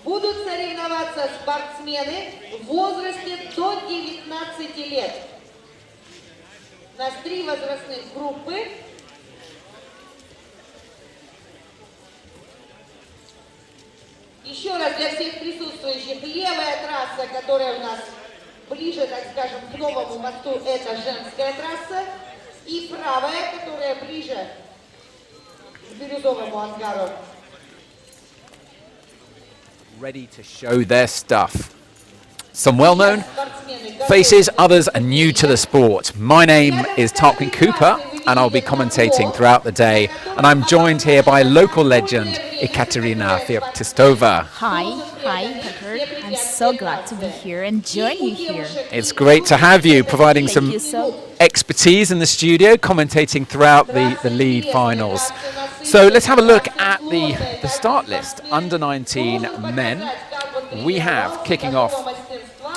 будут соревноваться спортсмены в возрасте до 19 лет. У нас 3 возрастных группы. Еще раз для всех присутствующих, левая трасса, которая у нас ближе, так скажем, к новому мосту, это женская трасса. И правая, которая ближе к бирюзовому ангару. Ready to show their stuff. Some well-known faces, others are new to the sport. My name is Tarquin Cooper, and I'll be commentating throughout the day. And I'm joined here by local legend, Ekaterina Feoktistova. Hi, Peter. I'm so glad to be here and join you here. It's great to have you, providing some expertise in the studio, commentating throughout the lead finals. So let's have a look at the start list. Under 19 men, we have kicking off.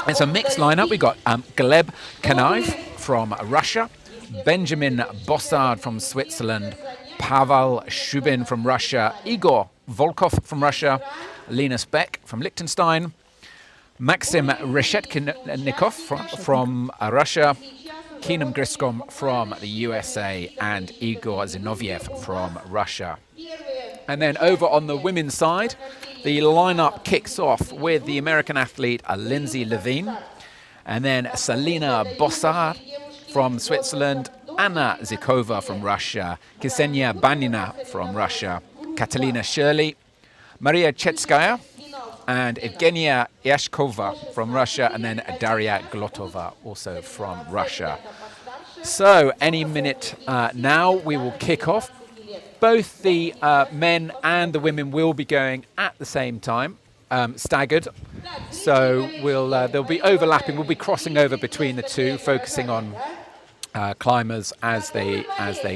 It's a mixed lineup. We've got Gleb Kanaev from Russia, Benjamin Bossard from Switzerland, Pavel Shubin from Russia, Igor Volkov from Russia, Linus Beck from Liechtenstein, Maxim Reshetnikov from Russia, Keenan Griscomb from the USA, and Igor Zinoviev from Russia. And then over on the women's side, the lineup kicks off with the American athlete Lindsay Levine, and then Selina Bossard from Switzerland, Anna Zikova from Russia, Ksenia Ivanova from Russia, Catalina Shirley, Maria Chetskaya, and Evgenia Yashkova from Russia, and then Daria Glotova also from Russia. So any minute now we will kick off. Both the men and the women will be going at the same time, staggered. So they'll be overlapping. We'll be crossing over between the two, focusing on climbers as they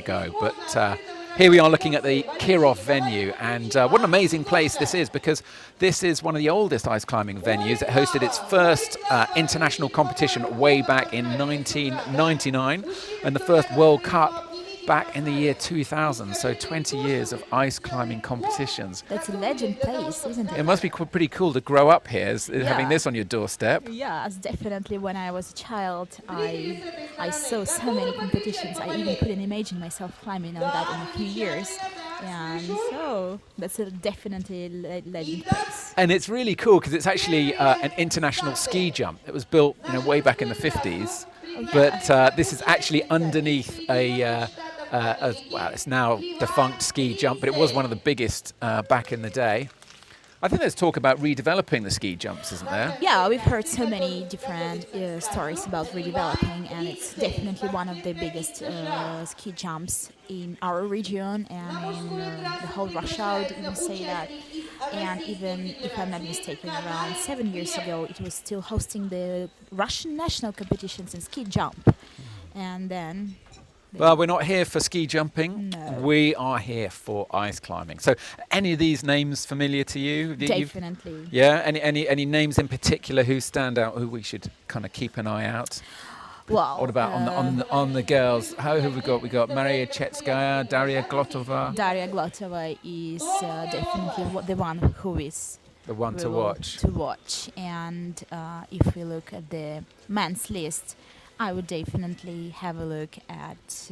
go. But here we are looking at the Kirov Venue, and what an amazing place this is, because this is one of the oldest ice climbing venues. It hosted its first international competition way back in 1999, and the first World Cup back in the year 2000, so 20 years of ice climbing competitions. That's a legend place, isn't it? It must be pretty cool to grow up here, having this on your doorstep. Yeah, definitely. When I was a child, I saw so many competitions. I even couldn't imagine myself climbing on that in a few years. And so that's a definitely legend place. And it's really cool because it's actually an international ski jump. It was built way back in the 50s. But this is actually underneath well, it's now defunct ski jump, but it was one of the biggest back in the day. I think there's talk about redeveloping the ski jumps, isn't there? Yeah, we've heard so many different stories about redeveloping, and it's definitely one of the biggest ski jumps in our region and in the whole Russia, I would even say that. And even, if I'm not mistaken, around 7 years ago, it was still hosting the Russian national competitions in ski jump. And then... Well, we're not here for ski jumping. No. We are here for ice climbing. So, any of these names familiar to you? Definitely. Yeah. Any names in particular who stand out, who we should kind of keep an eye out? Well, what about on the girls? How have we got? We got Maria Chetskaya, Daria Glotova. Daria Glotova is definitely the one who is the one to watch. And if we look at the men's list, I would definitely have a look at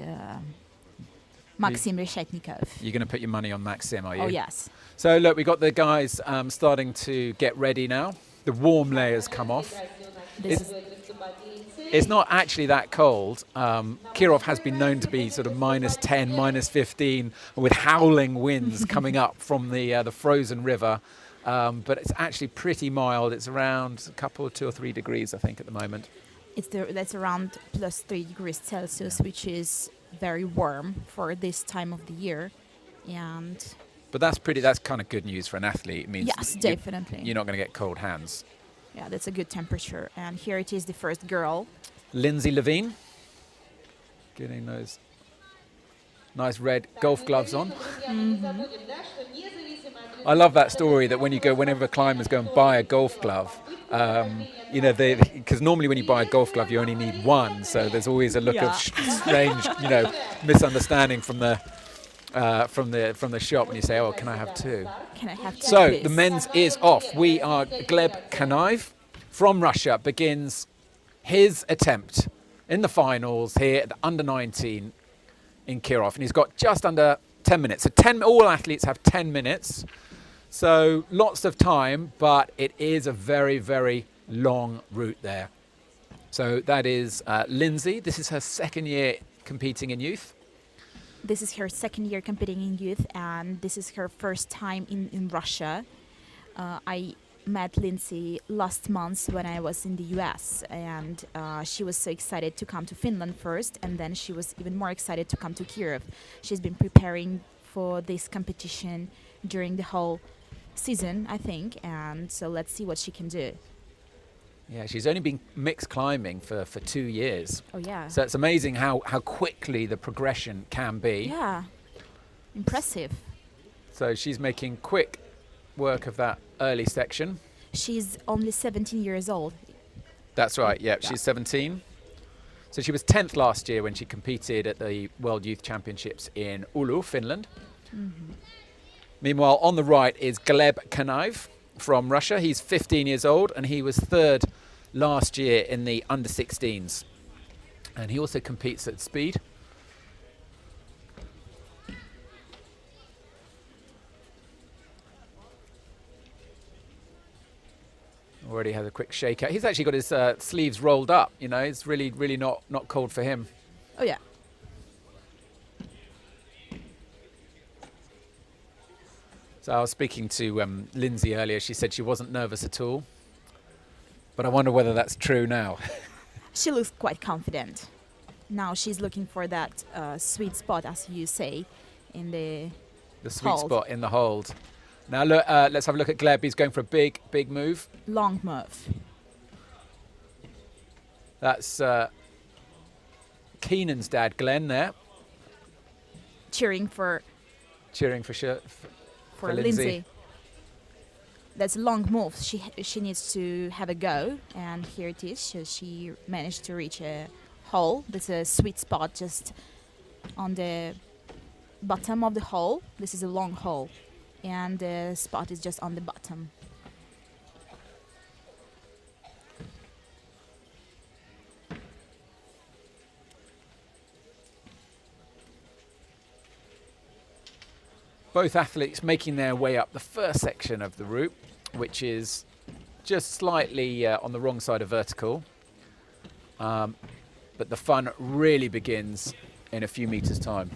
Maxim Reshetnikov. You're going to put your money on Maxim, are you? Oh, yes. So, look, we've got the guys starting to get ready now. The warm layers come off. It's not actually that cold. Kirov has been known to be sort of -10, -15, with howling winds coming up from the frozen river. But it's actually pretty mild. It's around a couple, 2 or 3 degrees, I think, at the moment. That's around +3 degrees Celsius, which is very warm for this time of the year, But that's kind of good news for an athlete. It means yes, definitely. You're not going to get cold hands. Yeah, that's a good temperature. And here it is, the first girl, Lindsay Levine, getting those nice red golf gloves on. Mm-hmm. I love that story that whenever climbers go and buy a golf glove, because normally when you buy a golf glove you only need one, so there's always a look of strange, misunderstanding from from the shop when you say, "Oh, can I have two?" Can I have two, So please? the men's is off. We are Gleb Kanaev from Russia begins his attempt in the finals here at the under-19 in Kirov, and he's got just under 10 minutes. So all athletes have 10 minutes, so lots of time, but it is a very, very long route there. So that is Lindsay. This is her second year competing in youth. This is her second year competing in youth, and this is her first time in Russia. I met Lindsay last month when I was in the US, and she was so excited to come to Finland first, and then she was even more excited to come to Kirov. She's been preparing for this competition during the whole season, I think, and so let's see what she can do. Yeah, she's only been mixed climbing for 2 years. Oh yeah. So it's amazing how quickly the progression can be. Yeah. Impressive. So she's making quick work of that early section. She's only 17 years old. That's right, yeah, she's 17. So she was 10th last year when she competed at the World Youth Championships in Oulu, Finland. Mm-hmm. Meanwhile, on the right is Gleb Kanaev from Russia. He's 15 years old, and he was 3rd last year in the under-16s. And he also competes at speed. Already has a quick shake out. He's actually got his sleeves rolled up, you know, it's really not cold for him. Oh yeah. So I was speaking to Lindsay earlier. She said she wasn't nervous at all. But I wonder whether that's true now. She looks quite confident. Now she's looking for that sweet spot, as you say, in the sweet hold. Spot in the hold. Now look, let's have a look at Gleb. He's going for a big move. Long move. That's Keenan's dad, Glenn, there. Cheering for Lindsay. That's a long move. She needs to have a go, and here it is. So she managed to reach a hole. That's a sweet spot just on the bottom of the hole. This is a long hole, and the spot is just on the bottom. Both athletes making their way up the first section of the route, which is just slightly on the wrong side of vertical. But the fun really begins in a few meters' time.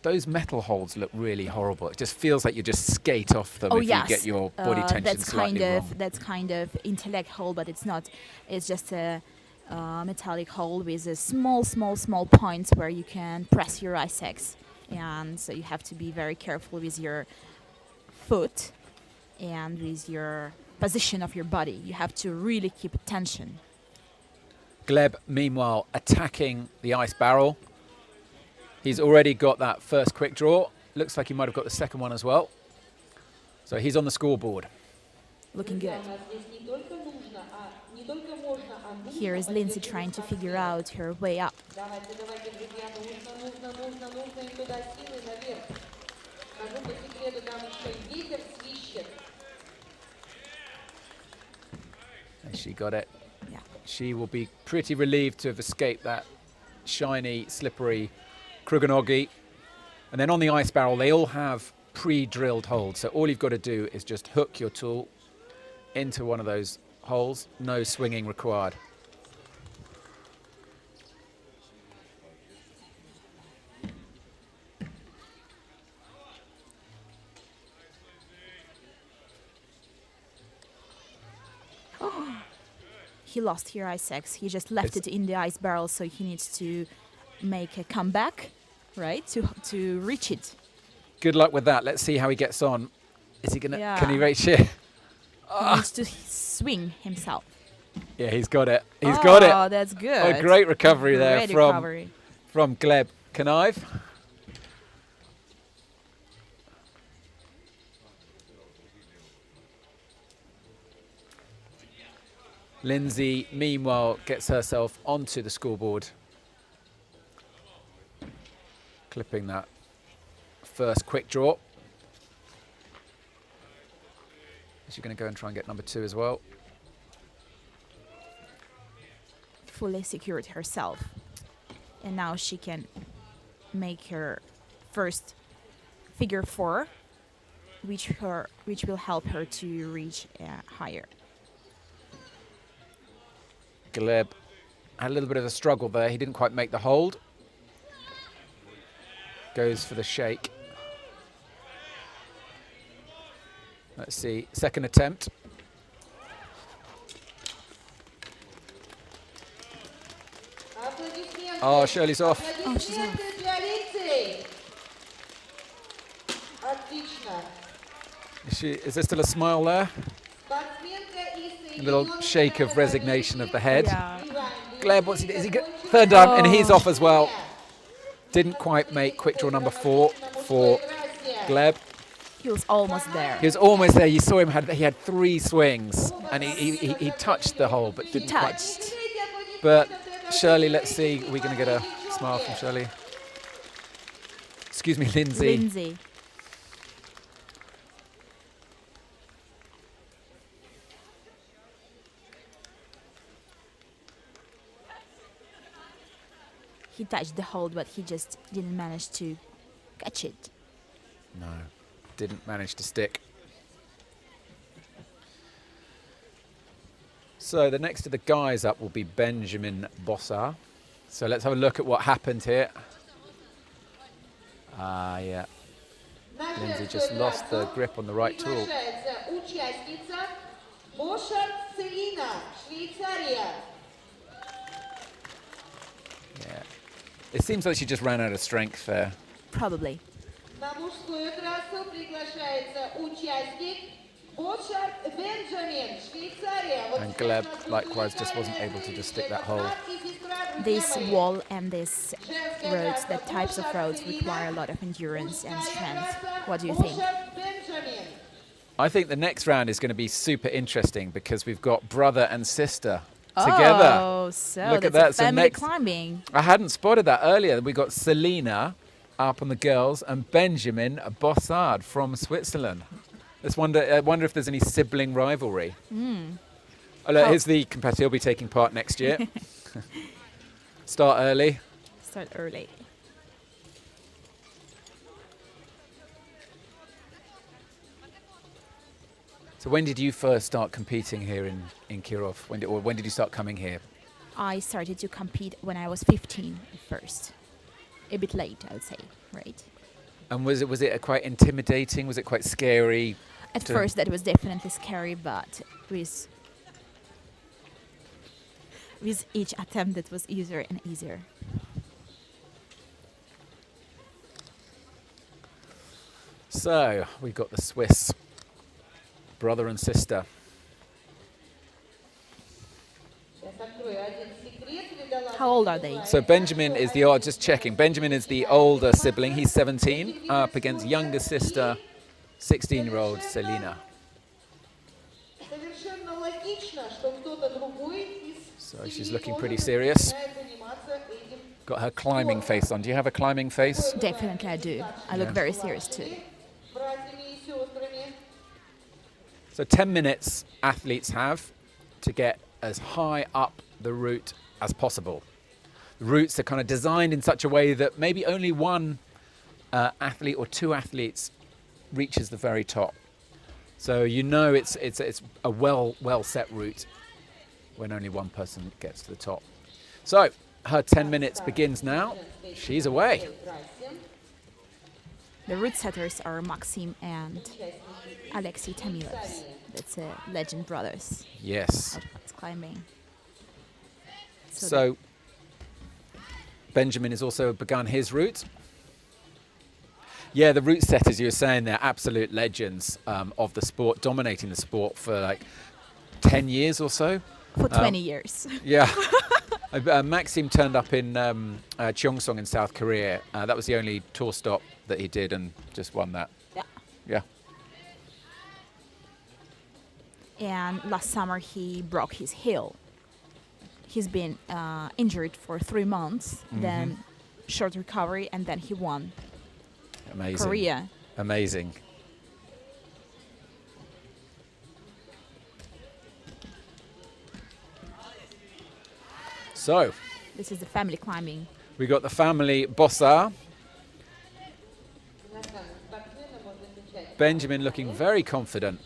Those metal holds look really horrible. It just feels like you just skate off them if you get your body tension slightly wrong. That's kind of intellect hole, but it's not. It's just a metallic hole with a small points where you can press your Isaacs, and so you have to be very careful with your foot and with your position of your body. You have to really keep attention. Gleb, meanwhile, attacking the ice barrel. He's already got that first quick draw. Looks like he might have got the second one as well. So he's on the scoreboard. Looking good. Here is Lindsay trying to figure out her way up. And she got it. Yeah. She will be pretty relieved to have escaped that shiny, slippery Kruganogi. And then on the ice barrel, they all have pre-drilled holes. So all you've got to do is just hook your tool into one of those holes. No swinging required. He lost here Isaacs. He just left it in the ice barrel, so he needs to make a comeback, right, to reach it. Good luck with that. Let's see how he gets on. Is he gonna? Yeah. Can he reach it? He needs to swing himself. Yeah, he's got it. He's got it. Oh, that's good. A great recovery there Great recovery. from Gleb Kanaev. Lindsay, meanwhile, gets herself onto the scoreboard. Clipping that first quick draw. She's going to go and try and get number 2 as well. Fully secured herself. And now she can make her first figure 4, which will help her to reach higher. Gleb had a little bit of a struggle there. He didn't quite make the hold. Goes for the shake. Let's see, second attempt. Oh, Shirley's off. Oh, she's off. Is there still a smile there? A little shake of resignation of the head. Yeah. Gleb, what's he doing? Is he third done, and he's off as well. Didn't quite make quick draw number 4 for Gleb. He was almost there. He was almost there. You saw him, he had 3 swings, and he touched the hole, but didn't quite. But Shirley, let's see, are we going to get a smile from Shirley? Excuse me, Lindsay. Lindsay. He touched the hole, but he just didn't manage to catch it. No, didn't manage to stick. So the next of the guys up will be Benjamin Bossard. So let's have a look at what happened here. Yeah. Lindsay just lost the grip on the right tool. Yeah. It seems like she just ran out of strength there. Probably. And Gleb, likewise, just wasn't able to just stick that hole. This wall and this roads, the types of roads require a lot of endurance and strength. What do you think? I think the next round is going to be super interesting because we've got brother and sister together. Oh, so look at that's that. family So next, climbing. I hadn't spotted that earlier. We got Selena up on the girls and Benjamin Bossard from Switzerland. Let's wonder if there's any sibling rivalry. Oh, look, here's the competitor. He'll be taking part next year. Start early. Start early. So when did you first start competing here in Kirov? When did you start coming here? I started to compete when I was 15 at first. A bit late, I would say, right? And was it quite intimidating? Was it quite scary? At first, that was definitely scary, but with each attempt, it was easier and easier. So we got the Swiss brother and sister. How old are they? So Benjamin is just checking. Benjamin is the older sibling. He's 17, up against younger sister, 16-year-old Selena. So she's looking pretty serious. Got her climbing face on. Do you have a climbing face? Definitely I do. I look very serious too. So 10 minutes athletes have to get as high up the route as possible. The routes are kind of designed in such a way that maybe only one athlete or 2 athletes reaches the very top. So you know it's a well set route when only one person gets to the top. So her 10 minutes begins now. She's away. The route setters are Maxim and Alexei Tamilovs. That's legend brothers. Yes. It's climbing. So Benjamin has also begun his route. Yeah, the route setters, you were saying, they're absolute legends of the sport, dominating the sport for like 10 years or so. For 20 years. Yeah. Maxim turned up in Cheongsong in South Korea. That was the only tour stop that he did and just won that. Yeah. Yeah. and last summer he broke his heel. He's been injured for 3 months, then short recovery, and then he won. Amazing. Korea. Amazing. So, This is the family climbing. we got the family Bossard. Benjamin looking very confident.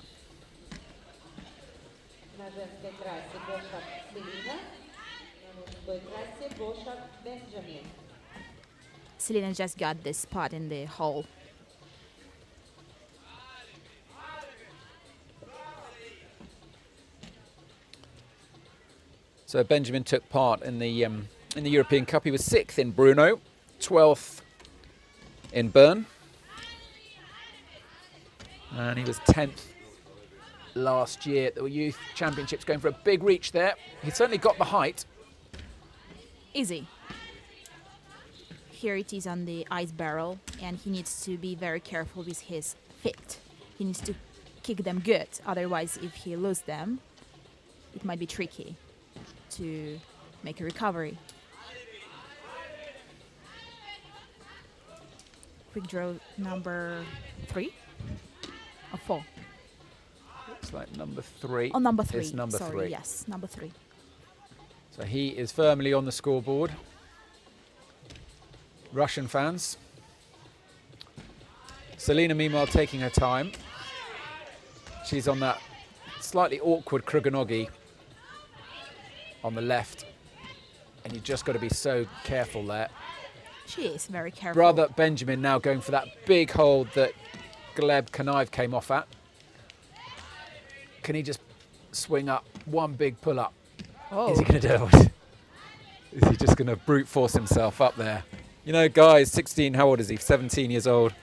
На женской трассе Бошак Селина, на мужской трассе Бошак Бенджамин. Selena just got this spot in the hole. So Benjamin took part in the European Cup. He was 6th in Brno, 12th in Bern, and he was 10th last year at the Youth Championships, going for a big reach there. He certainly got the height. Easy. Here it is on the ice barrel, and he needs to be very careful with his feet. He needs to kick them good, otherwise if he loses them, it might be tricky to make a recovery. Quick draw number 3 or 4? Looks like number 3. Oh, number 3. It's number Sorry, 3. yes, number 3. So he is firmly on the scoreboard. Russian fans. Selena, meanwhile, taking her time. She's on that slightly awkward Kruganogi on the left. And you just got to be so careful there. She is very careful. Brother Benjamin now going for that big hold that Gleb Kaniv came off at. Can he just swing up one big pull up? Oh. Is he going to do it? Is he just going to brute force himself up there? You know, guys, 16, how old is he? 17 years old.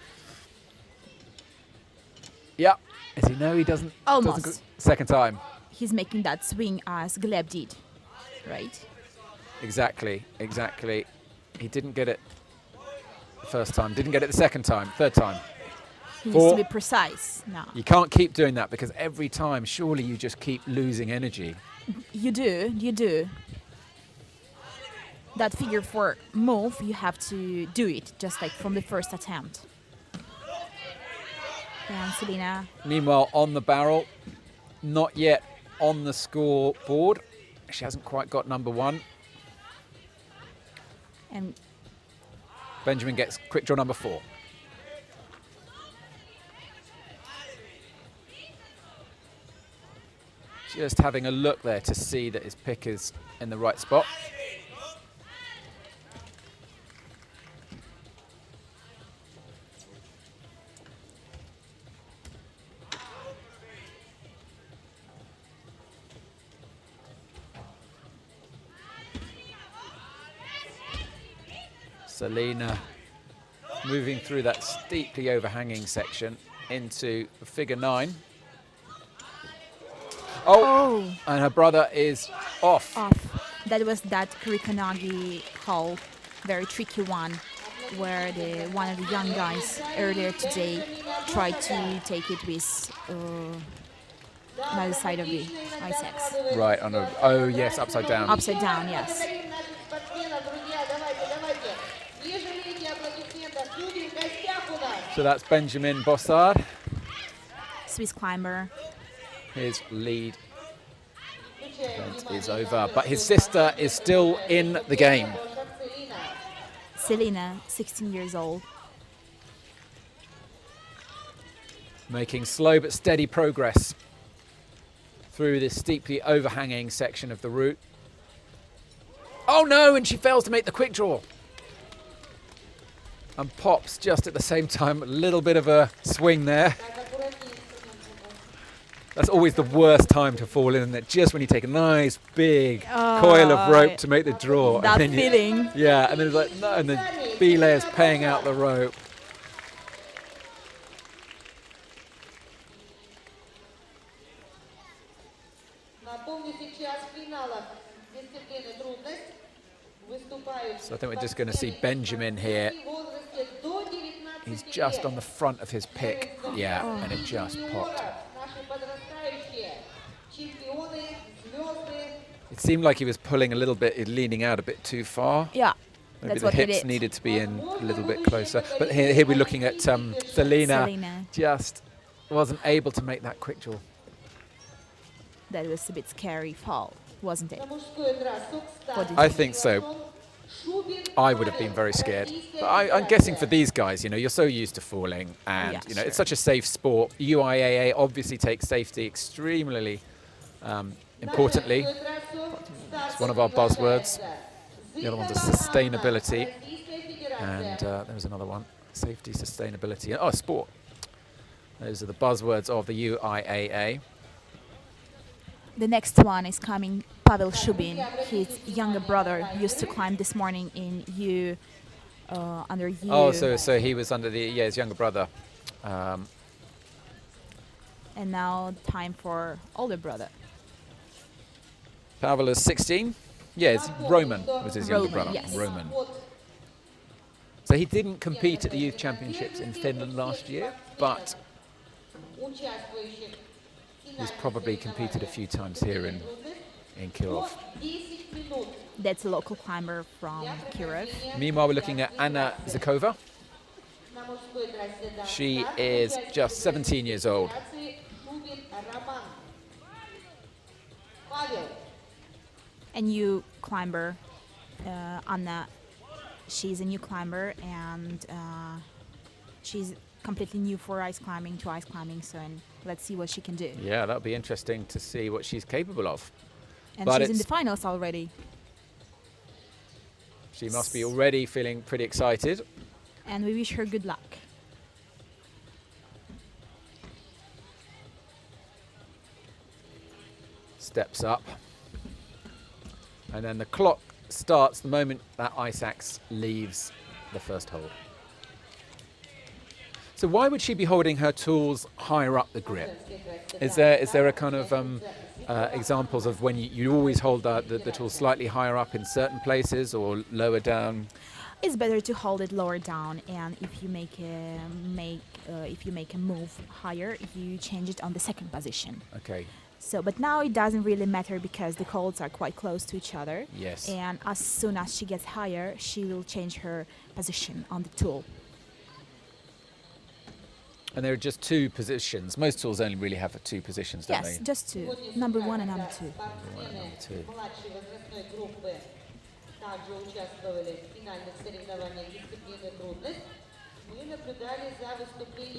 Yeah. Is he? No, he doesn't. Almost. Doesn't second time. He's making that swing as Gleb did, right? Exactly, exactly. He didn't get it the first time, didn't get it the second time, third time. He needs to be precise now. You can't keep doing that because every time, surely you just keep losing energy. You do. That figure 4 move, you have to do it just like from the first attempt. And Selena. Meanwhile, on the barrel, not yet on the scoreboard. She hasn't quite got number 1. And Benjamin gets quick draw number 4. Just having a look there to see that his pick is in the right spot. Selena moving through that steeply overhanging section into figure 9. Oh, and her brother is off. That was that Kurikanagi hole, very tricky one, where one of the young guys earlier today tried to take it with another side of the ice axe. Right, oh yes, upside down. Upside down, yes. So that's Benjamin Bossard. Swiss climber. His lead event is over, but his sister is still in the game. Selena, 16 years old. Making slow but steady progress through this steeply overhanging section of the route. Oh no, and she fails to make the quick draw. And pops just at the same time, a little bit of a swing there. That's always the worst time to fall in, isn't it? Just when you take a nice big coil of rope to make the draw. That and then feeling. Yeah, and then it's like, no, and then belay is paying out the rope. So I think we're just going to see Benjamin here. He's just on the front of his pick. Yeah, and it just popped. It seemed like he was pulling a little bit, leaning out a bit too far. Yeah, Maybe that's the what he hips did. needed to be in a little bit closer. But here we're looking at Selena just wasn't able to make that quick draw. That was a bit scary fall, wasn't it? I think so. I would have been very scared. But I'm guessing for these guys, you know, you're so used to falling, and Yeah, you know, sure. it's such a safe sport. UIAA obviously takes safety extremely importantly. It's one of our buzzwords. The other one's sustainability, and there was another one: safety, sustainability. Oh, sport. Those are the buzzwords of the UIAA. The next one is coming, Pavel Shubin. His younger brother used to climb this morning in under U. Oh, so he was under the his younger brother. And now time for older brother. Pavel is 16. Yeah, it's Roman was his younger brother. Yes. Roman. So he didn't compete at the youth championships in Finland last year, but he's probably competed a few times here in Kirov. That's a local climber from Kirov. Meanwhile, we're looking at Anna Zykova. She is just 17 years old. A new climber, Anna. She's a new climber, and she's completely new for ice climbing, to ice climbing. So, and let's see what she can do. Yeah, that'll be interesting to see what she's capable of. And But she's in it's- the finals already. She must be already feeling pretty excited. And we wish her good luck. Steps up. And then the clock starts the moment that ice axe leaves the first hold. So why would she be holding her tools higher up the grip? Is there a kind of examples of when you always hold the tools slightly higher up in certain places or lower down? It's better to hold it lower down, and if you make a move higher, you change it on the second position. Okay. So, but now it doesn't really matter because the holds are quite close to each other. Yes. And as soon as she gets higher, she will change her position on the tool. And there are just two positions. Most tools only really have two positions, don't Yes, they? just two. Number one and number two. Number one and number two.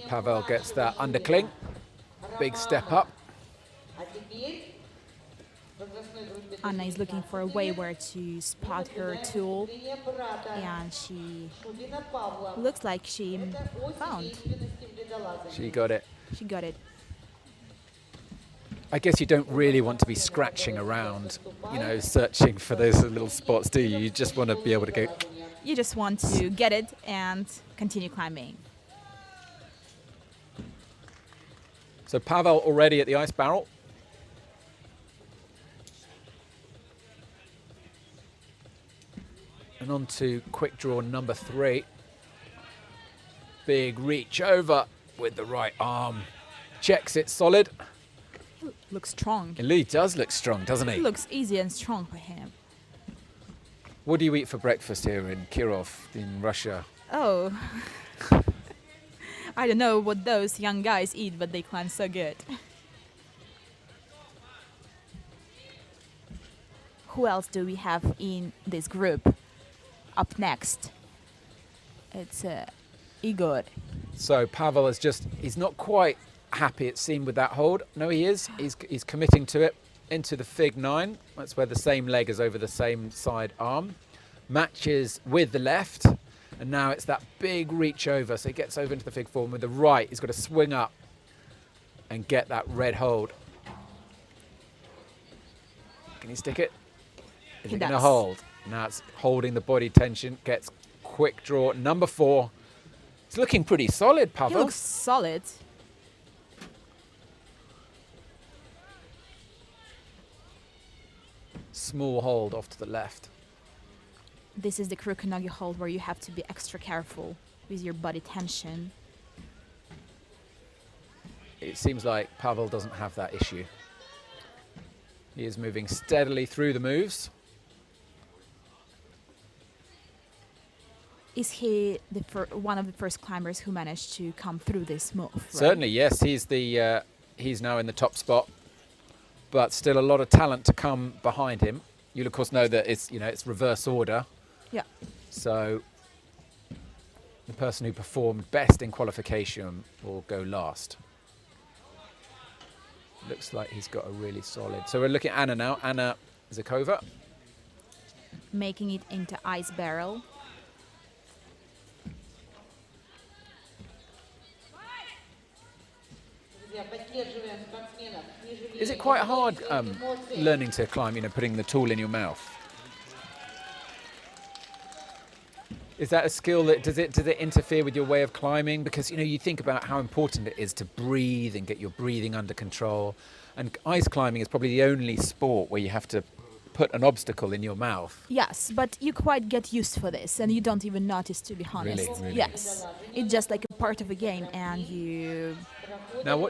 Pavel gets that undercling. Big step up. Anna is looking for a way where to spot her tool, and she looks like she found. She got it. She got it. I guess you don't really want to be scratching around, you know, searching for those little spots, do you? You just want to be able to go. You just want to get it and continue climbing. So Pavel already at the ice barrel. And on to quick draw number 3. Big reach over with the right arm. Checks it solid. Looks strong. He does look strong, doesn't It he? looks easy and strong for him. What do you eat for breakfast here in Kirov, in Russia? Oh. I don't know what those young guys eat, but they climb so good. Who else do we have in this group? Up next, it's Igor. So Pavel is he's not quite happy, it seemed, with that hold. No, he is. He's committing to it into the fig 9. That's where the same leg is over the same side arm. Matches with the left. And now it's that big reach over. So he gets over into the fig 4. And with the right, he's got to swing up and get that red hold. Can he stick it? Is He it going to does. hold? Now it's holding the body tension. Gets quick draw number 4. It's looking pretty solid, He Pavel. looks solid. Small hold off to the left. This is the Kurokonogi hold where you have to be extra careful with your body tension. It seems like Pavel doesn't have that issue. He is moving steadily through the moves. Is he one of the first climbers who managed to come through this move? Right? Certainly, yes. He's now in the top spot, but still a lot of talent to come behind him. You'll of course know that it's reverse order. Yeah. So the person who performed best in qualification will go last. Looks like he's got a really solid. So we're looking at Anna now. Anna Zakova. Making it into ice barrel. Is it quite hard learning to climb, putting the tool in your mouth? Is that a skill that, does it interfere with your way of climbing? Because, you think about how important it is to breathe and get your breathing under control. And ice climbing is probably the only sport where you have to put an obstacle in your mouth. Yes, but you quite get used for this and you don't even notice, to be honest. Really? Yes. It's just like a part of a game and you... Now,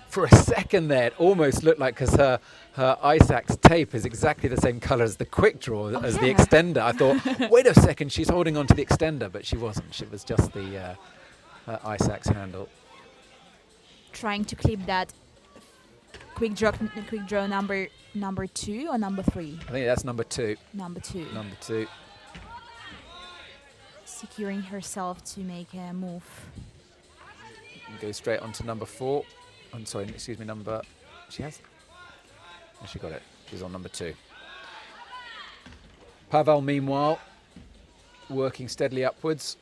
for a second there, it almost looked like, because her ice axe tape is exactly the same colour as the quick draw, as the extender. I thought, wait a second, she's holding on to the extender, but she wasn't. It was just the her ice axe handle. Trying to clip that quick draw number 2 or number 3? I think that's number 2. Number 2. Number 2. Securing herself to make a move. Go straight on to number 4. I'm sorry, excuse me, number... She has? Oh, she got it. She's on number 2. Pavel, meanwhile, working steadily upwards.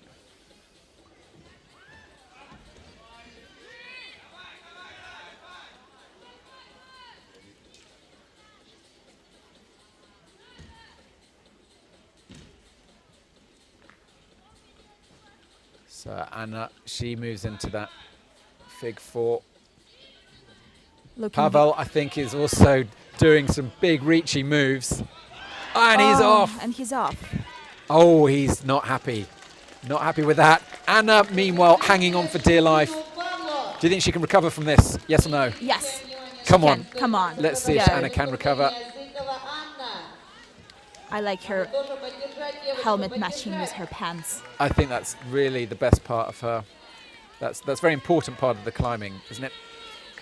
So Anna, she moves into that fig 4. Pavel, I think, is also doing some big reachy moves. And he's off. And he's off. Oh, he's not happy. Not happy with that. Anna, meanwhile, hanging on for dear life. Do you think she can recover from this? Yes or no? Yes. Come on. Come on. Let's see if Anna can recover. I like her helmet matching with her pants. I think that's really the best part of her. That's a very important part of the climbing, isn't it?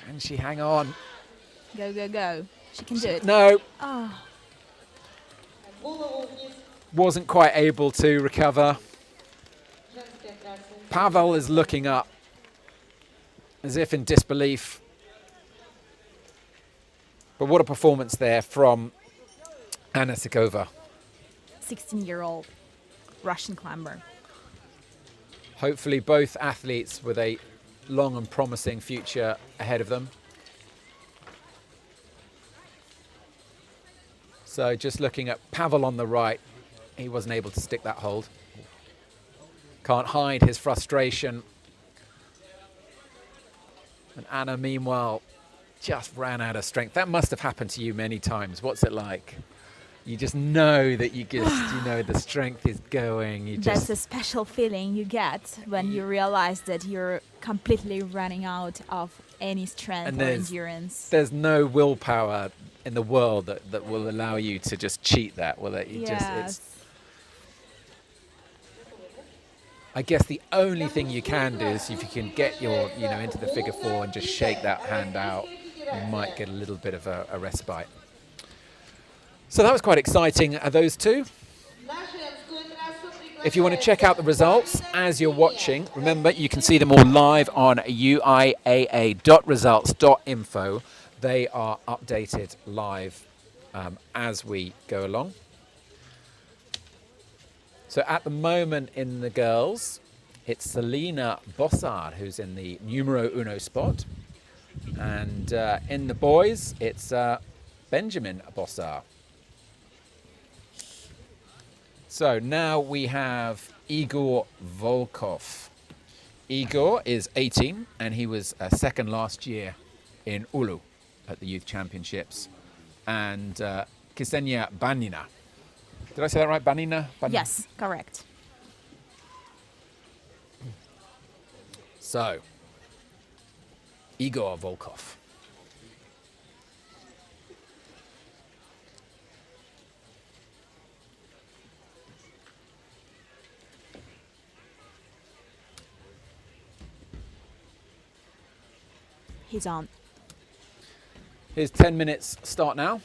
Can she hang on? Go, go, go. She can do it. No. Oh. Wasn't quite able to recover. Pavel is looking up as if in disbelief. But what a performance there from Anna Zakova. 16-year-old Russian climber. Hopefully both athletes with a long and promising future ahead of them. So just looking at Pavel on the right, he wasn't able to stick that hold. Can't hide his frustration. And Anna, meanwhile, just ran out of strength. That must have happened to you many times. What's it like? You just know that the strength is going. That's a special feeling you get when you realize that you're completely running out of any strength or endurance. There's no willpower in the world that will allow you to just cheat that, will it? I guess the only thing you can do is if you can get your, into the figure 4 and just shake that hand out, you might get a little bit of a respite. So that was quite exciting, those two. If you want to check out the results as you're watching, remember you can see them all live on uiaa.results.info. They are updated live as we go along. So at the moment in the girls, it's Selena Bossard who's in the numero uno spot. And in the boys, it's Benjamin Bossard. So now we have Igor Volkov. Igor is 18 and he was second last year in Oulu at the Youth Championships. And Ksenia Ivanova. Did I say that right? Ivanova? Yes, correct. So, Igor Volkov. He's on. Here's 10 minutes start now.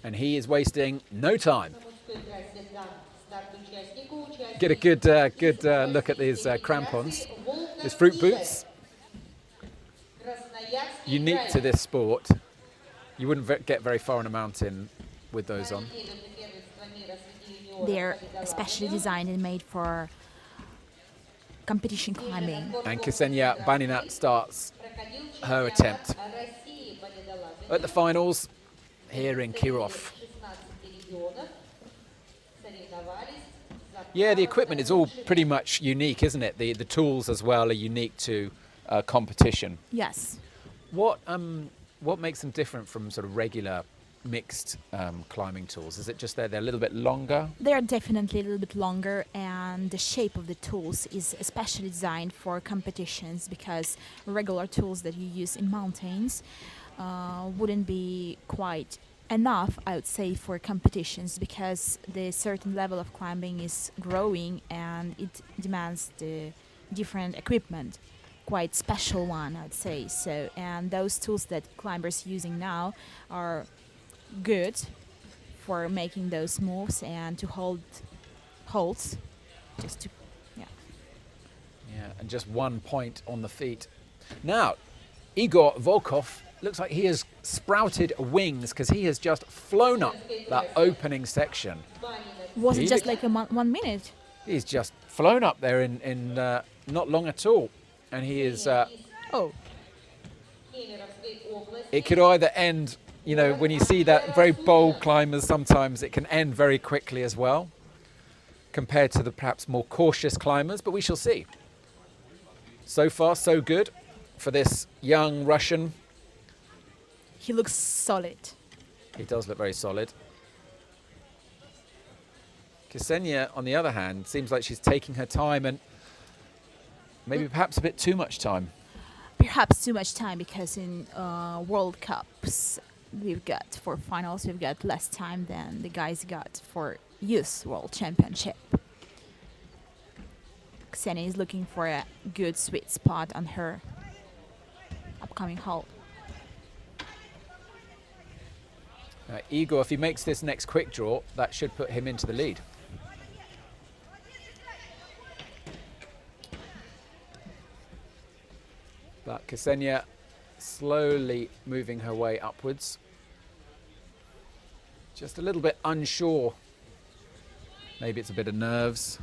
And he is wasting no time. Get a good look at these crampons, his fruit boots. Unique to this sport. You wouldn't get very far on a mountain with those on. They're especially designed and made for competition climbing. And Ksenia Ivanova starts her attempt. At the finals, here in Kirov. Yeah, the equipment is all pretty much unique, isn't it? The tools as well are unique to competition. Yes. What makes them different from sort of regular mixed climbing tools? Is it just they're a little bit longer? They're definitely a little bit longer, and the shape of the tools is especially designed for competitions, because regular tools that you use in mountains wouldn't be quite enough, I would say, for competitions, because the certain level of climbing is growing and it demands the different equipment, quite special one, I'd say. So, and those tools that climbers using now are good for making those moves and to hold holds, just to Yeah, and just 1 point on the feet. Now, Igor Volkov looks like he has sprouted wings, because he has just flown up that opening section. Was it just like a 1 minute? He's just flown up there in not long at all. And he is... It could either end, you know, when you see that very bold climbers, sometimes it can end very quickly as well, compared to the perhaps more cautious climbers, but we shall see. So far, so good for this young Russian. He looks solid. He does look very solid. Ksenia, on the other hand, seems like she's taking her time, and maybe perhaps a bit too much time. Perhaps too much time, because in World Cups for finals we've got less time than the guys got for Youth World Championship. Ksenia is looking for a good sweet spot on her upcoming hole. Igor, if he makes this next quick draw, that should put him into the lead. But Ksenia slowly moving her way upwards. Just a little bit unsure. Maybe it's a bit of nerves.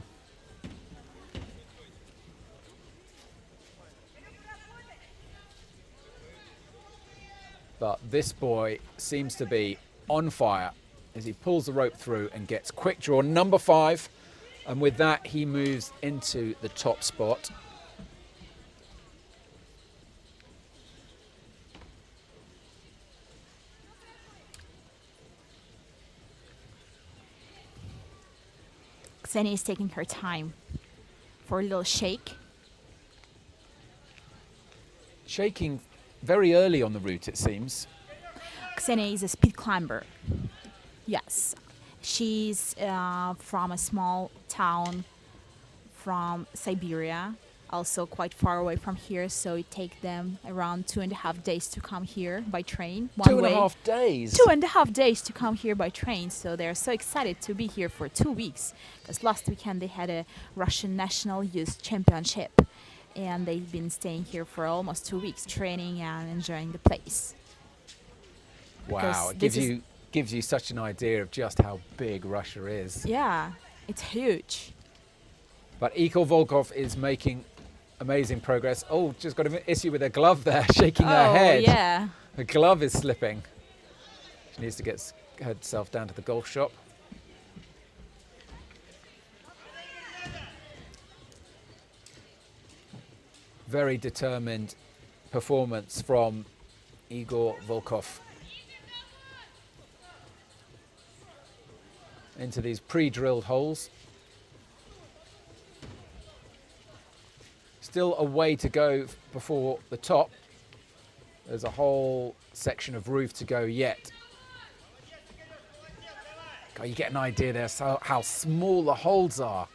But this boy seems to be on fire as he pulls the rope through and gets quick draw number 5. And with that, he moves into the top spot. Ksenia is taking her time for a little shake. Shaking very early on the route, it seems. Ksenia is a speed climber. Yes. She's from a small town from Siberia, also quite far away from here, so it takes them around 2.5 days to come here by train. 2.5 days? 2.5 days to come here by train, so they're so excited to be here for 2 weeks, because last weekend they had a Russian National Youth Championship, and they've been staying here for almost 2 weeks, training and enjoying the place. Wow, it gives you such an idea of just how big Russia is. Yeah, it's huge. But Igor Volkov is making amazing progress. Oh, just got an issue with her glove there, shaking her head. Yeah. Her glove is slipping. She needs to get herself down to the golf shop. Very determined performance from Igor Volkov. Into these pre-drilled holes. Still a way to go before the top. There's a whole section of roof to go yet. God, you get an idea there how small the holes are.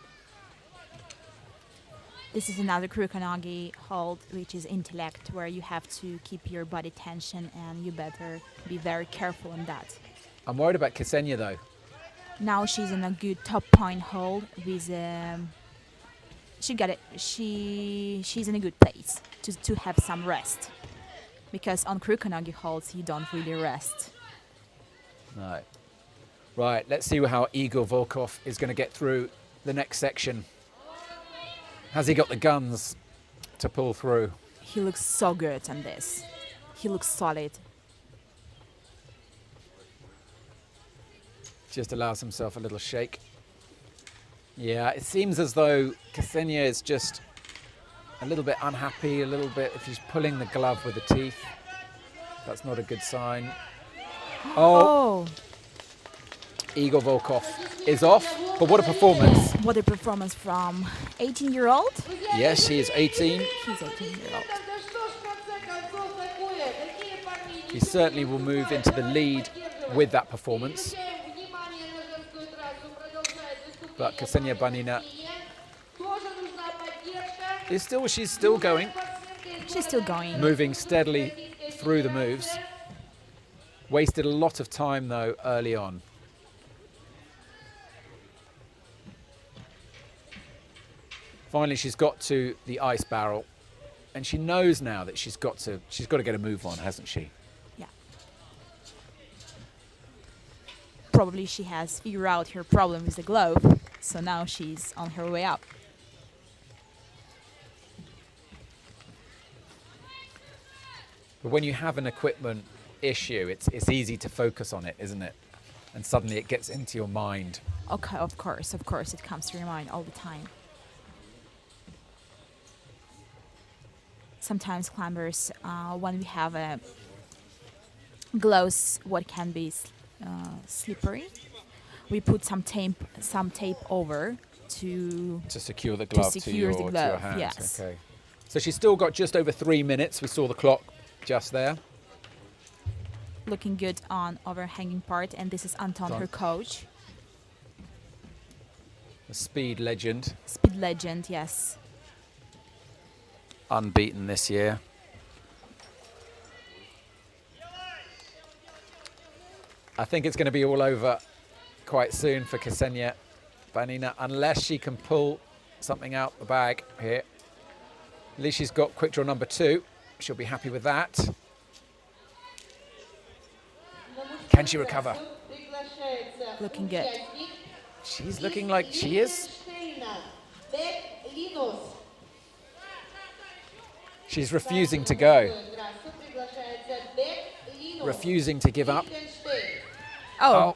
This is another Kurokanagi hold, which is intellect, where you have to keep your body tension and you better be very careful on that. I'm worried about Ksenia though. Now she's in a good top point hold with she's in a good place to have some rest, because on Kurokanagi holds you don't really rest. No. Right, let's see how Igor Volkov is going to get through the next section. Has he got the guns to pull through? He looks so good on this. He looks solid. Just allows himself a little shake. Yeah, it seems as though Ksenia is just a little bit unhappy, a little bit, if he's pulling the glove with the teeth. That's not a good sign. Oh! Igor Volkov is off, but what a performance. What a performance from 18-year-old? Yes, he is 18. He's 18-year-old. He certainly will move into the lead with that performance. But Ksenia Ivanova is she's still going. She's still going. Moving steadily through the moves. Wasted a lot of time though early on. Finally, she's got to the ice barrel, and she knows now that she's got to get a move on, hasn't she? Yeah. Probably she has figured out her problem with the glove, so now she's on her way up. But when you have an equipment issue, it's easy to focus on it, isn't it? And suddenly it gets into your mind. Okay, of course, it comes to your mind all the time. Sometimes climbers, when we have gloves, what can be slippery, we put some tape over to secure the glove to your hands. Yes. Okay. So she's still got just over 3 minutes. We saw the clock just there. Looking good on overhanging part, and this is Anton, her coach. The speed legend. Speed legend, yes. Unbeaten this year. I think it's going to be all over quite soon for Ksenia Ivanova, unless she can pull something out the bag here. At least she's got quick draw number 2. She'll be happy with that. Can she recover? Looking good. She's looking like she is. She's refusing to go. Refusing to give up. Oh.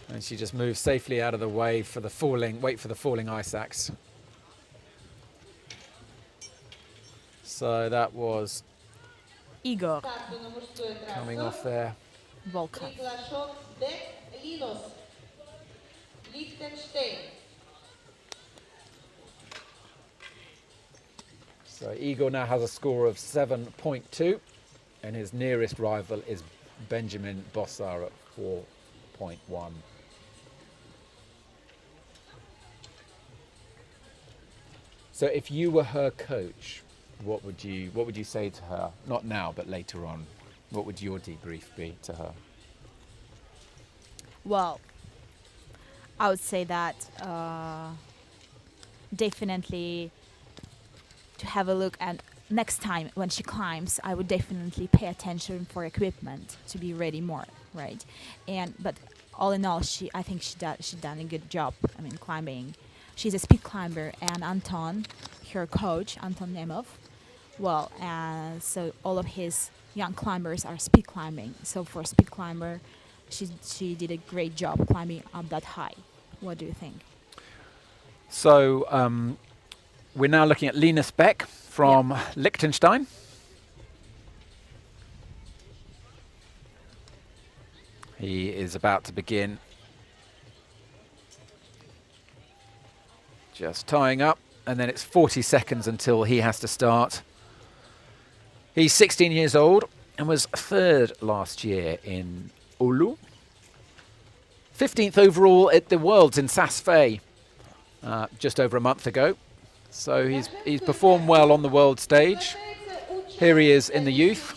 And she just moves safely out of the way for the falling, wait for the falling ice axe. So that was Igor coming off there. Volkov. So Igor now has a score of 7.2, and his nearest rival is Benjamin Bossar at 4.1. So if you were her coach, what would you say to her? Not now, but later on. What would your debrief be to her? Well, I would say that definitely to have a look at next time when she climbs, I would definitely pay attention for equipment to be ready more, right? But all in all, I think she done a good job. I mean, climbing. She's a speed climber, and Anton, her coach, Anton Nemov, well, so all of his young climbers are speed climbing. So for a speed climber, she did a great job climbing up that high. What do you think? So we're now looking at Linus Beck from Liechtenstein. He is about to begin. Just tying up, and then it's 40 seconds until he has to start. He's 16 years old, and was third last year in Oulu. 15th overall at the Worlds in Saas-Fee just over a month ago. So he's performed well on the world stage. Here he is in the youth.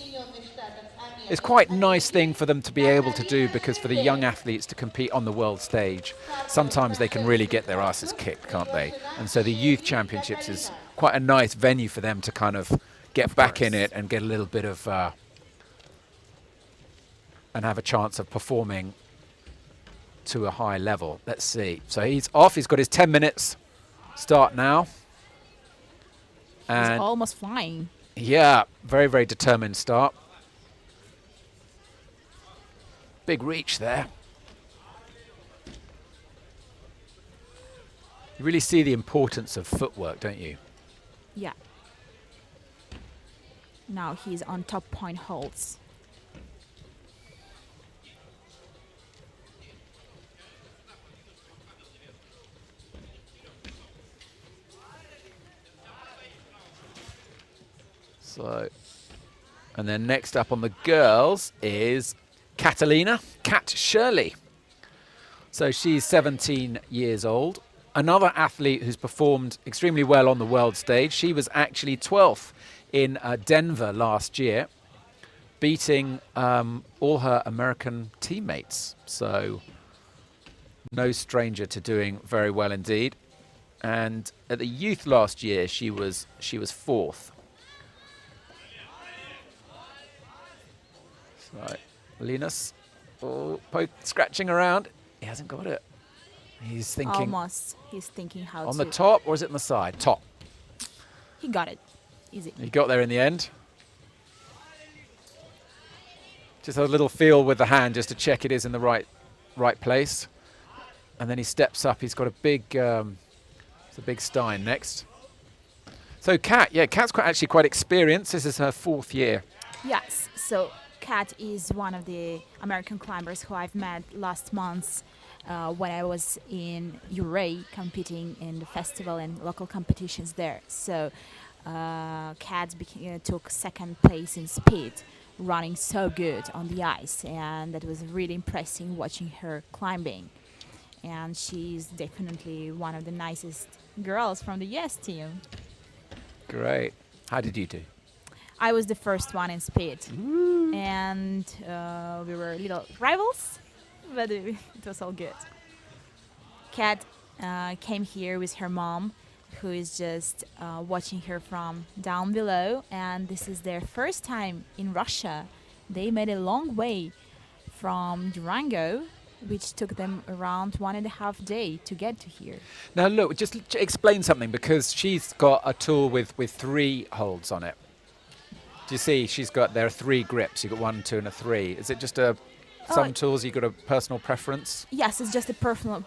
It's quite a nice thing for them to be able to do, because for the young athletes to compete on the world stage, sometimes they can really get their asses kicked, can't they? And so the youth championships is quite a nice venue for them to kind of get back in it and get a little bit of and have a chance of performing to a high level. Let's see. So he's off. He's got his 10 minutes start now. And he's almost flying. Yeah, very, very determined start. Big reach there. You really see the importance of footwork, don't you? Yeah. Now he's on top point holds. So, and then next up on the girls is Catalina Kat Shirley. So she's 17 years old. Another athlete who's performed extremely well on the world stage. She was actually 12th in Denver last year, beating all her American teammates. So no stranger to doing very well indeed. And at the youth last year, she was 4th. So Linus, scratching around. He hasn't got it. He's thinking. Almost. He's thinking how on to. the top, or is it on the side? Top. He got it. Easy. He got there in the end. Just a little feel with the hand just to check it is in the right place. And then he steps up. He's got a big, it's a big stein next. So Kat, yeah, Kat's actually quite experienced. This is her 4th year. Yes. So Kat is one of the American climbers who I've met last month when I was in UIAA competing in the festival and local competitions there. So Kat took 2nd place in speed, running so good on the ice, and that was really impressive watching her climbing. And she's definitely one of the nicest girls from the US team. Great. How did you do? I was the first one in speed. Ooh. And we were little rivals, but it was all good. Kat came here with her mom, who is just watching her from down below, and this is their first time in Russia. They made a long way from Durango, which took them around 1.5 days to get to here. Now look, just explain something, because she's got a tool with 3 holds on it. Do you see? There are 3 grips. You've got 1, 2, and a 3. Is it just some tools you got a personal preference? Yes, it's just a personal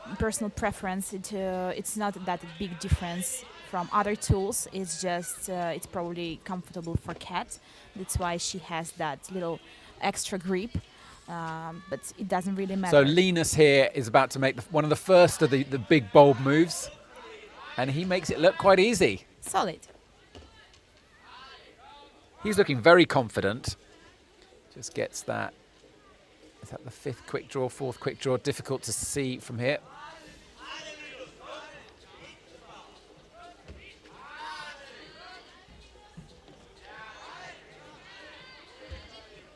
preference. It's not that big difference from other tools. It's just it's probably comfortable for Kat. That's why she has that little extra grip. But it doesn't really matter. So Linus here is about to make one of the first of the big bold moves, and he makes it look quite easy. Solid. He's looking very confident. Just gets that. Is that the 5th quick draw, 4th quick draw? Difficult to see from here.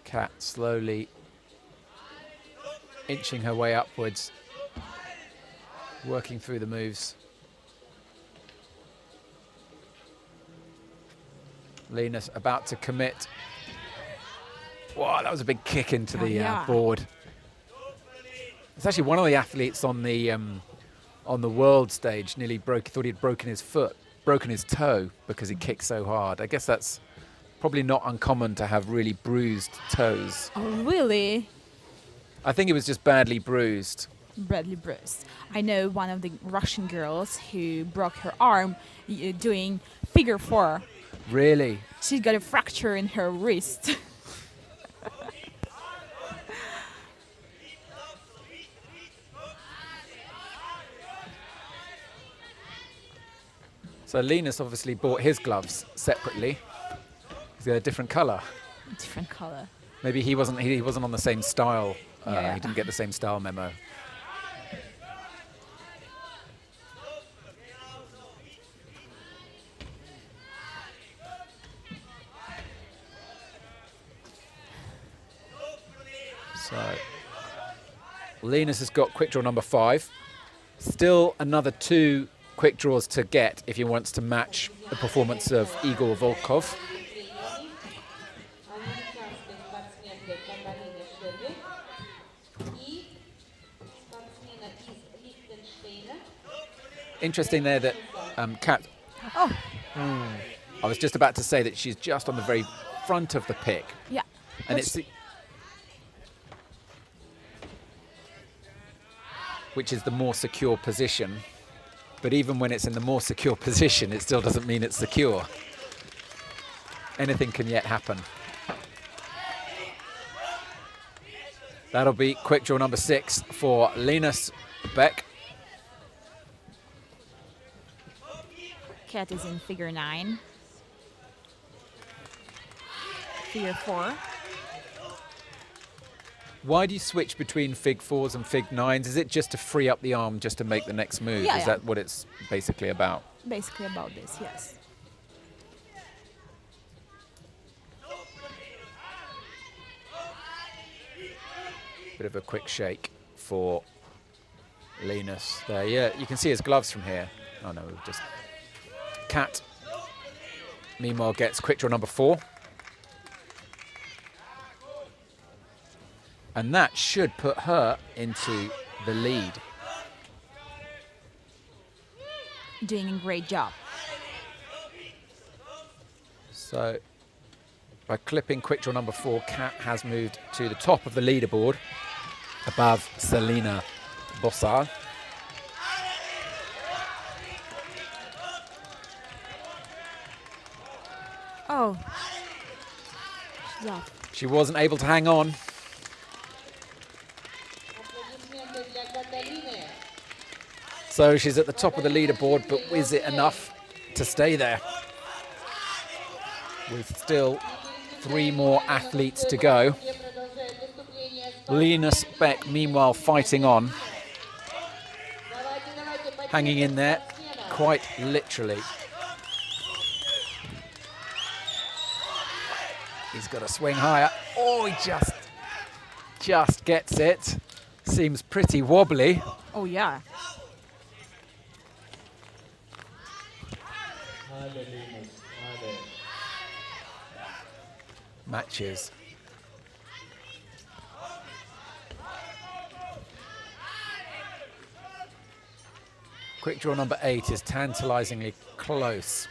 Kat slowly inching her way upwards, working through the moves. Linus about to commit. Wow, that was a big kick into the board. It's actually one of the athletes on the world stage thought he'd broken his foot, broken his toe because he kicked so hard. I guess that's probably not uncommon to have really bruised toes. Oh, really? I think it was just badly bruised. Badly bruised. I know one of the Russian girls who broke her arm doing figure 4. Really? She got a fracture in her wrist. So Linus obviously bought his gloves separately. He's got a different colour. Different color. Maybe he wasn't on the same style. Yeah. He didn't get the same style memo. So Linus has got quick draw number 5. Still another 2 quick draws to get if he wants to match the performance of Igor Volkov. Interesting there that Kat. I was just about to say that she's just on the very front of the pick. Yeah. And it's which is the more secure position. But even when it's in the more secure position, it still doesn't mean it's secure. Anything can yet happen. That'll be quick draw number 6 for Linus Beck. Kat is in figure 9. Figure 4. Why do you switch between fig 4s and fig 9s? Is it just to free up the arm just to make the next move? Yeah, Is that what it's basically about? Basically about this, yes. Bit of a quick shake for Linus there. Yeah, you can see his gloves from here. Oh no, just Kat. Meanwhile, gets quick draw number 4. And that should put her into the lead. Doing a great job. So by clipping quick draw number 4, Kat has moved to the top of the leaderboard above Selena Bossard. Oh. She's off. She wasn't able to hang on. So she's at the top of the leaderboard, but is it enough to stay there? With still 3 more athletes to go. Linus Beck, meanwhile, fighting on. Hanging in there, quite literally. He's got to swing higher. Oh, he just gets it. Seems pretty wobbly. Oh, yeah. Matches. Quick draw number 8 is tantalizingly close.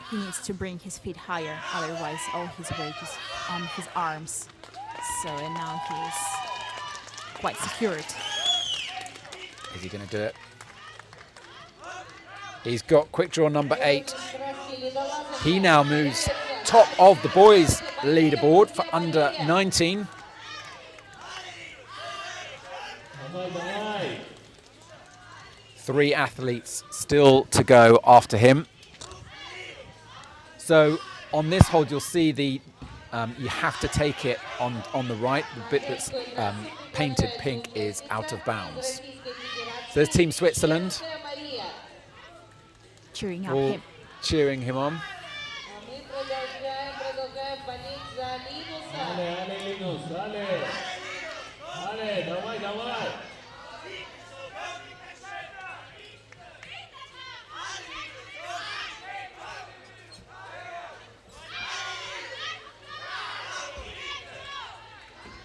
He needs to bring his feet higher, otherwise all his weight is on his arms. So, and now he's quite secured. Is he going to do it? He's got quick draw number 8. He now moves top of the boys' leaderboard for under 19. Three athletes still to go after him. So on this hold, you'll see the you have to take it on the right. The bit that's painted pink is out of bounds. So there's Team Switzerland. Cheering up All him. cheering him on.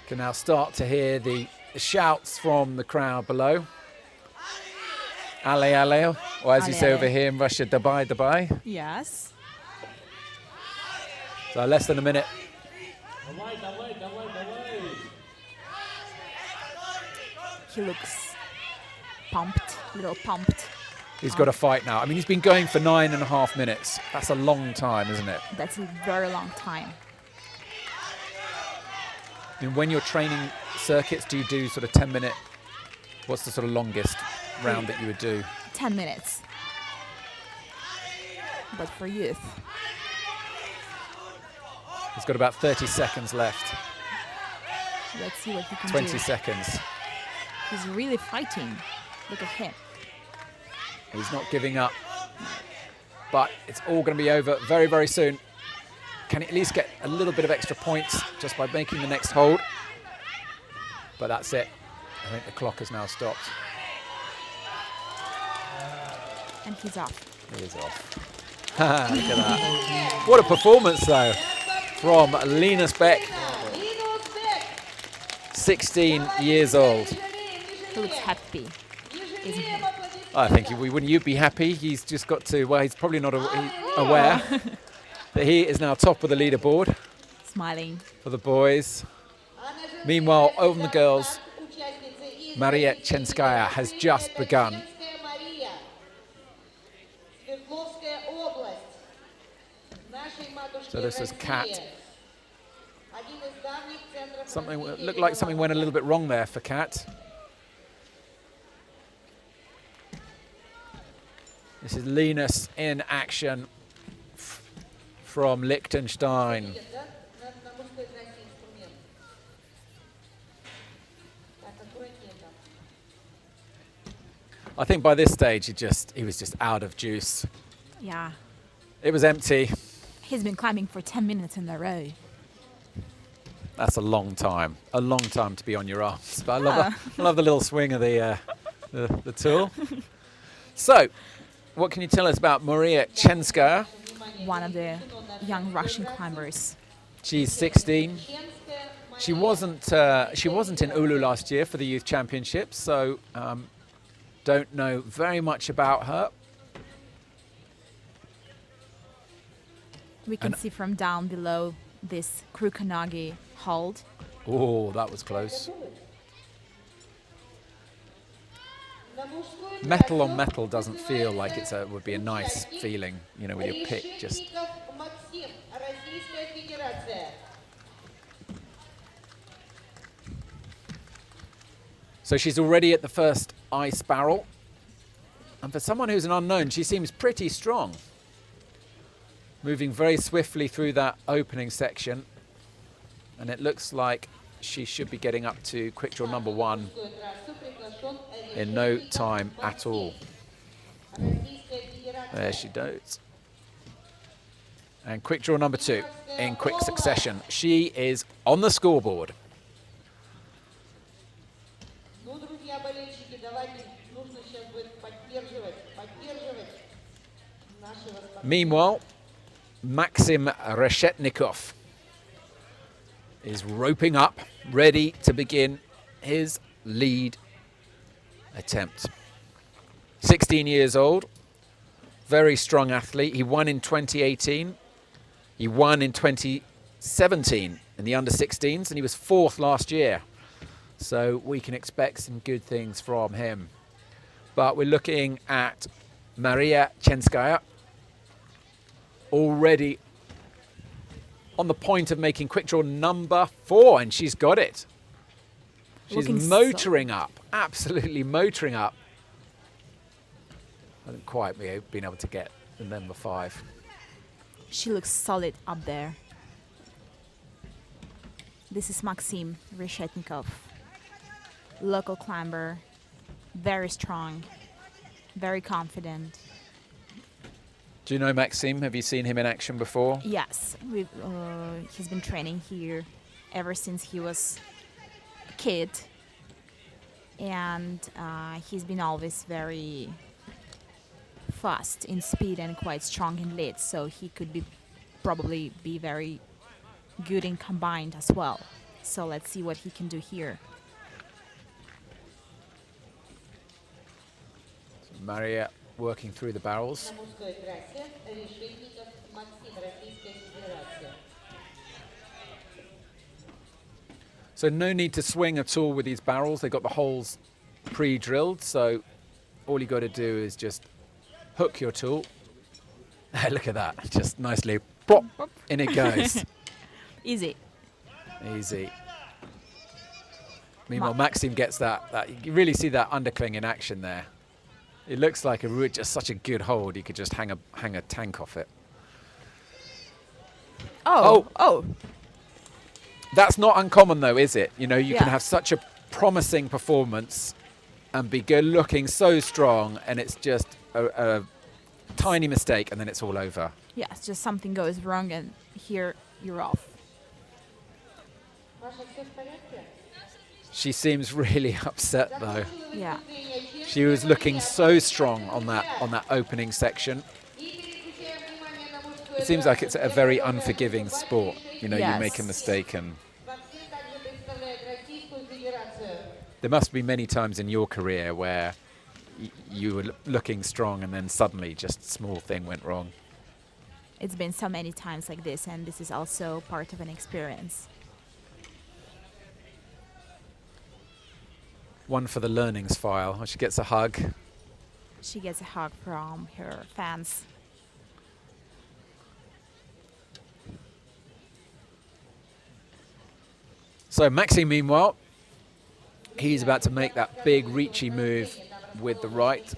Can now start to hear the shouts from the crowd below. Ale, ale, or as you Ale, say ale. over here in Russia, dabai, dabai. Yes. So less than a minute. He looks pumped, a little pumped. He's got to fight now. I mean, he's been going for 9.5 minutes. That's a long time, isn't it? That's a very long time. I mean, when you're training circuits, do you do sort of 10-minute? What's the sort of longest round that you would do? 10 minutes. But for youth. He's got about 30 seconds left. Let's see what he can 20 do. seconds. He's really fighting. Look at him. He's not giving up. But it's all going to be over very, very soon. Can he at least get a little bit of extra points just by making the next hold? But that's it. I think the clock has now stopped. And he's off. He is off. Look at that. What a performance, though, from Linus Beck, 16 years old. He looks happy, isn't he? I think wouldn't you be happy? He's just got to, well, he's probably not aware that he is now top of the leaderboard. Smiling. For the boys. Meanwhile, over the girls, Maria Chenskaya has just begun. So this is Kat. Something looked like something went a little bit wrong there for Kat. This is Linus in action from Liechtenstein. I think by this stage he was just out of juice. Yeah. It was empty. He's been climbing for 10 minutes in a row. That's a long time to be on your arms. But I love the little swing of the tool. So, what can you tell us about Maria Chenskaya? One of the young Russian climbers. She's 16. She wasn't in Oulu last year for the Youth Championships, so don't know very much about her. We can see from down below this Krukanagi hold. Oh, that was close. Metal on metal doesn't feel like would be a nice feeling, you know, with your pick just. So she's already at the first ice barrel. And for someone who's an unknown, she seems pretty strong. Moving very swiftly through that opening section. And it looks like she should be getting up to quick draw number 1 in no time at all. There she goes. And quick draw number 2 in quick succession. She is on the scoreboard. Meanwhile, Maxim Reshetnikov is roping up, ready to begin his lead attempt. 16 years old, very strong athlete. He won in 2018. He won in 2017 in the under-16s, and he was 4th last year. So we can expect some good things from him. But we're looking at Maria Chenskaya, already on the point of making quick draw number 4, and she's got it. She's motoring up, absolutely motoring up. I haven't quite been able to get the number 5. She looks solid up there. This is Maxim Reshetnikov, local climber, very strong, very confident. Do you know Maxim? Have you seen him in action before? Yes, he's been training here ever since he was a kid, and he's been always very fast in speed and quite strong in lead, so he could probably be very good in combined as well. So let's see what he can do here. So Maria working through the barrels. So no need to swing at all with these barrels. They've got the holes pre-drilled, so all you got to do is just hook your tool. Look at that, just nicely pop, in it goes. Easy. Easy. Meanwhile, Maxim gets that. You really see that undercling in action there. It looks like just such a good hold. You could just hang a tank off it. Oh. That's not uncommon though, is it? You know, you can Yeah. have such a promising performance and be good looking so strong, and it's just a tiny mistake and then it's all over. Yeah, it's just something goes wrong and here you're off. Маша, все в порядке? She seems really upset though. Yeah. She was looking so strong on that opening section. It seems like it's a very unforgiving sport. You know, you make a Yes. mistake, and Максим также представляет Российскую Федерацию. there must be many times in your career where you were looking strong and then suddenly just a small thing went wrong. It's been so many times like this, and this is also part of an experience. One for the learnings file. She gets a hug. She gets a hug from her fans. So Maxime, meanwhile, he's about to make that big reachy move with the right.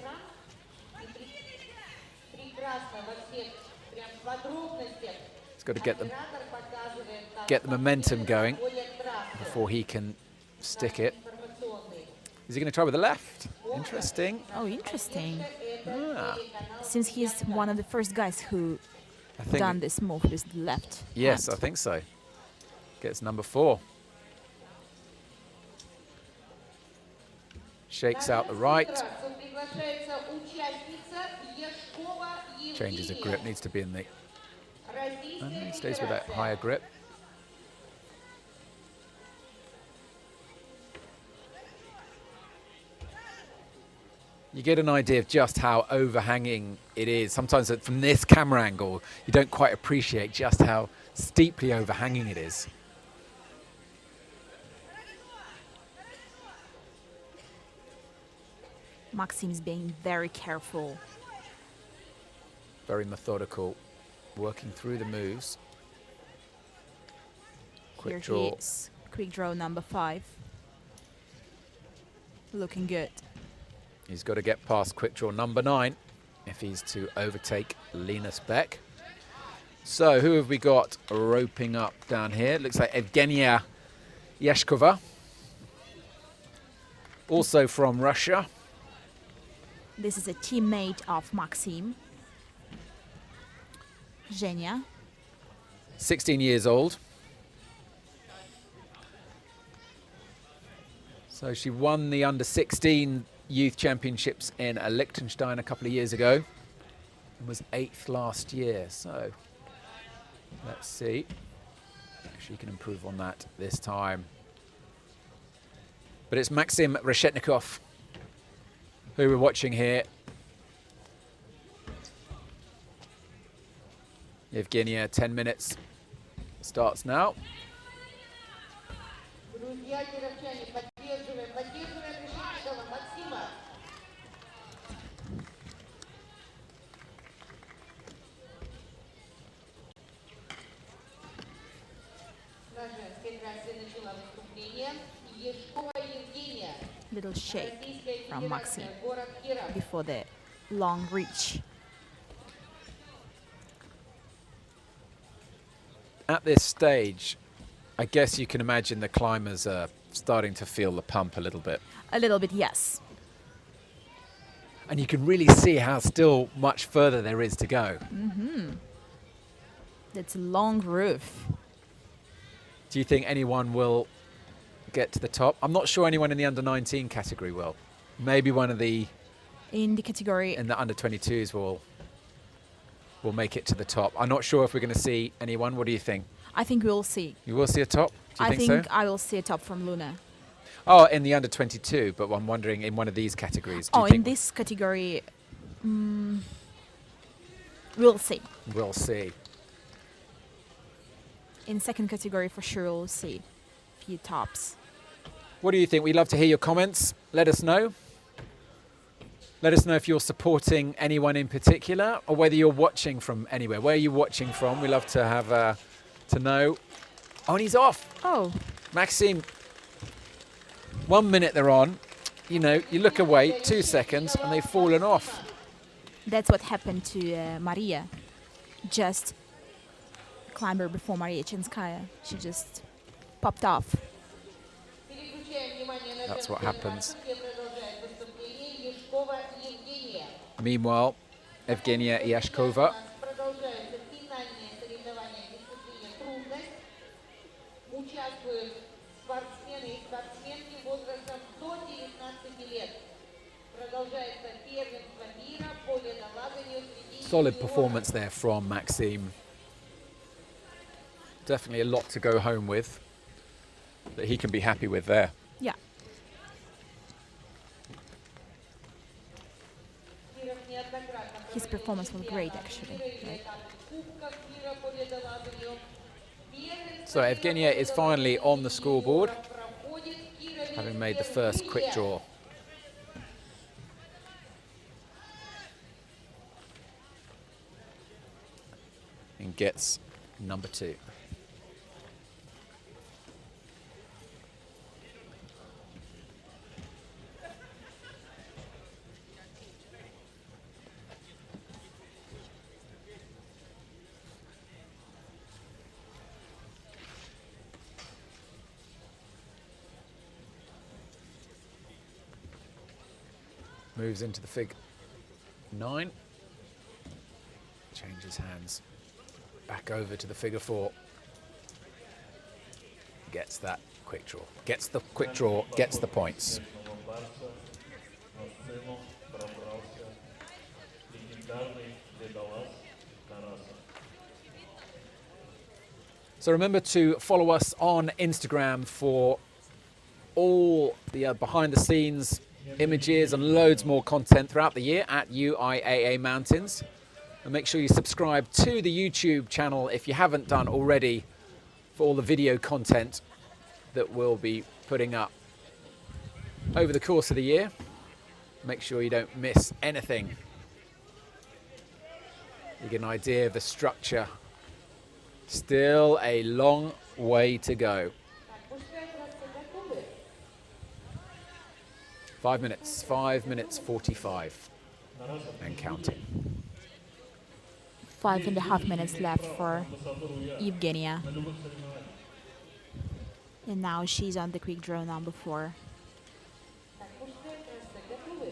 Прекрасно во всех прям подробностях. He's got to get Оператор показывает, как the momentum going ходят трассы before he can stick it. информационные. Is he going to try with the left? Interesting. Oh, interesting. Ah, Since he's one of the first guys who I think. done this move with the left. Yes, I hand. think so. Gets number 4. Shakes out the right. Приглашается участница Ешкова Changes the Евгения. grip. Needs to be in the. Российская He stays with that Федерация. higher grip. You get an idea of just how overhanging it is. Sometimes from this camera angle, you don't quite appreciate just how steeply overhanging it is. Maxime's being very careful. Very methodical, working through the moves. Quick Here draw. he is. Quick draw number 5. Looking good. He's got to get past quick draw number 9 if he's to overtake Linus Beck. So who have we got roping up down here? Looks like Evgenia Yeshkova, also from Russia. This is a teammate of Maxime. Ksenia. 16 years old. So she won the under-16 youth championships in Liechtenstein a couple of years ago and was 8th last year. So let's see if she can improve on that this time. But it's Maxim Reshetnikov who we're watching here. Evgenia, 10 minutes starts now. Друзья кировчане, поддерживаем Решетникова Максима. На женской трассе начала выступление Ешкова Евгения. Little shake Российская from Maxim Федерация, город Киров. before the long reach. At this stage, I guess you can imagine the climbers are starting to feel the pump a little bit. A little bit, yes. And you can really see how still much further there is to go. That's a long roof. Do you think anyone will get to the top? I'm not sure anyone in the under-19 category will. Maybe one of the In the category, in the under-22s will make it to the top. I'm not sure if we're going to see anyone. What do you think? I think we'll see. You will see a top? Do you I think think so? I will see a top from Luna. Oh, in the under-22, but I'm wondering in one of these categories. Do you Oh, think in this category, we'll see. we'll see? In second category, for sure, we'll see a few tops. What do you think? We'd love to hear your comments. Let us know. Let us know if you're supporting anyone in particular or whether you're watching from anywhere. Where are you watching from? We love to have to know. Oh, and he's off. Oh, Maxime, 1 minute they're on. you know, you look away 2 seconds and they've fallen off. That's what happened to Maria. Just climber before Maria Chenskaya. She just popped off. That's what happens. Meanwhile, Evgenia Iyashkova solid performance there from Maxime. Definitely a lot to go home with that he can be happy with there. Yeah. His performance was great, actually. Right? So Evgenia is finally on the scoreboard, having made the first quick draw. And gets number 2. Moves into the fig 9. Changes hands. Back over to the figure 4. Gets that quick draw. Gets the quick draw, gets the points. So remember to follow us on Instagram for all the behind the scenes images and loads more content throughout the year at UIAA Mountains. And make sure you subscribe to the YouTube channel if you haven't done already for all the video content that we'll be putting up over the course of the year. Make sure you don't miss anything. You get an idea of the structure. Still a long way to go. 5 minutes, 5:45 and counting. 5.5 minutes left for Evgenia. And now she's on the quick draw number 4.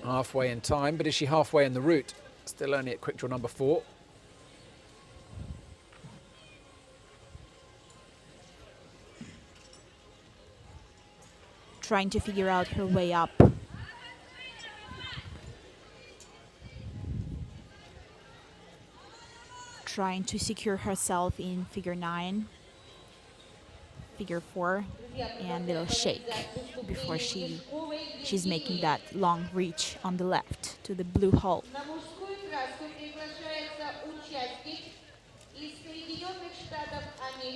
Halfway in time, but is she halfway in the route? Still only at quick draw number 4. Trying to figure out her way up. Trying to secure herself in figure 9, figure 4, and little shake before she's making that long reach on the left to the blue hole.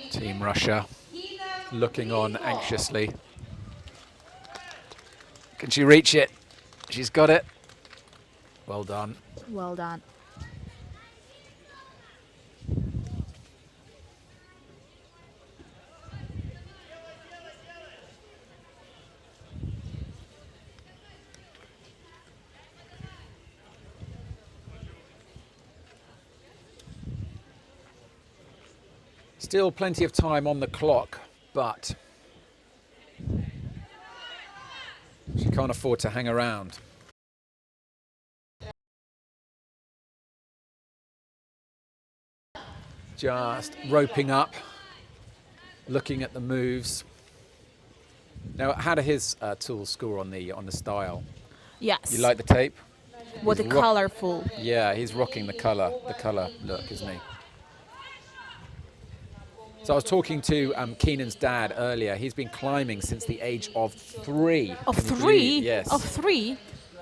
Team Russia looking on anxiously. Can she reach it? She's got it. Well done. Well done. Still plenty of time on the clock, but she can't afford to hang around. Just roping up, looking at the moves. Now, how did his tools score on the style? Yes. You like the tape? What a colorful. Yeah, he's rocking the color look, isn't he? So I was talking to Keenan's dad earlier. He's been climbing since the age of 3. Of 3? Yes. Of 3?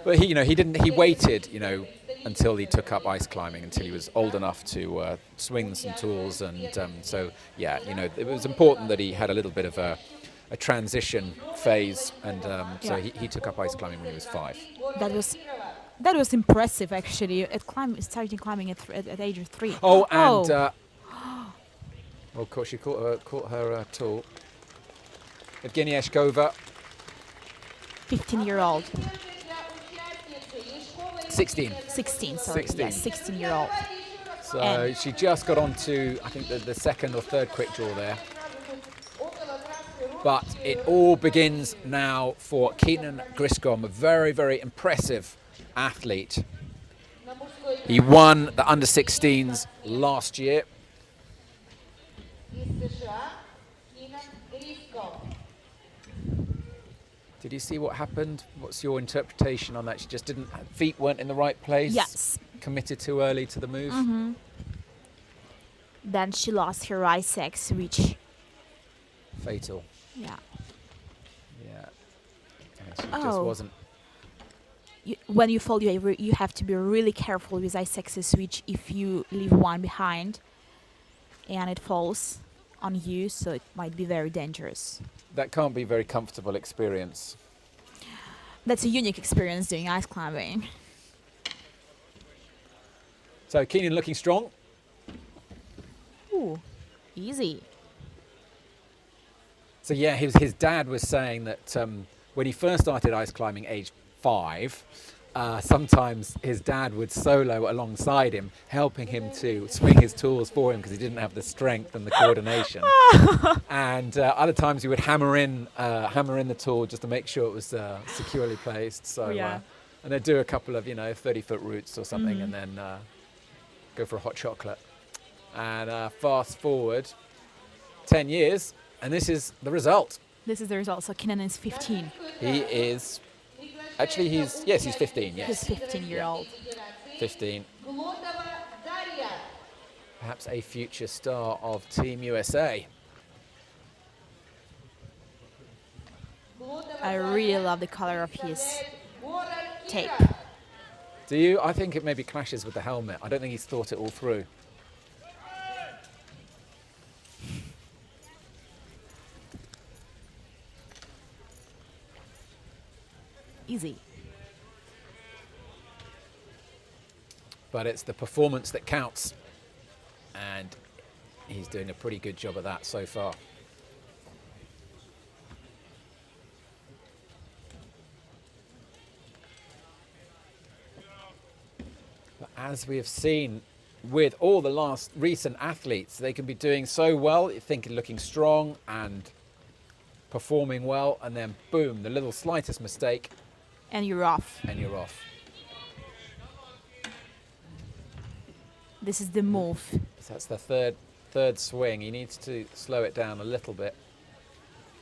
But he waited, until he took up ice climbing, until he was old enough to swing some tools. And so, yeah, it was important that he had a little bit of a transition phase. And so he took up ice climbing when he was 5. That was impressive, actually. Starting climbing at age of 3. Oh, and well, of course, she caught her tool. Evgenia Iyashkova. 15-year-old. 16. 16, sorry. 16. Yes, 16-year-old. So And- she just got on to, I think, the second or third quick draw there. But it all begins now for Keenan Griscomb, a very, very impressive athlete. He won the under-16s last year. Did you see what happened? What's your interpretation on that? She just didn't, feet weren't in the right place? Yes. Committed too early to the move? Mm-hmm. Then she lost her Isaacs, which, Fatal. yeah. Yeah. And she just Oh. wasn't. When you fall, you have to be really careful with Isaacs, which if you leave one behind and it falls on you, so it might be very dangerous. That can't be a very comfortable experience. That's a unique experience doing ice climbing. So Keenan looking strong. Ooh, easy. So yeah, his dad was saying that when he first started ice climbing, age 5, sometimes his dad would solo alongside him, helping him to swing his tools for him because he didn't have the strength and the coordination. And other times he would hammer in the tool just to make sure it was securely placed. So Yeah. and they'd do a couple of 30-foot routes or something, and then go for a hot chocolate. And fast forward 10 years, and this is the result. This is the result. So Keenan is 15. He is, actually he's 15, yes. He's 15-year-old. 15. Perhaps a future star of Team USA. I really love the color of his tape. Do you? I think it maybe clashes with the helmet. I don't think he's thought it all through. Easy. But it's the performance that counts. And he's doing a pretty good job of that so far. But as we have seen with all the recent athletes, they can be doing so well, you think looking strong and performing well, and then boom, the little slightest mistake, And you're off. and you're off. This is the move. So that's the third swing. He needs to slow it down a little bit.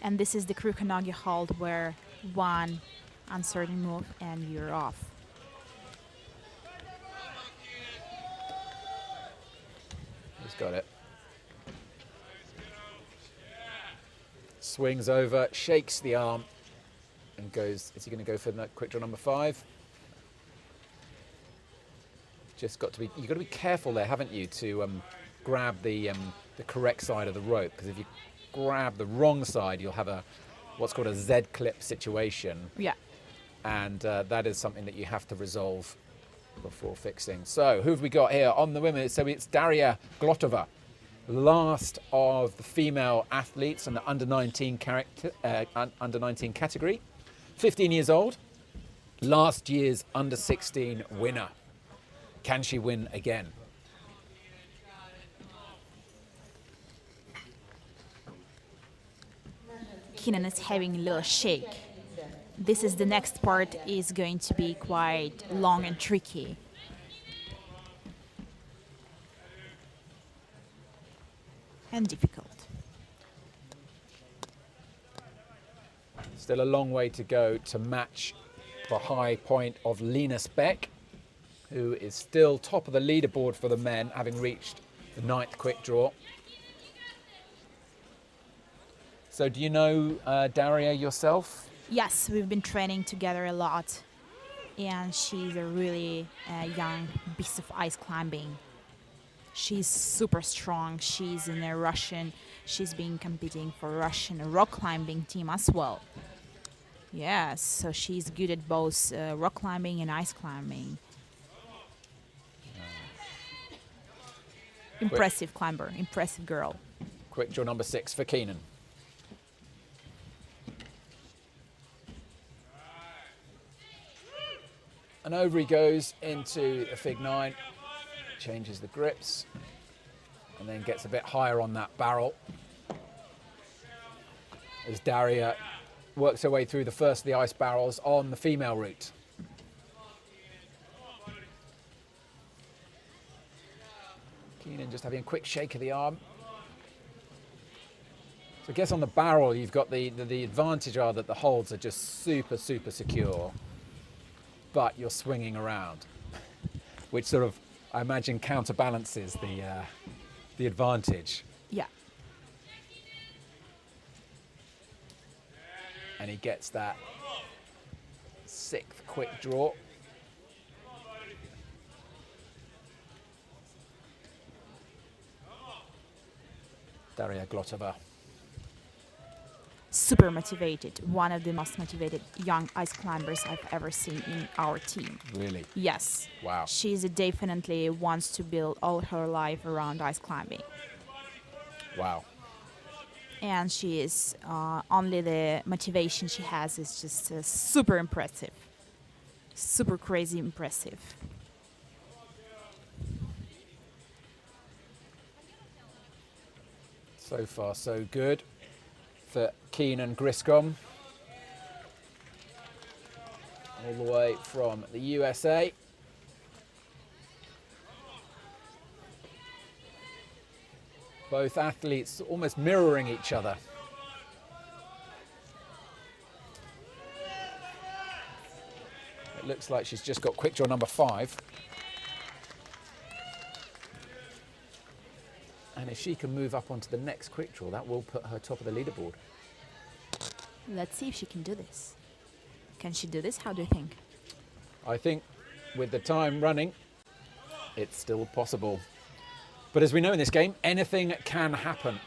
And this is the Krukonogi hold where one uncertain move and you're off. He's got it. Swings over, shakes the arm, and goes. Is he going to go for quick draw number 5? Just got to be. You've got to be careful there, haven't you, to grab the correct side of the rope? Because if you grab the wrong side, you'll have what's called a Z-clip situation. Yeah. And that is something that you have to resolve before fixing. So who have we got here on the women? So it's Daria Glotova, last of the female athletes in the under-19 category. 15 years old, last year's under-16 winner. Can she win again? Keenan is having a little shake. This is the next part is going to be quite long and tricky. And difficult. Still a long way to go to match the high point of Linus Beck, who is still top of the leaderboard for the men, having reached the 9th quick draw. So do you know Daria yourself? Yes, we've been training together a lot. And she's a really young beast of ice climbing. She's super strong. She's in a Russian, she's been competing for Russian rock climbing team as well. Yes, so she's good at both rock climbing and ice climbing. Impressive climber, impressive girl. Quick draw number 6 for Keenan. And over he goes into a fig 9, changes the grips, and then gets a bit higher on that barrel. As Daria works her way through the first of the ice barrels on the female route. Keenan just having a quick shake of the arm. So I guess on the barrel you've got the advantage are that the holds are just super, super secure, but you're swinging around, which sort of, I imagine, counterbalances the advantage. Yeah. And he gets that 6th quick draw. Daria Glotova. Super motivated. One of the most motivated young ice climbers I've ever seen in our team. Really? Yes. Wow. She's definitely wants to build all her life around ice climbing. Wow. And she is, only the motivation she has is just super impressive. Super crazy impressive. So far, so good for Keenan Griscomb. All the way from the USA. Both athletes almost mirroring each other. It looks like she's just got quick draw number 5. And if she can move up onto the next quick draw, that will put her top of the leaderboard. Let's see if she can do this. Can she do this? How do you think? I think with the time running, it's still possible. But as we know in this game, anything can happen.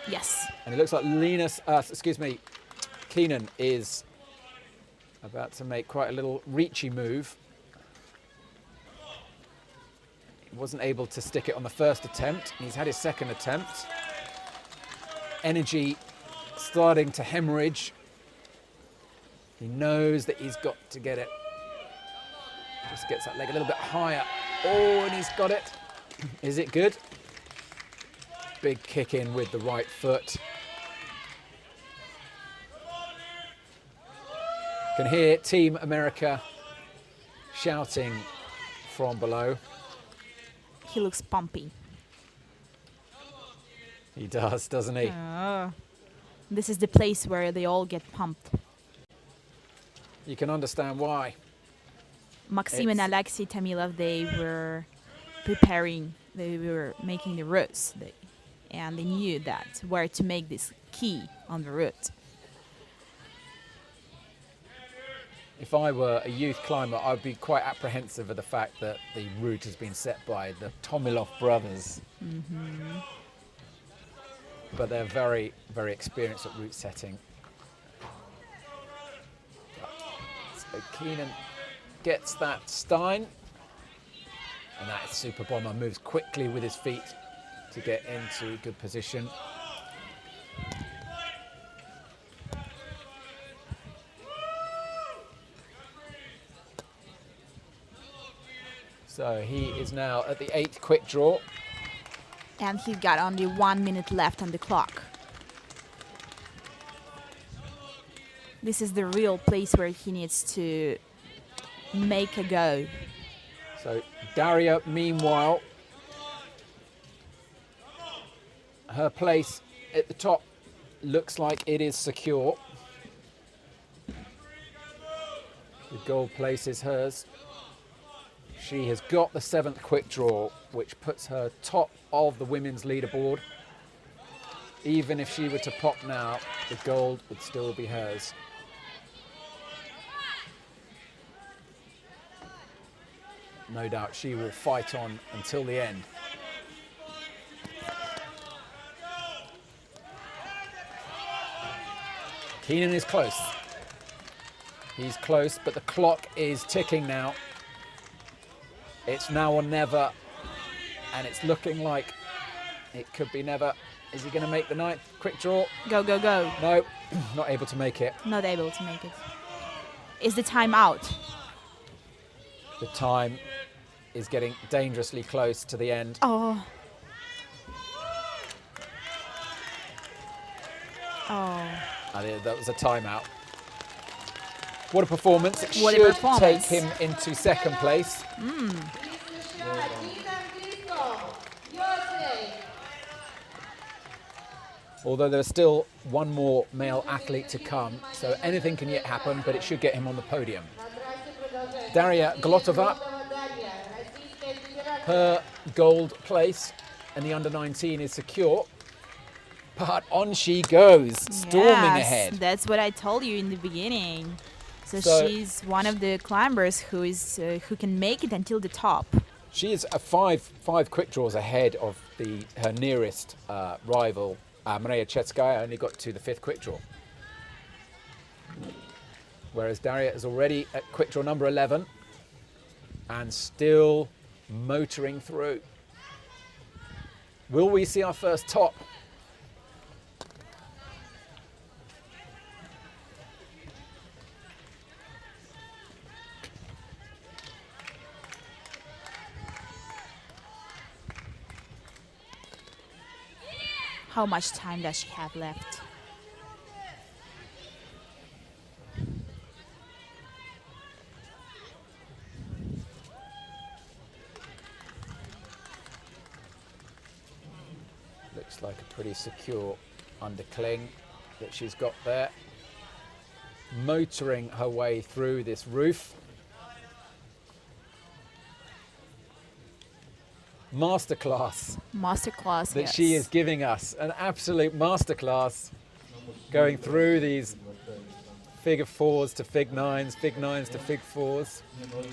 Yes. And it looks like Keenan is about to make quite a little reachy move. He wasn't able to stick it on the first attempt. He's had his second attempt. Energy starting to hemorrhage. He knows that he's got to get it. Just gets that leg a little bit higher. Oh, and he's got it. Is it good? Big kick in with the right foot. Can hear Team America shouting from below. He looks pumpy. He does, doesn't he? This is the place where they all get pumped. You can understand why. Maxim and Alexei Tamilov, they were preparing, they were making the routes, and they knew that where to make this key on the route. If I were a youth climber, I'd be quite apprehensive of the fact that the route has been set by the Tomilov brothers. Mm-hmm. But they're very, very experienced at route setting. So Keenan gets that Stein. And that super bomber moves quickly with his feet to get into good position. So he is now at the 8th quick draw. And he got only 1 minute left on the clock. This is the real place where he needs to make a go. So Daria, meanwhile, her place at the top looks like it is secure. The gold place is hers. She has got the 7th quick draw, which puts her top of the women's leaderboard. Even if she were to pop now, the gold would still be hers. No doubt she will fight on until the end. Keenan is close. He's close, but the clock is ticking now. It's now or never, and it's looking like it could be never. Is he going to make the 9th quick draw? Go, go, go. No, not able to make it. Not able to make it. Is the time out? The time is getting dangerously close to the end. Oh. Oh. I think that was a timeout. What a performance. It What a should performance. take him into second place. Keenan Griscomb, USA. Although there's still one more male athlete to come, so anything can yet happen, but it should get him on the podium. Daria Glotova, her gold place in the under-19 is secure, but on she goes, storming Yes, ahead. That's what I told you in the beginning. So she's one of the climbers who can make it until the top. She is a five quick draws ahead of her nearest rival, Maria Chetskaya, only got to the 5th quick draw. Whereas Daria is already at quick draw number 11 and still motoring through. Will we see our first top? How much time does she have left? Looks like a pretty secure undercling that she's got there. Motoring her way through this roof. Masterclass Masterclass, that yes. she is giving us. An absolute masterclass going through these figure 4s to fig 9s, fig 9s to fig 4s.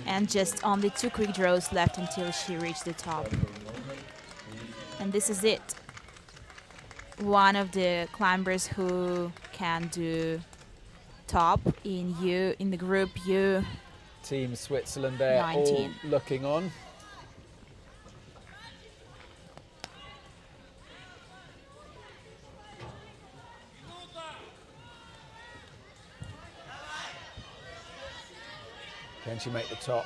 And just only 2 quick draws left until she reached the top. And this is it. One of the climbers who can do top in the group U. Team Switzerland there, 19. all looking on. Can she make the top?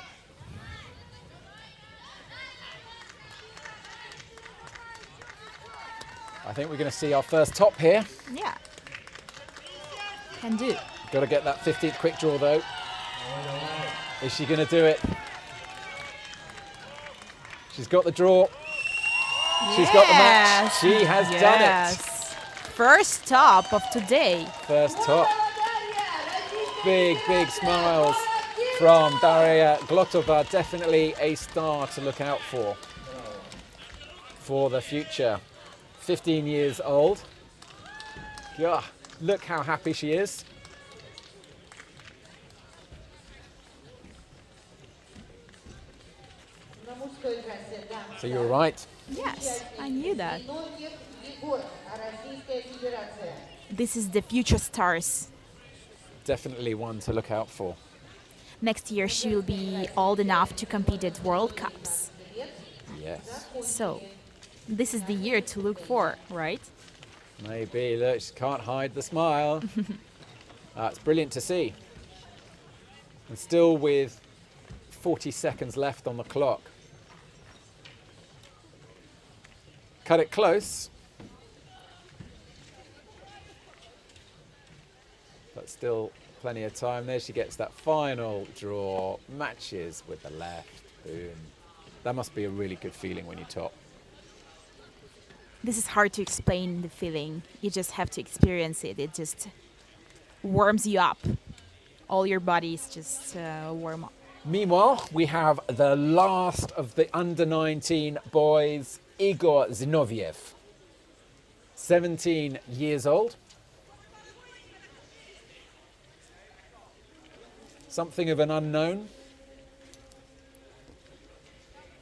I think we're going to see our first top here. Yeah. Can do. Got to get that 15th quick draw though. Is she going to do it? She's got the draw. She's got the match. She has done it. First top of today. First top. Big smiles from Daria Glotova. Definitely a star to look out for the future. 15 years old. Yeah, look how happy she is. So you were right. Yes, I knew that. This is the future stars. Definitely one to look out for. Next year she will be old enough to compete at World Cups. Yes. So, this is the year to look for, right? Maybe. Look, she can't hide the smile. It's brilliant to see. And still with 40 seconds left on the clock. Cut it close. But still plenty of time there. She gets that final draw. Matches with the left. Boom. That must be a really good feeling when you top. This is hard to explain, the feeling. You just have to experience it. It just warms you up. All your body is just warm up. Meanwhile, we have the last of the under-19 boys, Igor Zinoviev, 17 years old. Something of an unknown.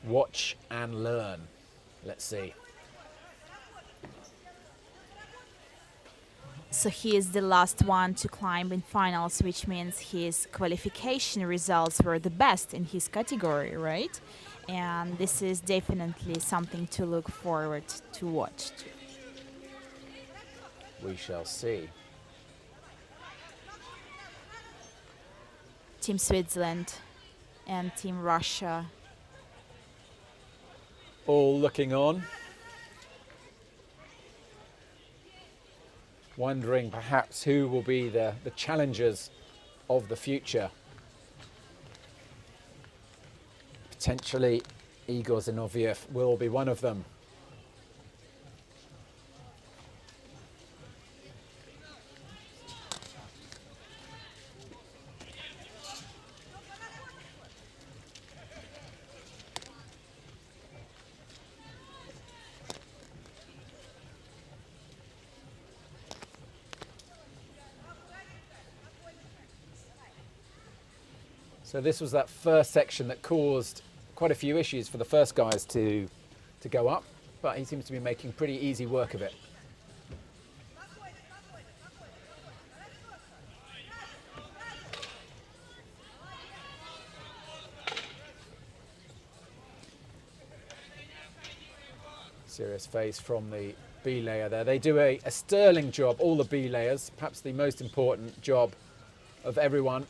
Watch and learn. Let's see. So he is the last one to climb in finals, which means his qualification results were the best in his category, right? And this is definitely something to look forward to watch. We shall see. Team Switzerland and Team Russia. All looking on, wondering perhaps who will be the challengers of the future. Potentially Igor Zinoviev will be one of them. So this was that first section that caused quite a few issues for the first guys to go up, but he seems to be making pretty easy work of it. Serious face from the B layer there. They do a sterling job, all the B layers, perhaps the most important job of everyone.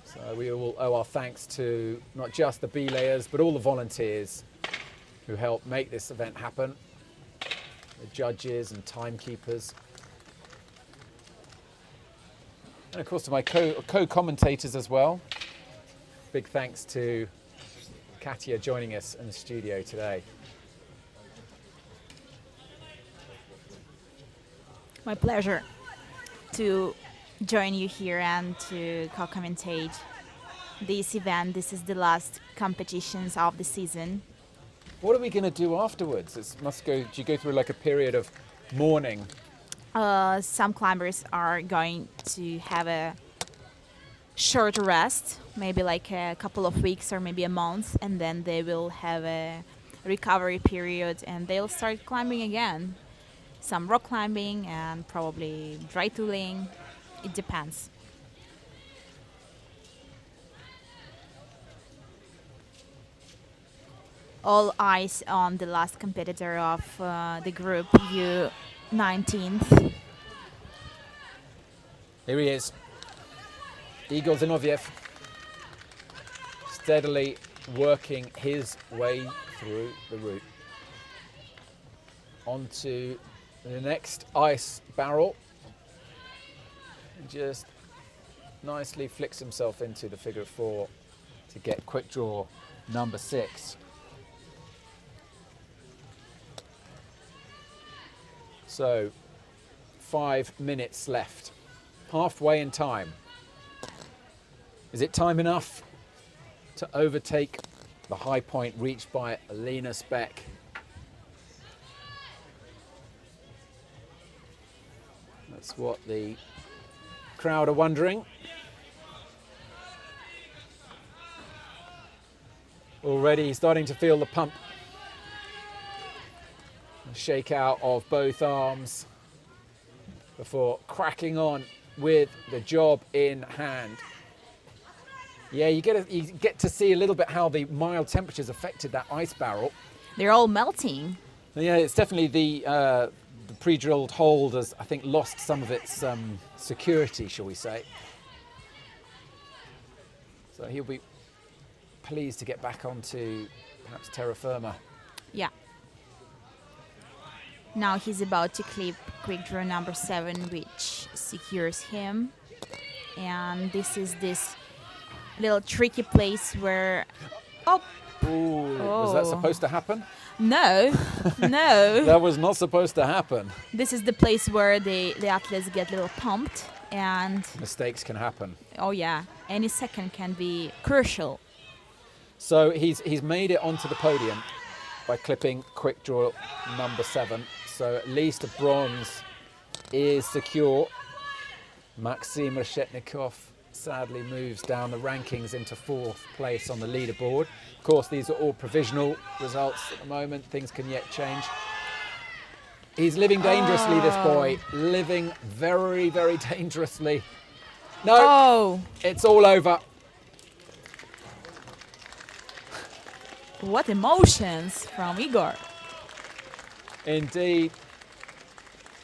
So we all owe our thanks to not just the B layers, but all the volunteers who help make this event happen. The judges and timekeepers. And of course to my co-commentators as well. Big thanks to Katia joining us in the studio today. My pleasure to join you here and to co-commentate this event. This is the last competitions of the season. What are we going to do afterwards? Do you go through like a period of mourning? Some climbers are going to have a short rest, maybe like a couple of weeks or maybe a month, and then they will have a recovery period and they'll start climbing again. Some rock climbing and probably dry tooling. It depends. All eyes on the last competitor of the group U19. Here he is, Igor Zinoviev, steadily working his way through the route. Onto the next ice barrel. Just nicely flicks himself into the figure 4 to get quick draw number 6. So 5 minutes left, halfway in time. Is it time enough to overtake the high point reached by Alina Speck? That's what the crowd are wondering. Already starting to feel the pump. A shake out of both arms before cracking on with the job in hand. Yeah, you get to see a little bit how the mild temperatures affected that ice barrel. They're all melting. Yeah, it's definitely the pre-drilled hold has, I think, lost some of its security, shall we say. So he'll be pleased to get back onto perhaps terra firma. Yeah. Now he's about to clip quick draw number 7, which secures him. And this is this little tricky place where... Oh! Ooh, was that supposed to happen? No, no. That was not supposed to happen. This is the place where the athletes get a little pumped and... Mistakes can happen. Oh yeah, any second can be crucial. So he's made it onto the podium by clipping quick draw number 7. So at least a bronze is secure. Maxim Reshetnikov sadly moves down the rankings into 4th place on the leaderboard. Of course, these are all provisional results at the moment. Things can yet change. He's living dangerously, this boy. Living very, very dangerously. No, it's all over. What emotions from Igor. Indeed.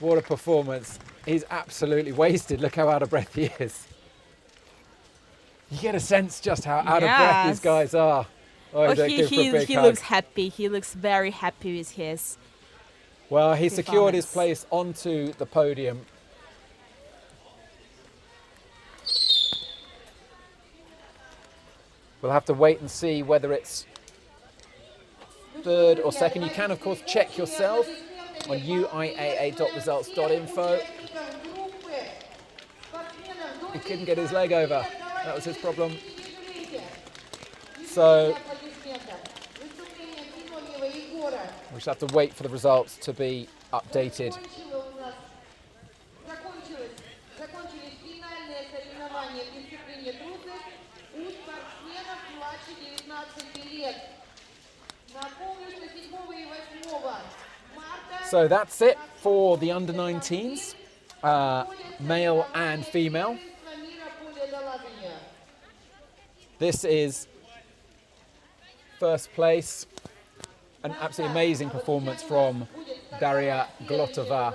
What a performance. He's absolutely wasted. Look how out of breath he is. You get a sense just how out of breath these guys are. Oh, he looks happy. He looks very happy with his. Well, he secured his place onto the podium. We'll have to wait and see whether it's third or second. You can, of course, check yourself on uiaa.results.info. He couldn't get his leg over. That was his problem. So we just have to wait for the results to be updated. So that's it for the under-19s, male and female. This is first place, an absolutely amazing performance from Daria Glotova,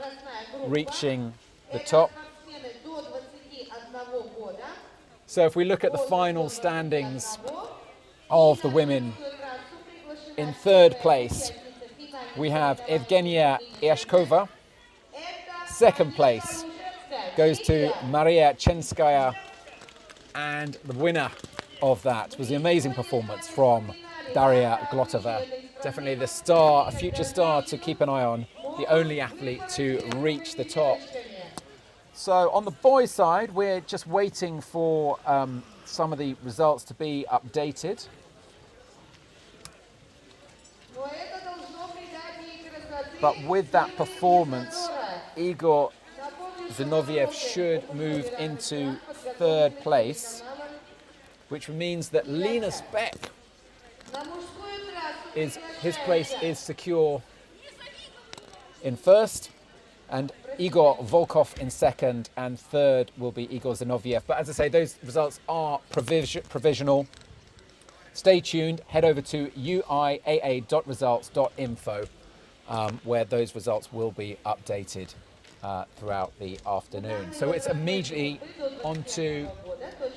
reaching the top. So if we look at the final standings of the women, in third place we have Evgenia Iashkova. Second place goes to Maria Chenskaya, and the winner of that was the amazing performance from Daria Glotova. Definitely the star, a future star to keep an eye on, the only athlete to reach the top. So on the boys' side, we're just waiting for some of the results to be updated. But with that performance, Igor Zinoviev should move into third place, which means that Linus Beck his place is secure in first, and Igor Volkov in second, and third will be Igor Zinoviev. But as I say, those results are provisional. Stay tuned, head over to uiaa.results.info, where those results will be updated throughout the afternoon. So it's immediately onto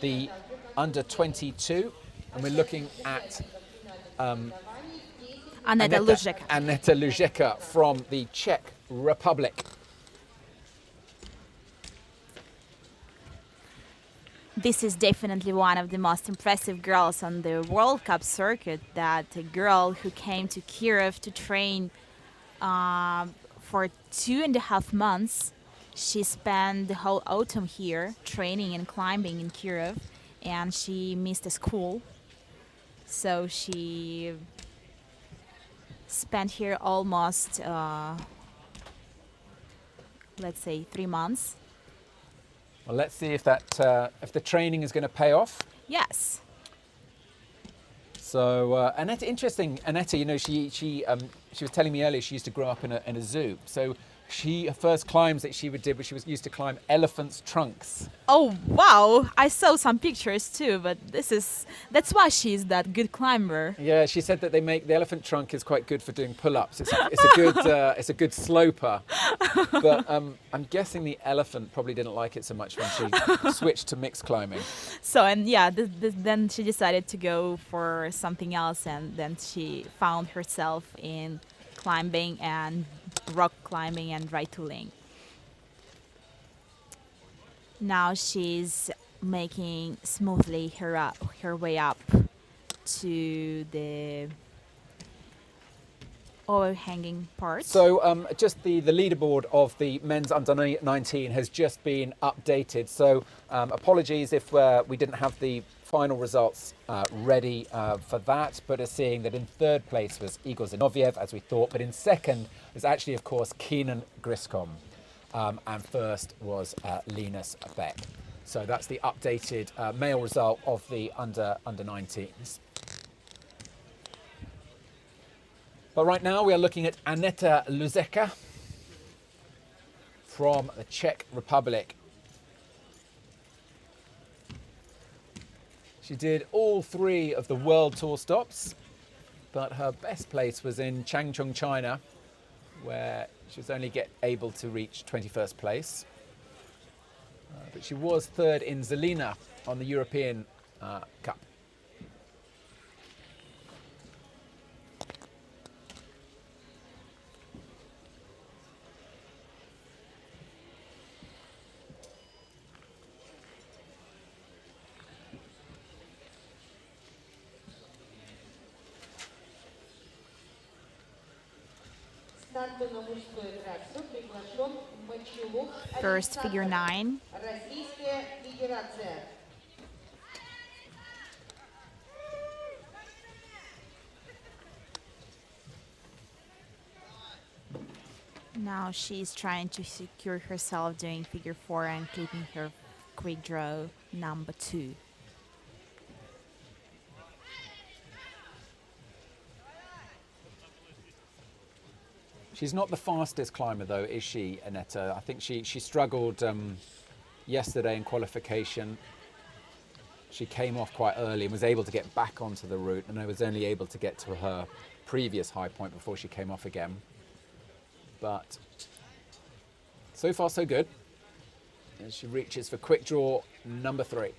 the under-22, and we're looking at Aneta Luzheka from the Czech Republic. This is definitely one of the most impressive girls on the World Cup circuit. That a girl who came to Kirov to train for 2.5 months. She spent the whole autumn here training and climbing in Kirov, and she missed the school. So she spent here almost, let's say, 3 months. Well, let's see if if the training is going to pay off. Yes. So Aneta, interesting. Aneta, you know, she was telling me earlier she used to grow up in a zoo. So her first climbs that she she used to climb elephants' trunks. Oh wow! I saw some pictures too, but that's why she's that good climber. Yeah, she said that the elephant trunk is quite good for doing pull-ups. It's a good sloper. But I'm guessing the elephant probably didn't like it so much when she switched to mixed climbing. So then she decided to go for something else, and then she found herself in climbing and rock climbing and dry tooling. Now she's making smoothly her way up to the overhanging part. So just the leaderboard of the men's under-19 has just been updated. So apologies if we didn't have the final results ready for that, but are seeing that in third place was Igor Zinoviev, as we thought, but in second was actually, of course, Keenan Griscomb, and first was Linus Beck. So that's the updated male result of the under-19s. But right now we are looking at Aneta Luzheka from the Czech Republic. She did all 3 of the World Tour stops, but her best place was in Changchun, China, where she was only able to reach 21st place. But she was third in Zelina on the European Cup. First figure 9. Now she's trying to secure herself doing figure 4 and keeping her quick draw number 2. She's not the fastest climber though, is she, Aneta? I think she struggled yesterday in qualification. She came off quite early and was able to get back onto the route, and I was only able to get to her previous high point before she came off again. But so far so good. And she reaches for quick draw number 3.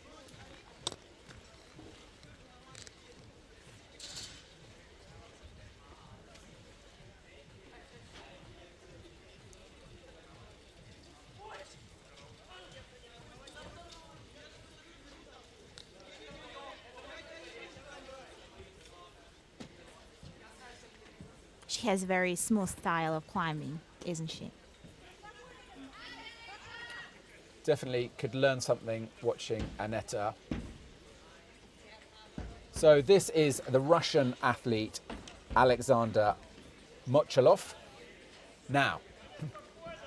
She has a very smooth style of climbing, isn't she? Definitely could learn something watching Aneta. So this is the Russian athlete Alexander Mochalov. Now,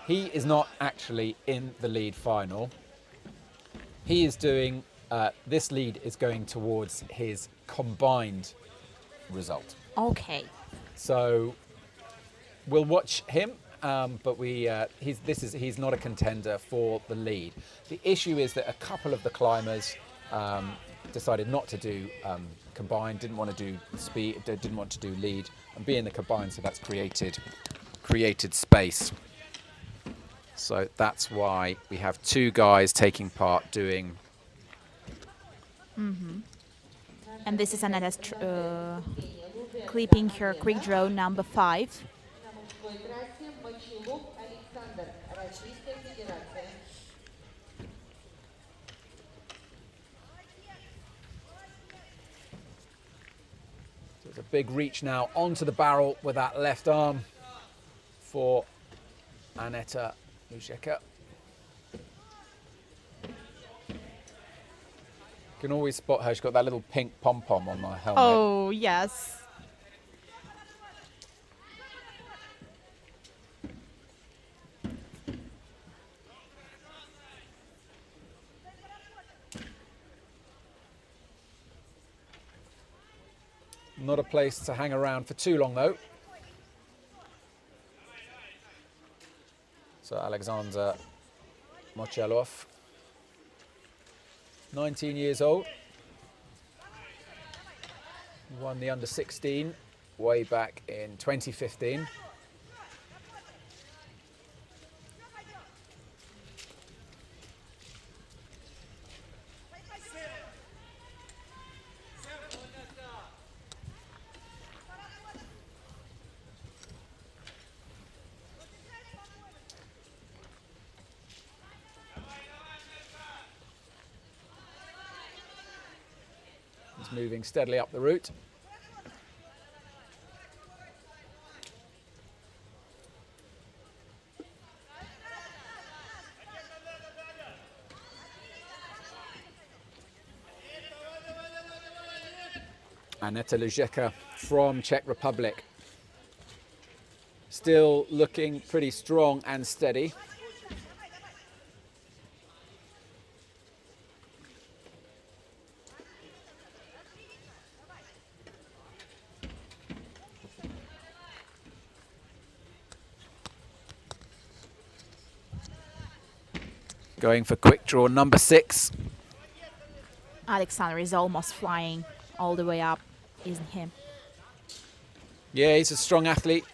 he is not actually in the lead final. He is doing, this lead is going towards his combined result. Okay. So we'll watch him, but he's not a contender for the lead. The issue is that a couple of the climbers decided not to do combined, didn't want to do speed, didn't want to do lead, and be in the combined, so that's created space. So that's why we have 2 guys taking part doing. And this is Aneta's clipping her quick draw number 5. So it's a big reach now onto the barrel with that left arm for Aneta Luzheka. You can always spot her. She's got that little pink pom-pom on her helmet. Oh, yes. Not a place to hang around for too long, though. So Alexander Mochalov, 19 years old, won the under-16 way back in 2015. Moving steadily up the route. Aneta Luzheka from Czech Republic. Still looking pretty strong and steady. Going for quick draw number 6. Alexander is almost flying all the way up, isn't he? Yeah, he's a strong athlete.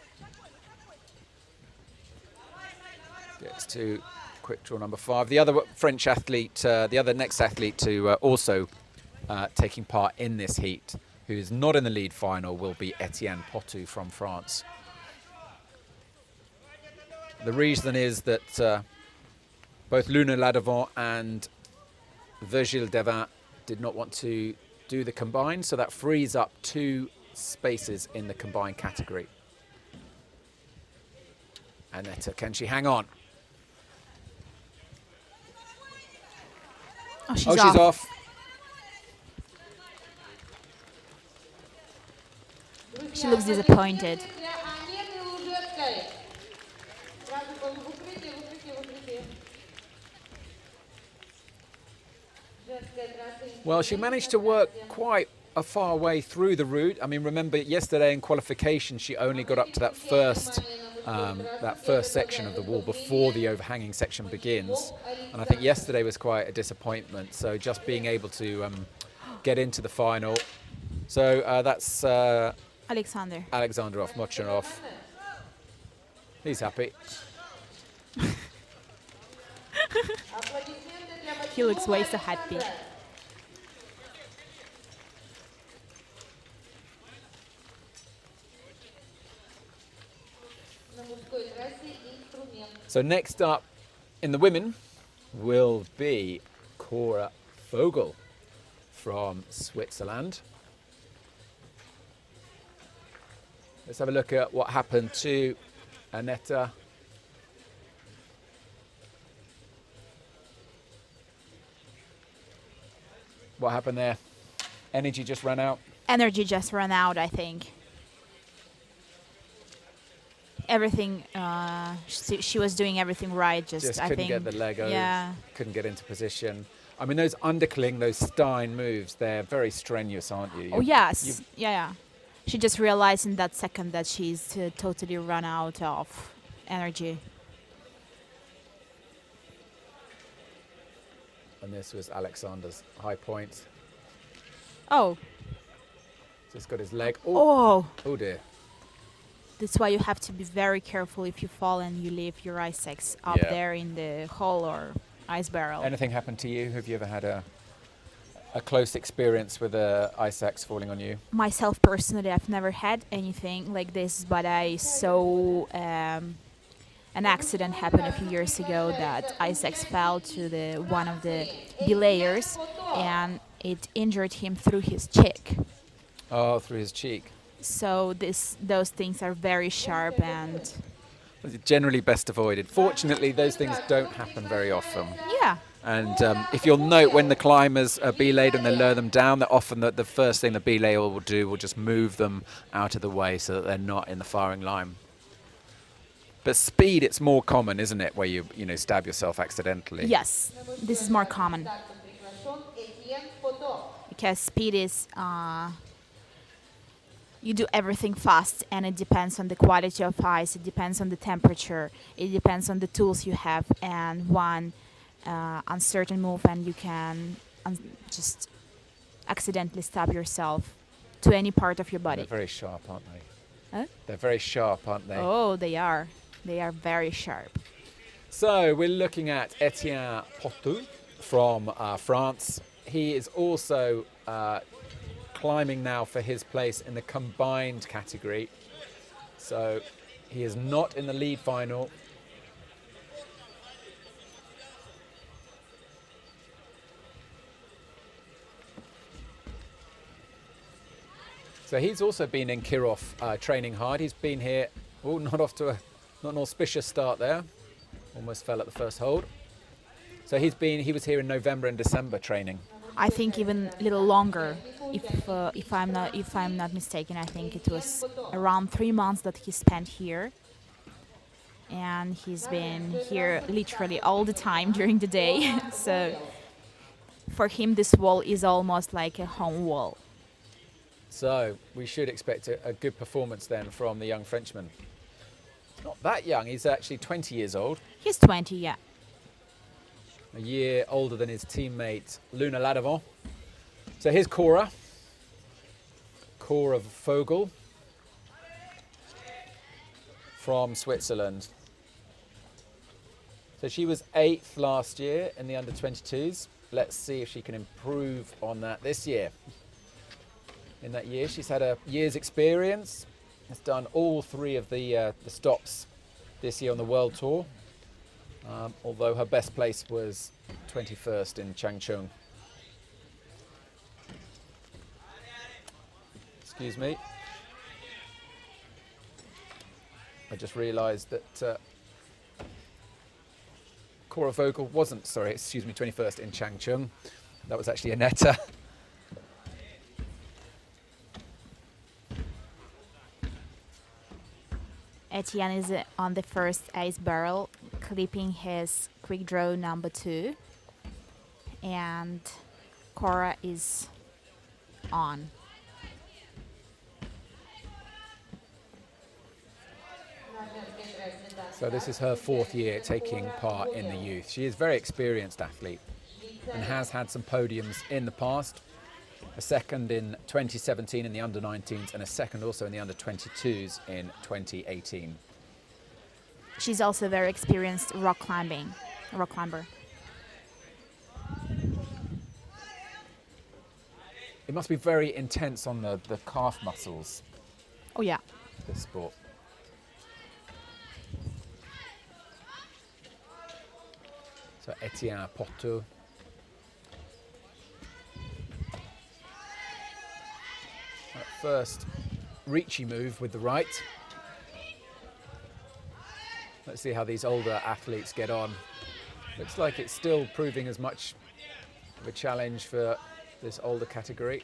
Gets to quick draw number 5. The other French athlete, the other next athlete to also taking part in this heat, who is not in the lead final, will be Etienne Potou from France. The reason is that both Luna Ladevant and Virgile Devin did not want to do the combined, so that frees up 2 spaces in the combined category. Annetta, can she hang on? Oh, she's She's off. She looks disappointed. Well, she managed to work quite a far way through the route. I mean, remember yesterday in qualification, she only got up to that first section of the wall before the overhanging section begins. And I think yesterday was quite a disappointment. So just being able to get into the final. So that's Alexandrov, Mochanov. He's happy. He looks way so happy. So next up in the women will be Cora Vogel from Switzerland. Let's have a look at what happened to Annetta. What happened there? Energy just ran out? Energy just ran out, I think. Everything, she was doing everything right, just I couldn't think. get the leg over, yeah. Couldn't get into position. I mean, those undercling, those Stein moves, they're very strenuous, aren't you? Oh, yes. Yeah. She just realized in that second that she's totally run out of energy. And this was Alexander's high point. Oh. Just got his leg. Oh. Oh, dear. That's why you have to be very careful if you fall and you leave your ice axe up there in the hole or ice barrel. Anything happened to you? Have you ever had a close experience with a ice axe falling on you? Myself personally, I've never had anything like this, but I saw an accident happen a few years ago that ice axe fell to one of the belayers and it injured him through his cheek. Oh, through his cheek. So those things are very sharp and generally best avoided. Fortunately, those things don't happen very often. Yeah. And if you'll note, when the climbers are belayed and they lower them down, that often the first thing the belayer will do will just move them out of the way so that they're not in the firing line. But speed, it's more common, isn't it, where you stab yourself accidentally? Yes, this is more common. Because speed is, you do everything fast, and it depends on the quality of ice, it depends on the temperature, it depends on the tools you have, and one uncertain move and you can just accidentally stab yourself to any part of your body. They're very sharp, aren't they? Huh? They're very sharp, aren't they? Oh, they are. They are very sharp. So we're looking at Etienne Potou from France. He is also climbing now for his place in the combined category. So he is not in the lead final. So he's also been in Kirov training hard. He's been here, not an auspicious start there. Almost fell at the first hold. So he was here in November and December training. I think even a little longer, if I'm not mistaken. I think it was around 3 months that he spent here, and he's been here literally all the time during the day. So for him, this wall is almost like a home wall. So we should expect a good performance then from the young Frenchman. Not that young. He's actually 20 years old. He's 20, yeah. A year older than his teammate Luna Ladevant. So here's Cora Vogel from Switzerland. So she was 8th last year in the under-22s. let's see if she can improve on that this year. In that year, she's had a year's experience, has done all 3 of the stops this year on the World Tour, although her best place was 21st in Changchun. Excuse me. I just realised that Kirov Venue wasn't, 21st in Changchun. That was actually Aneta. Etienne is on the first ace barrel, clipping his quick draw number 2. And Cora is on. So this is her 4th year taking part in the youth. She is a very experienced athlete and has had some podiums in the past. A second in 2017 in the under-19s and a second also in the under-22s in 2018. She's also a very experienced rock climber. It must be very intense on the calf muscles, Oh yeah. this sport. So Etienne Poteau. That first reachy move with the right. Let's see how these older athletes get on. Looks like it's still proving as much of a challenge for this older category.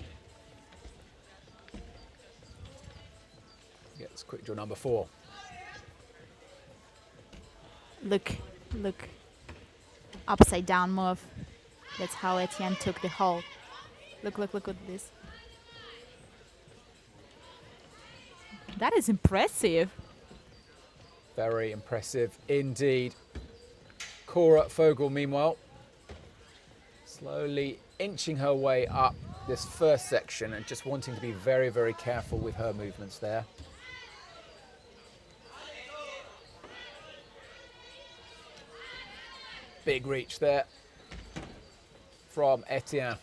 Gets quick draw number 4. Look. Upside down move. That's how Etienne took the hole. Look at this. That is impressive. Very impressive indeed. Cora Vogel, meanwhile, slowly inching her way up this first section and just wanting to be very, very careful with her movements there. Big reach there from Etienne.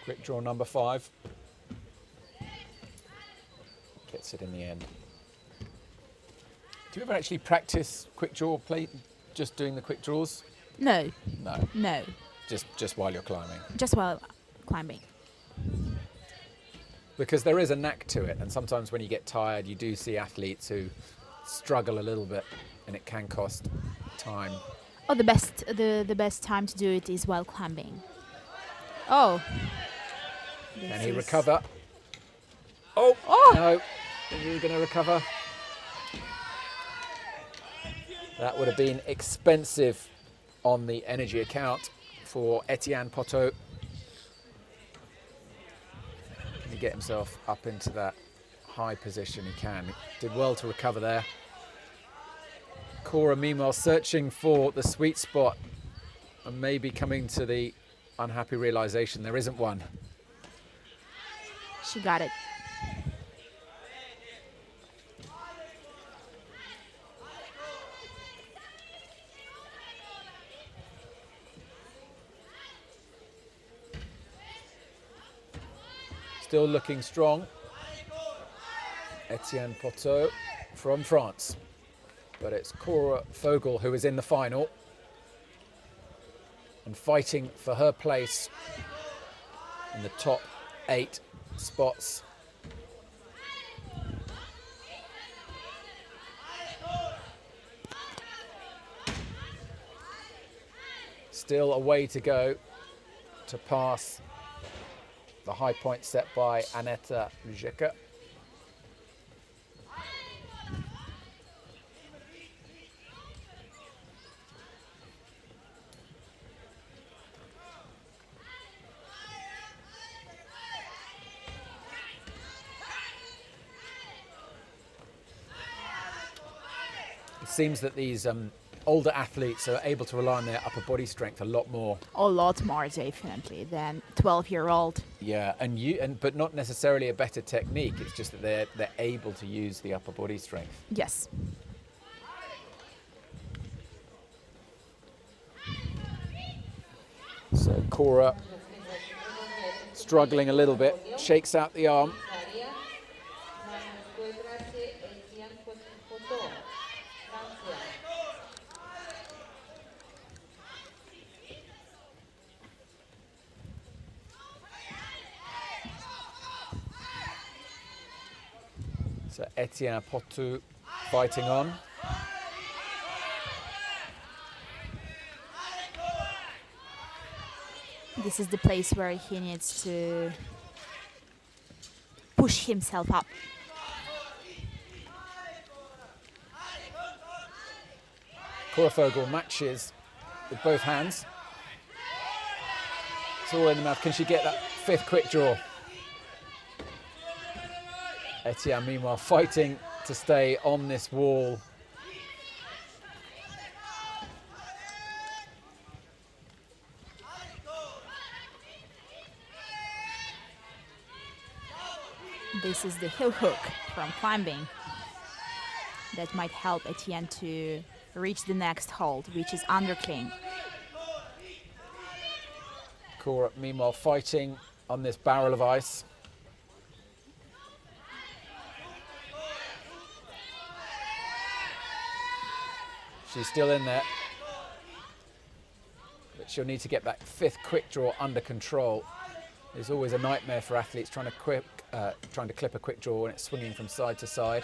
Quick draw number 5. Gets it in the end. Do you ever actually practice quick draw play, just doing the quick draws? No. No, just while you're climbing. Just while climbing. Because there is a knack to it, and sometimes when you get tired, you do see athletes who struggle a little bit, and it can cost time. Oh, the best time to do it is while climbing. Oh. Can he recover? Oh, no. Is he going to recover? That would have been expensive on the energy account for Etienne Poteau. Can he get himself up into that high position? He can. He did well to recover there. Cora, meanwhile, searching for the sweet spot and maybe coming to the unhappy realization there isn't one. She got it. Still looking strong. Etienne Poteau from France. But it's Cora Vogel who is in the final and fighting for her place in the top 8 spots. Still a way to go to pass the high point set by Aneta Lujeka. seems that these older athletes are able to rely on their upper body strength a lot more. A lot more, definitely, than 12-year-old. Yeah, but not necessarily a better technique. It's just that they're able to use the upper body strength. Yes. So Cora struggling a little bit, shakes out the arm. So Etienne Potou fighting on. This is the place where he needs to push himself up. Korofogel matches with both hands. It's all in the mouth. Can she get that fifth quick draw? Etienne, meanwhile, fighting to stay on this wall. This is the heel hook from climbing that might help Etienne to reach the next hold, which is undercling. Cora, meanwhile, fighting on this barrel of ice. She's still in there, but she'll need to get that fifth quick draw under control. It's always a nightmare for athletes trying to clip a quick draw when it's swinging from side to side.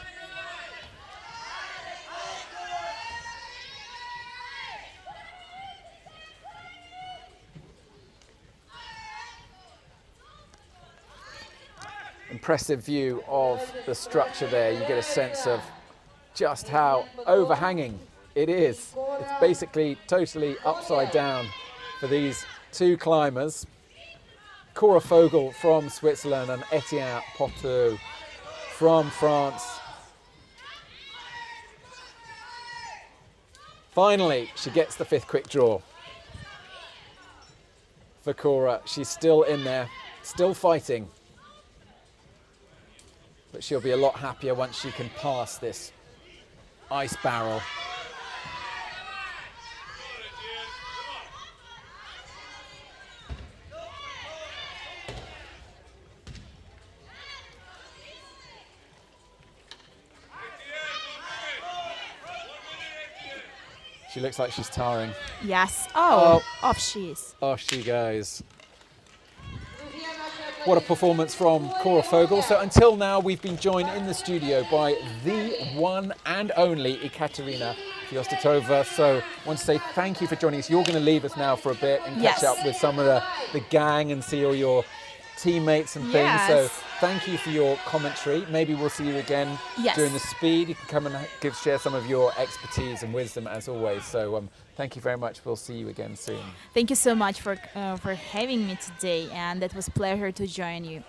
Impressive view of the structure there. You get a sense of just how overhanging it is. It's basically totally upside down for these two climbers. Korofogel from Switzerland and Etienne Potou from France. Finally, she gets the fifth quick draw. For Cora, she's still in there, still fighting. But she'll be a lot happier once she can pass this ice barrel. She looks like she's tiring. Yes. Oh, off she is. Off she goes. What a performance from Korofogel. So until now, we've been joined in the studio by the one and only Ekaterina Fiostotova. So I want to say thank you for joining us. You're going to leave us now for a bit and catch up with some of the gang and see all your teammates and things. So thank you for your commentary. Maybe we'll see you again during the speed. You can come and share some of your expertise and wisdom as always. So thank you very much. We'll see you again soon. Thank you so much for having me today, and it was a pleasure to join you.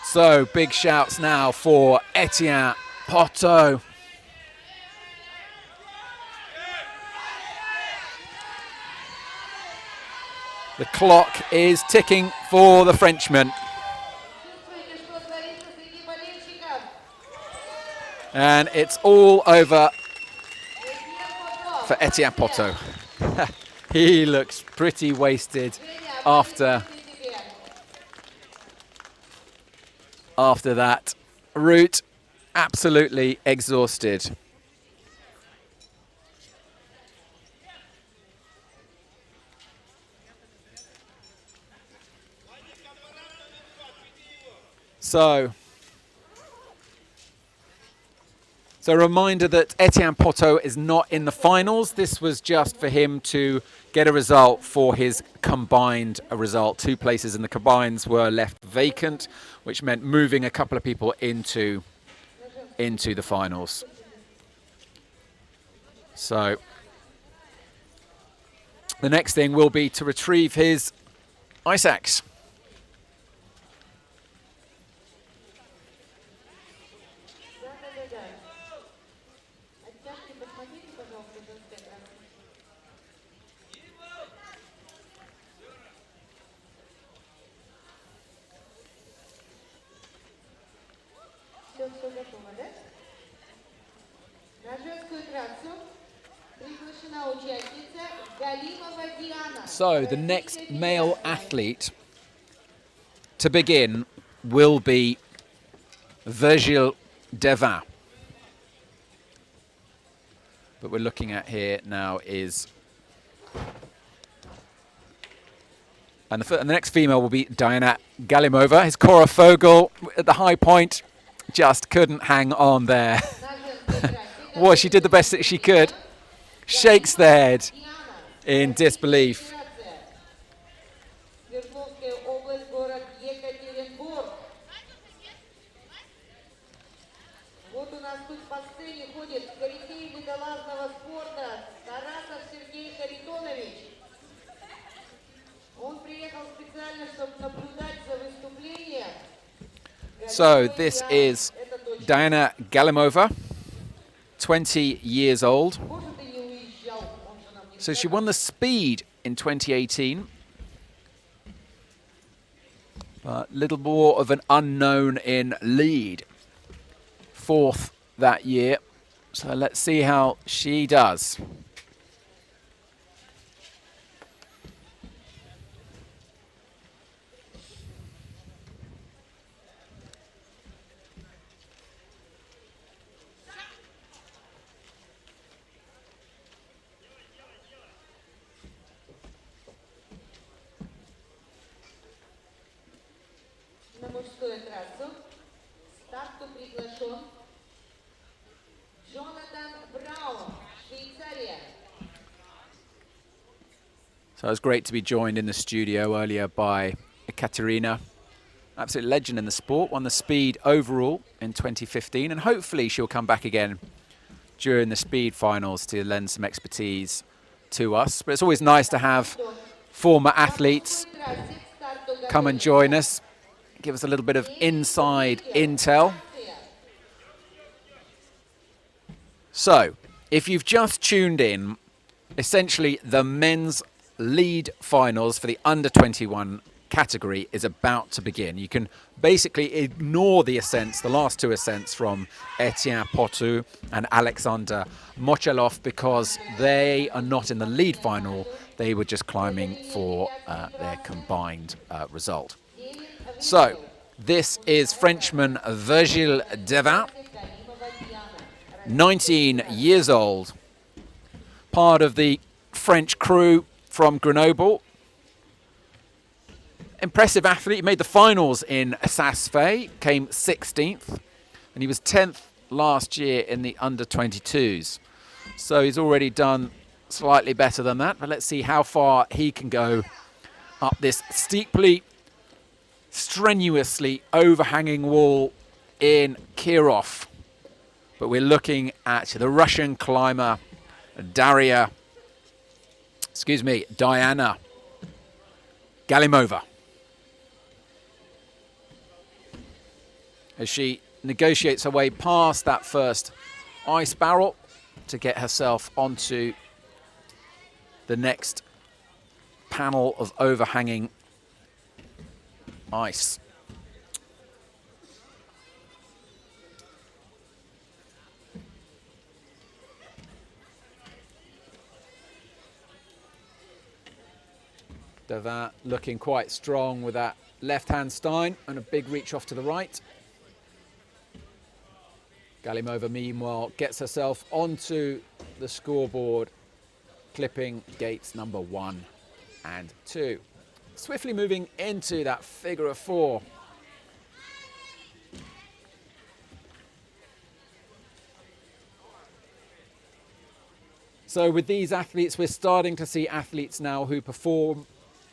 So big shouts now for Etienne Potou. The clock is ticking for the Frenchman. And it's all over for Etienne Potou. He looks pretty wasted after that route. Absolutely exhausted. So a reminder that Etienne Potou is not in the finals. This was just for him to get a result for his combined result. 2 places in the combines were left vacant, which meant moving a couple of people into the finals. So the next thing will be to retrieve his ice axe. So the next male athlete to begin will be Virgil Devin. But we're looking at here now is... And the next female will be Diana Galimova. His Cora Fogel at the high point just couldn't hang on there. Well, she did the best that she could. Shakes the head in disbelief. So this is Diana Galimova, 20 years old. So she won the speed in 2018. But little more of an unknown in lead. Fourth that year. So let's see how she does. So it was great to be joined in the studio earlier by Ekaterina, absolute legend in the sport, won the speed overall in 2015, and hopefully she'll come back again during the speed finals to lend some expertise to us. But it's always nice to have former athletes come and join us, give us a little bit of inside intel. So, if you've just tuned in, essentially the men's lead finals for the under-21 category is about to begin. You can basically ignore the ascents, the last two ascents from Etienne Potou and Alexander Mochelov, because they are not in the lead final. They were just climbing for their combined result. So this is Frenchman Virgil Devin, 19 years old, part of the French crew from Grenoble. Impressive athlete. He made the finals in Saas-Fee, came 16th, and he was 10th last year in the under-22s. So he's already done slightly better than that, but let's see how far he can go up this steeply, strenuously overhanging wall in Kirov. But we're looking at the Russian climber Diana Galimova, as she negotiates her way past that first ice barrel to get herself onto the next panel of overhanging ice. Devin looking quite strong with that left-hand stein and a big reach off to the right. Galimova, meanwhile, gets herself onto the scoreboard, clipping gates number 1 and 2. Swiftly moving into that figure of 4. So with these athletes, we're starting to see athletes now who perform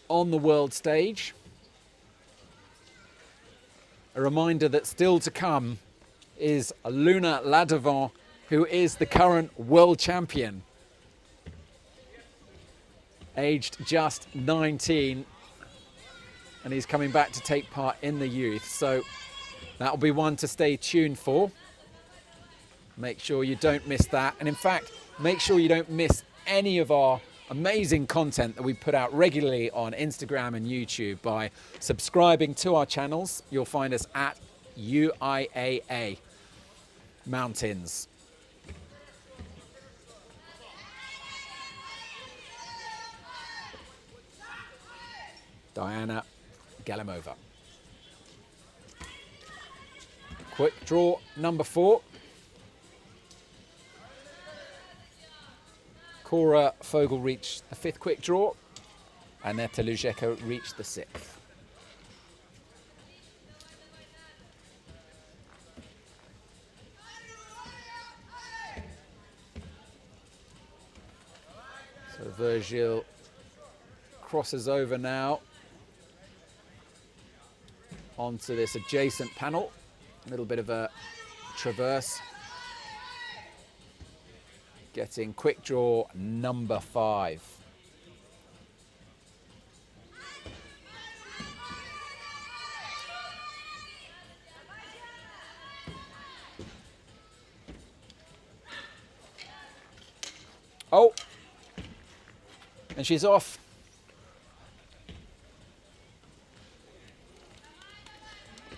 on the world stage. A reminder that still to come is Luna Ladevant, who is the current world champion, aged just 19, and he's coming back to take part in the youth. So that'll be one to stay tuned for. Make sure you don't miss that. And in fact, make sure you don't miss any of our amazing content that we put out regularly on Instagram and YouTube by subscribing to our channels. You'll find us at UIAA Mountains. Diana Galimova. Quick draw number 4. Cora Fogel reached the 5th quick draw. Aneta Luzheko reached the 6th. So Virgil crosses over now onto this adjacent panel. A little bit of a traverse. Getting quick draw number 5. Oh, and she's off.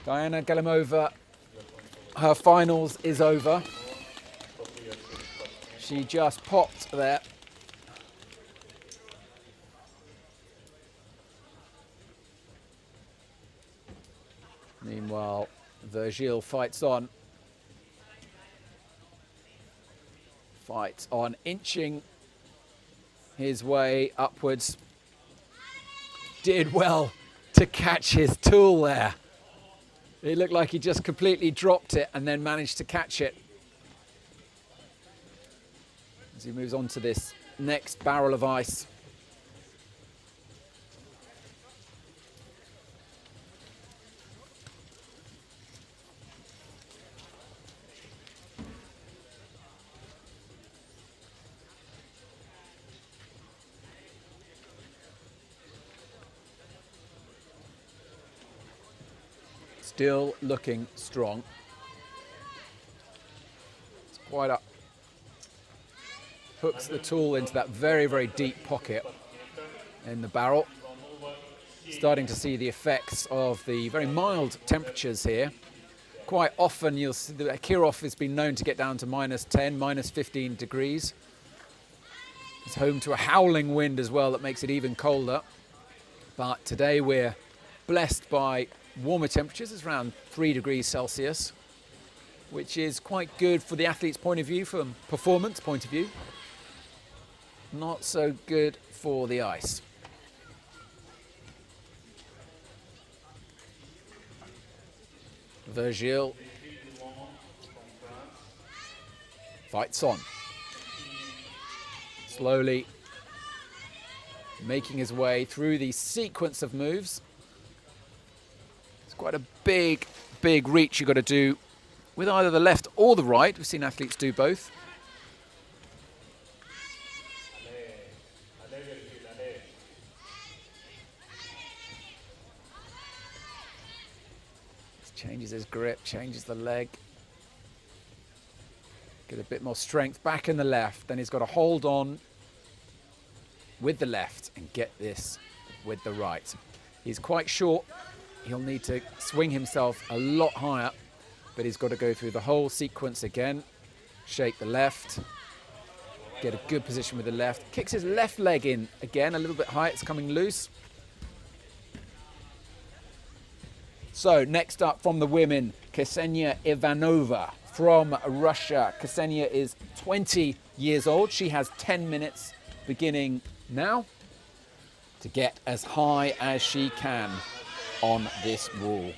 Diana Galimova, her finals is over. She just popped there. Meanwhile, Virgil fights on. Fights on, inching his way upwards. Did well to catch his tool there. It looked like he just completely dropped it and then managed to catch it. As he moves on to this next barrel of ice. Still looking strong. It's quite up. Hooks the tool into that very, very deep pocket in the barrel. Starting to see the effects of the very mild temperatures here. Quite often you'll see that Kirov has been known to get down to -10, -15 degrees. It's home to a howling wind as well that makes it even colder. But today we're blessed by warmer temperatures. It's around 3 degrees Celsius, which is quite good for the athlete's point of view, from performance point of view. Not so good for the ice. Virgil fights on. Slowly making his way through the sequence of moves. Quite a big, big reach you've got to do with either the left or the right. We've seen athletes do both. Changes his grip, changes the leg. Get a bit more strength back in the left. Then he's got to hold on with the left and get this with the right. He's quite short. He'll need to swing himself a lot higher, but he's got to go through the whole sequence again. Shake the left, get a good position with the left. Kicks his left leg in again, a little bit high, it's coming loose. So next up from the women, Ksenia Ivanova from Russia. Ksenia is 20 years old. She has 10 minutes beginning now to get as high as she can on this wall.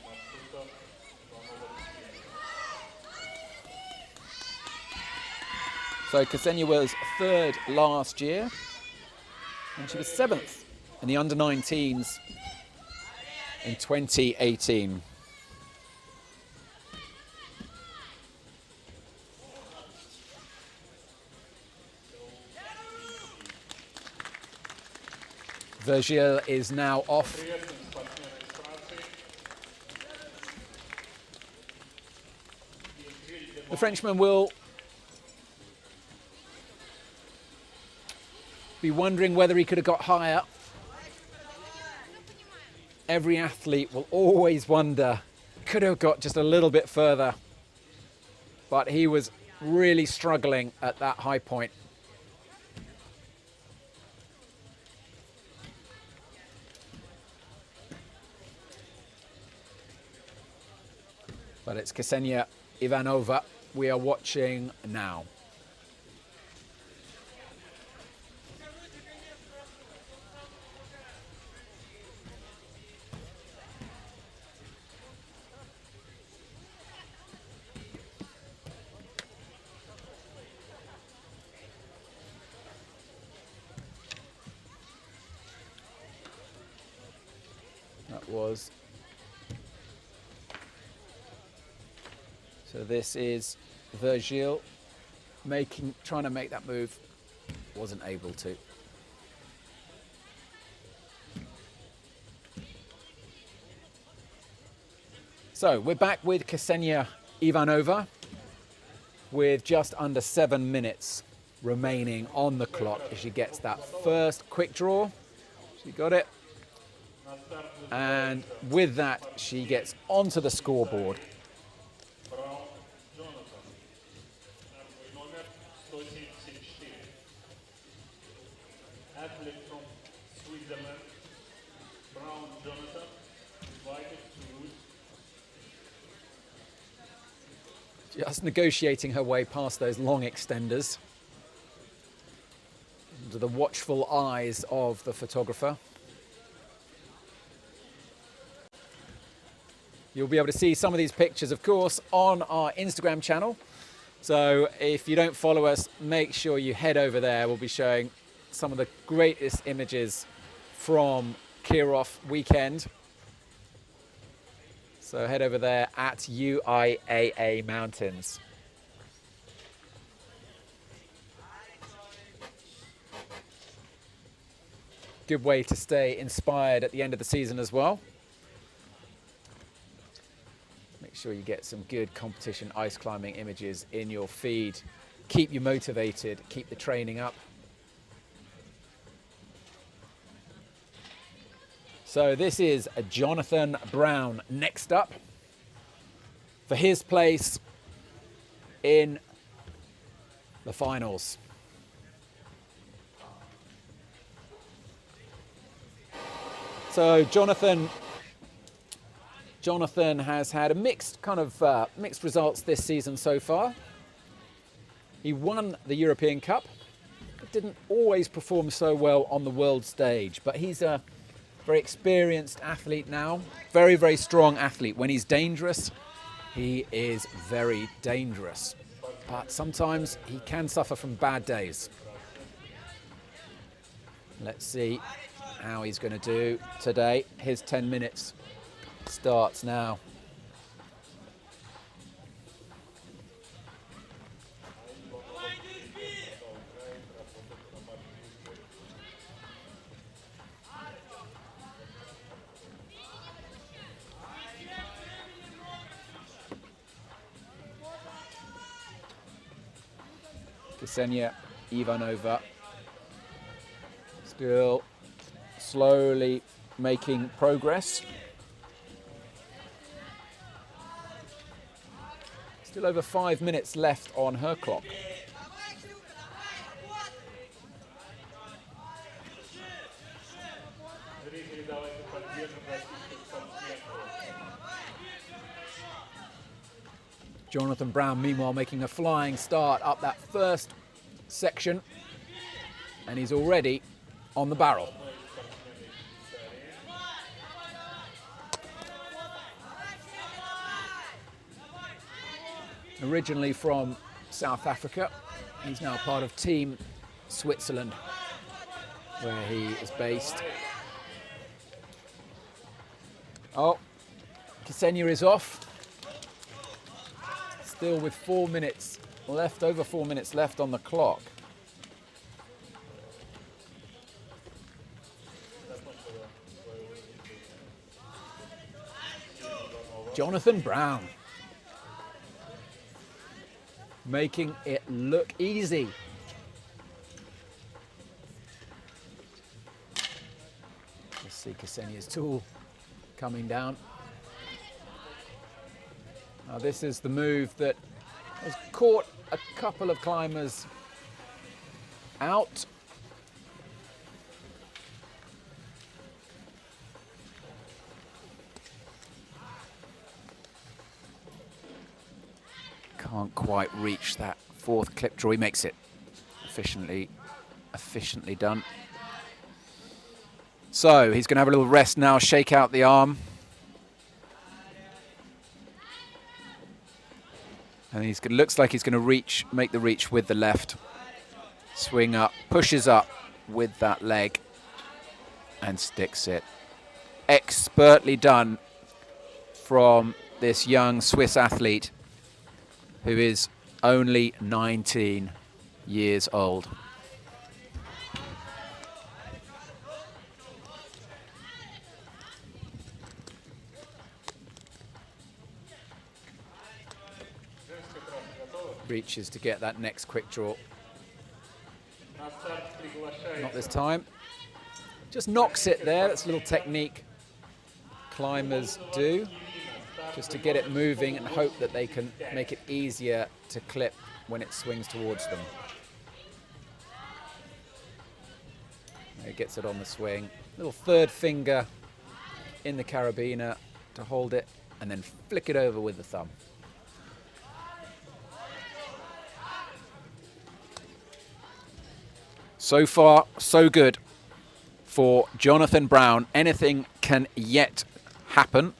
So Ksenia was 3rd last year, and she was 7th in the under-19s in 2018. Virgil is now off. The Frenchman will be wondering whether he could have got higher. Every athlete will always wonder, could have got just a little bit further. But he was really struggling at that high point. But it's Ksenia Ivanova we are watching now. That was. So this is Virgil trying to make that move, wasn't able to. So we're back with Ksenia Ivanova with just under 7 minutes remaining on the clock as she gets that first quick draw. She got it. And with that, she gets onto the scoreboard. Just negotiating her way past those long extenders under the watchful eyes of the photographer. You'll be able to see some of these pictures, of course, on our Instagram channel. So if you don't follow us, make sure you head over there. We'll be showing some of the greatest images from Kirov weekend. So head over there at UIAA Mountains. Good way to stay inspired at the end of the season as well. Make sure you get some good competition ice climbing images in your feed. Keep you motivated, keep the training up. So this is Jonathan Brown next up for his place in the finals. So Jonathan has had a mixed results this season so far. He won the European Cup, but didn't always perform so well on the world stage. But he's a very experienced athlete now, very, very strong athlete. When he's dangerous, he is very dangerous. But sometimes he can suffer from bad days. Let's see how he's going to do today. His 10 minutes starts now. Ksenia Ivanova still slowly making progress. Still over 5 minutes left on her clock. Jonathan Brown, meanwhile, making a flying start up that first section, and he's already on the barrel. Originally from South Africa, he's now part of Team Switzerland, where he is based. Oh, Ksenia is off. Still with 4 minutes left, over 4 minutes left on the clock. Jonathan Brown making it look easy. Let's see Ksenia's tool coming down. Now this is the move that has caught a couple of climbers out. quite reach that fourth clip draw. He makes it efficiently done. So he's going to have a little rest now, shake out the arm. And looks like he's going to make the reach with the left. Swing up, pushes up with that leg and sticks it. Expertly done from this young Swiss athlete who is only 19 years old. Reaches to get that next quick draw. Not this time. Just knocks it there. That's a little technique climbers do, just to get it moving and hope that they can make it easier to clip when it swings towards them. He gets it on the swing. Little third finger in the carabiner to hold it and then flick it over with the thumb. So far, so good for Jonathan Brown. Anything can yet happen.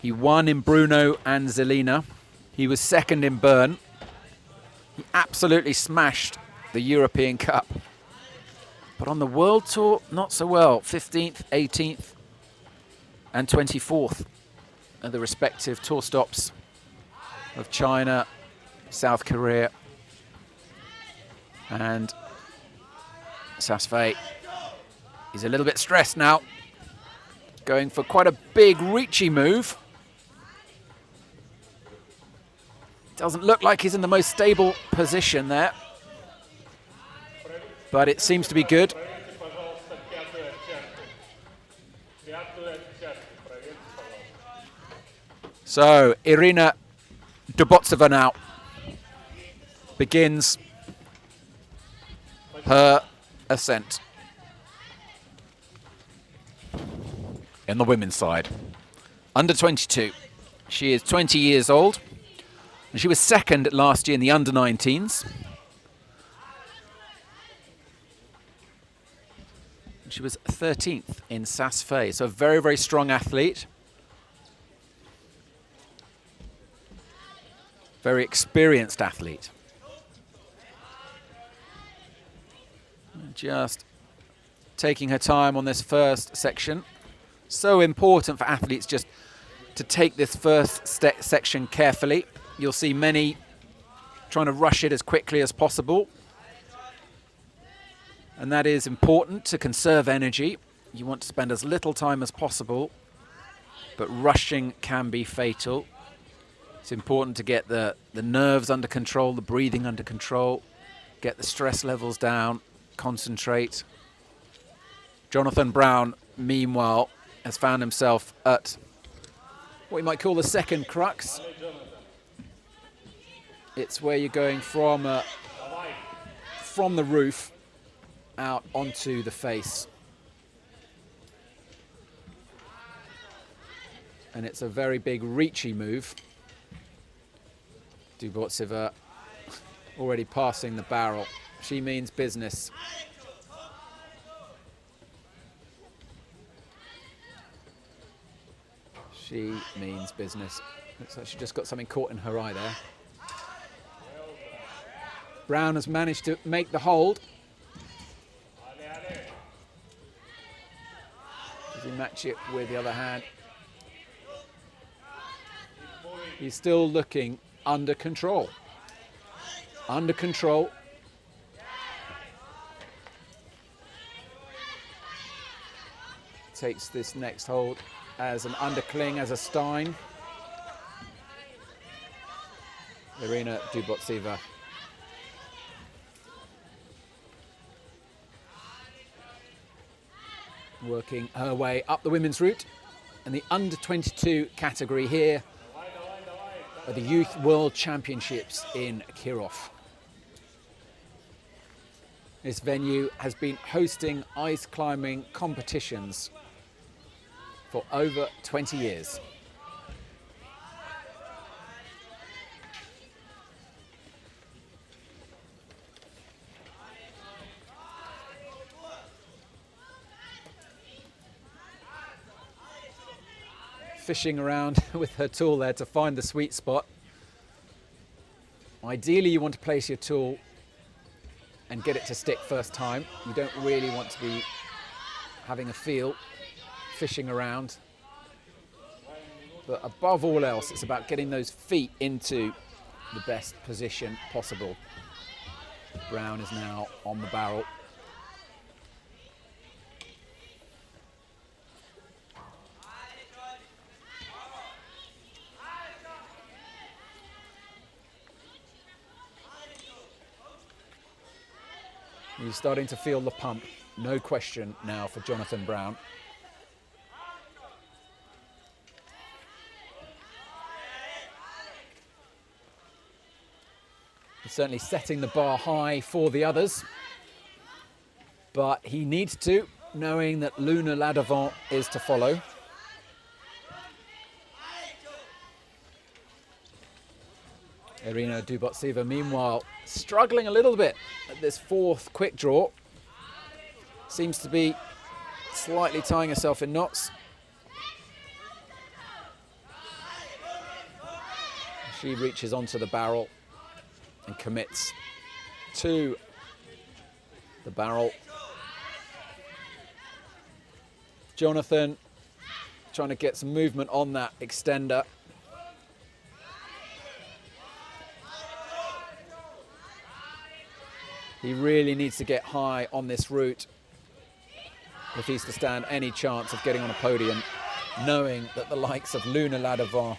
He won in Brno and Zelina. He was second in Bern. He absolutely smashed the European Cup. But on the World Tour, not so well. 15th, 18th, and 24th. The respective tour stops of China, South Korea, and Saas-Fee. He's a little bit stressed now, going for quite a big reachy move. Doesn't look like he's in the most stable position there, but it seems to be good. So Irina Dubotseva now begins her ascent in the women's side. Under 22. She is 20 years old. And she was second last year in the under 19s. And she was 13th in Saas-Fee. So a very, very strong athlete. Very experienced athlete. Just taking her time on this first section. So important for athletes just to take this first section carefully. You'll see many trying to rush it as quickly as possible. And that is important to conserve energy. You want to spend as little time as possible, but rushing can be fatal. It's important to get the nerves under control, the breathing under control, get the stress levels down, concentrate. Jonathan Brown, meanwhile, has found himself at what you might call the second crux. It's where you're going from the roof out onto the face. And it's a very big reachy move. Dubotseva already passing the barrel. She means business. She means business. Looks like she just got something caught in her eye there. Brown has managed to make the hold. Does he match it with the other hand? He's still looking under control. Under control. Takes this next hold as an undercling, as a Stein. Irina Dubotseva. Working her way up the women's route. And the under 22 category here are the Youth World Championships in Kirov. This venue has been hosting ice climbing competitions for over 20 years. Fishing around with her tool there to find the sweet spot. Ideally, you want to place your tool and get it to stick first time. You don't really want to be having a feel, fishing around. But above all else, it's about getting those feet into the best position possible. Brown is now on the barrel. He's starting to feel the pump, no question now for Jonathan Brown. He's certainly setting the bar high for the others, but he needs to, knowing that Luna Ladavant is to follow. Irina Dubotseva, meanwhile, struggling a little bit at this fourth quick draw. Seems to be slightly tying herself in knots. She reaches onto the barrel and commits to the barrel. Jonathan trying to get some movement on that extender. He really needs to get high on this route if he's to stand any chance of getting on a podium, knowing that the likes of Luna Ladavant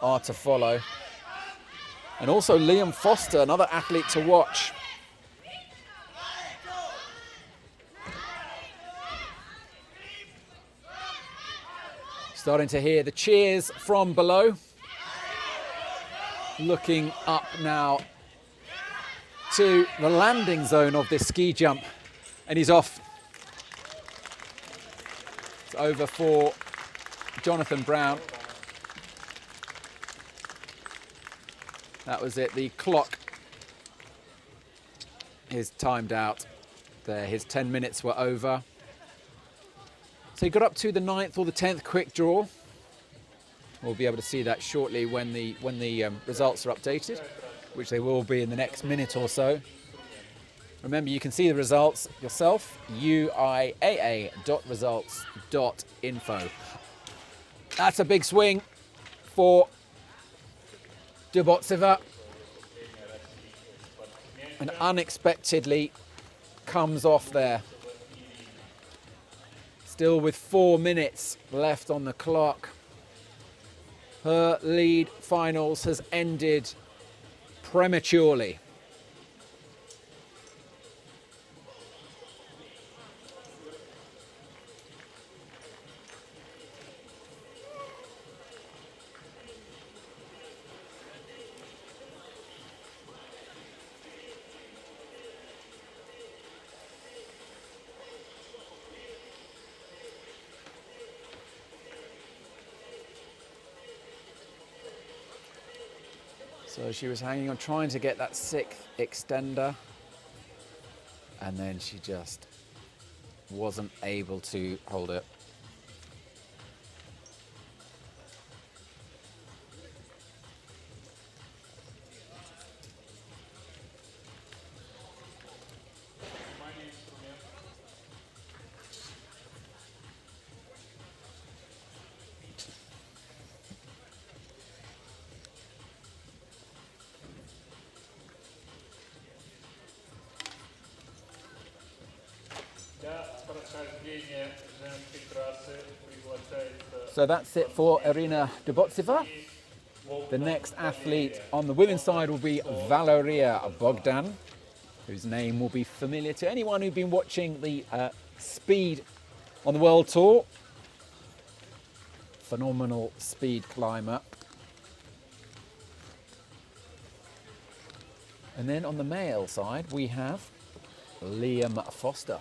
are to follow. And also Liam Foster, another athlete to watch. Starting to hear the cheers from below. Looking up now to the landing zone of this ski jump, and he's off. It's over for Jonathan Brown. That was it. The clock is timed out there. His 10 minutes were over. So he got up to the 9th or the 10th quick draw. We'll be able to see that shortly when the results are updated, which they will be in the next minute or so. Remember, you can see the results yourself, uiaa.results.info. That's a big swing for Dubotseva, and unexpectedly comes off there. Still with 4 minutes left on the clock. Her lead finals has ended prematurely. So she was hanging on, trying to get that 6th extender, and then she just wasn't able to hold it. So that's it for Irina Dubotseva. The next athlete on the women's side will be Valeria Bogdan, whose name will be familiar to anyone who's been watching the speed on the World Tour. Phenomenal speed climber. And then on the male side, we have Liam Foster,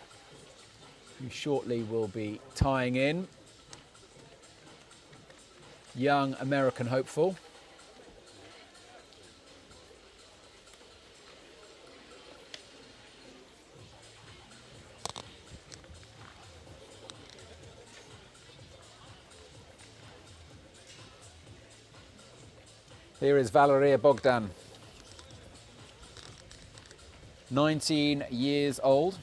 who shortly will be tying in. young American hopeful. Here is Valeria Bogdan, 19 years old.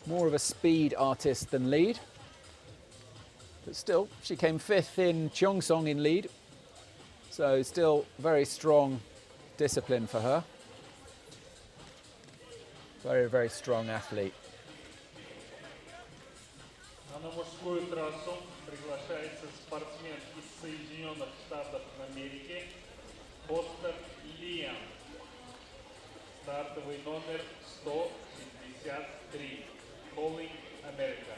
More of a speed artist than lead, but still, she came 5th in Cheongsong in lead, so still very strong discipline for her. Very, very strong athlete. На мужскую трассу приглашается спортсмен из Соединенных Штатов Америки Постер Лиам. Стартовый номер 163. Calling America.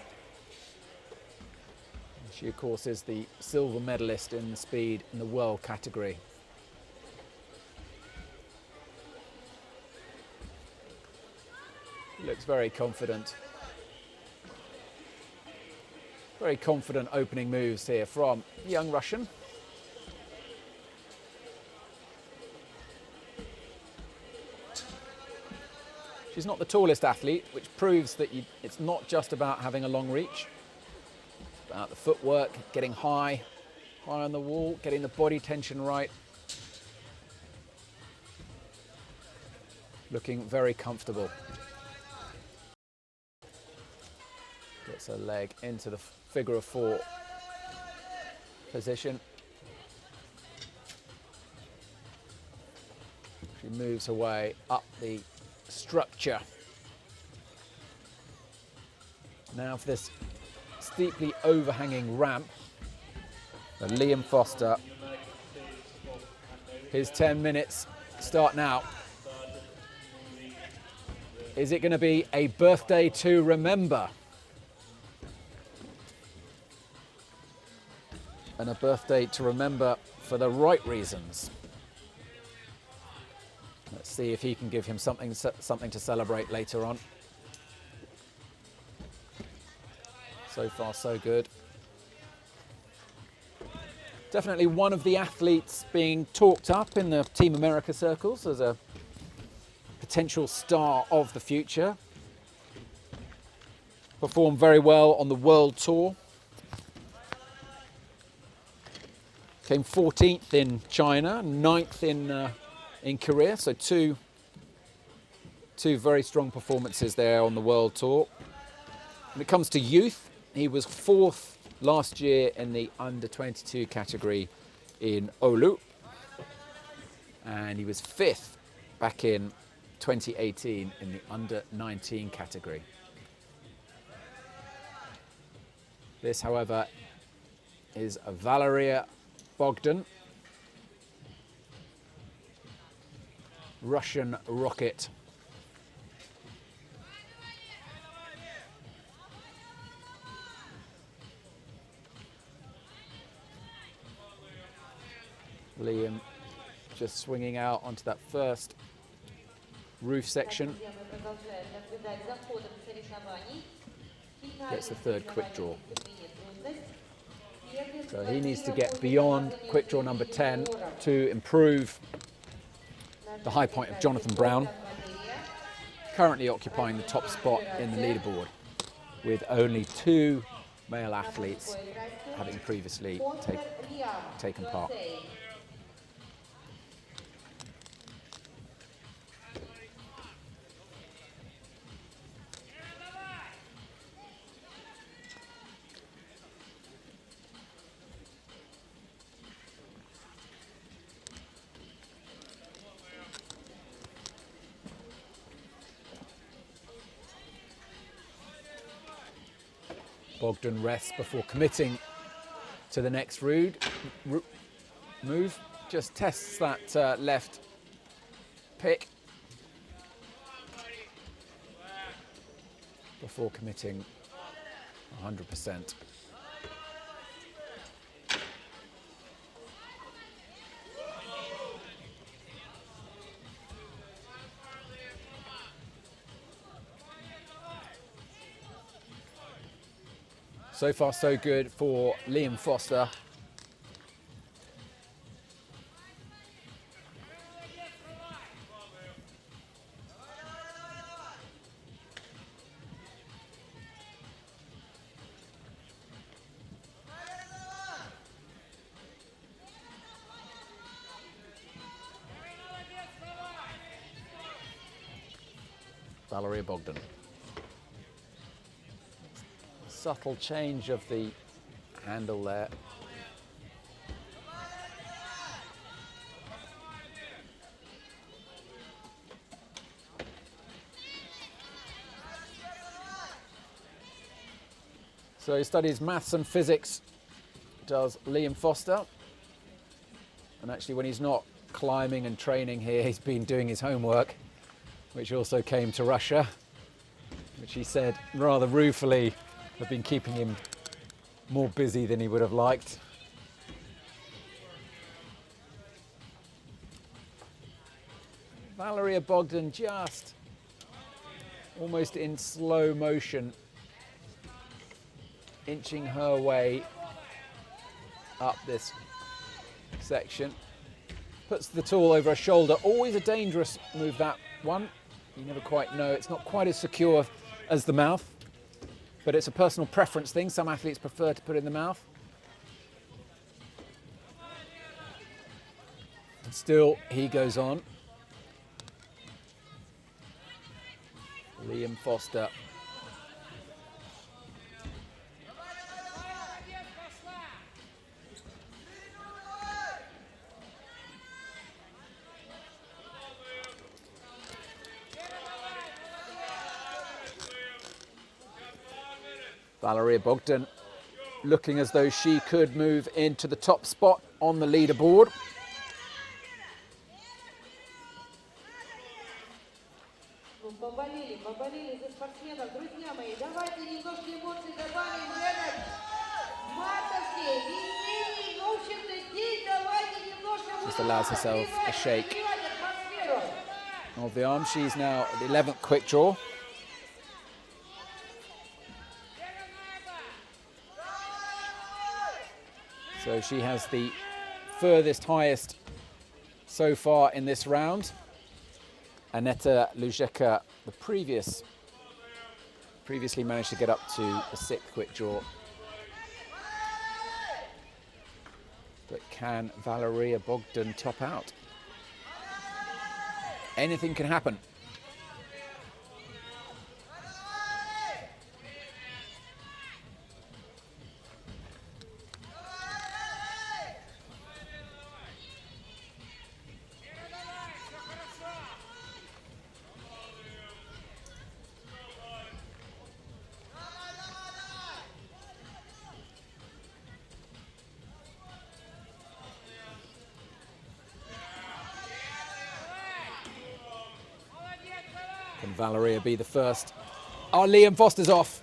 She, of course, is the silver medalist in the speed in the world category. Looks very confident. Very confident opening moves here from the young Russian. She's not the tallest athlete, which proves that it's not just about having a long reach. It's about the footwork, getting high on the wall, getting the body tension right. Looking very comfortable. Gets her leg into the figure of 4 position. She moves her way up the structure. Now for this steeply overhanging ramp, the Liam Foster. His 10 minutes start now. Is it going to be a birthday to remember? And a birthday to remember for the right reasons. Let's see if he can give him something to celebrate later on. So far, so good. Definitely one of the athletes being talked up in the Team America circles as a potential star of the future. Performed very well on the world tour. Came 14th in China, 9th in Korea, so two very strong performances there on the world tour. When it comes to youth, he was 4th last year in the under-22 category in Oulu, and he was 5th back in 2018 in the under-19 category. This, however, is Valeria Bogdan, Russian rocket. Liam just swinging out onto that first roof section. Gets the third quick draw. So he needs to get beyond quick draw number 10 to improve the high point of Jonathan Brown, currently occupying the top spot in the leaderboard, with only 2 male athletes having previously taken part. Bogdan rests before committing to the next move. Just tests that left pick before committing 100%. So far, so good for Liam Foster. Valeria Bogdan. Subtle change of the handle there. So he studies maths and physics, does Liam Foster. And actually when he's not climbing and training here, he's been doing his homework, which also came to Russia, which he said rather ruefully have been keeping him more busy than he would have liked. Valeria Bogdan just almost in slow motion, inching her way up this section. Puts the tool over her shoulder. Always a dangerous move, that one. You never quite know. It's not quite as secure as the mouth, but it's a personal preference thing. Some athletes prefer to put it in the mouth. And still, he goes on. Liam Foster. Valeria Bogdan looking as though she could move into the top spot on the leaderboard. Just allows herself a shake of the arm. She's now at the 11th quick draw. So she has the furthest highest so far in this round. Aneta Lujeka, the previously managed to get up to the 6th quick draw. But can Valeria Bogdan top out? Anything can happen. Can Valeria be the first? Oh, Liam Foster's off.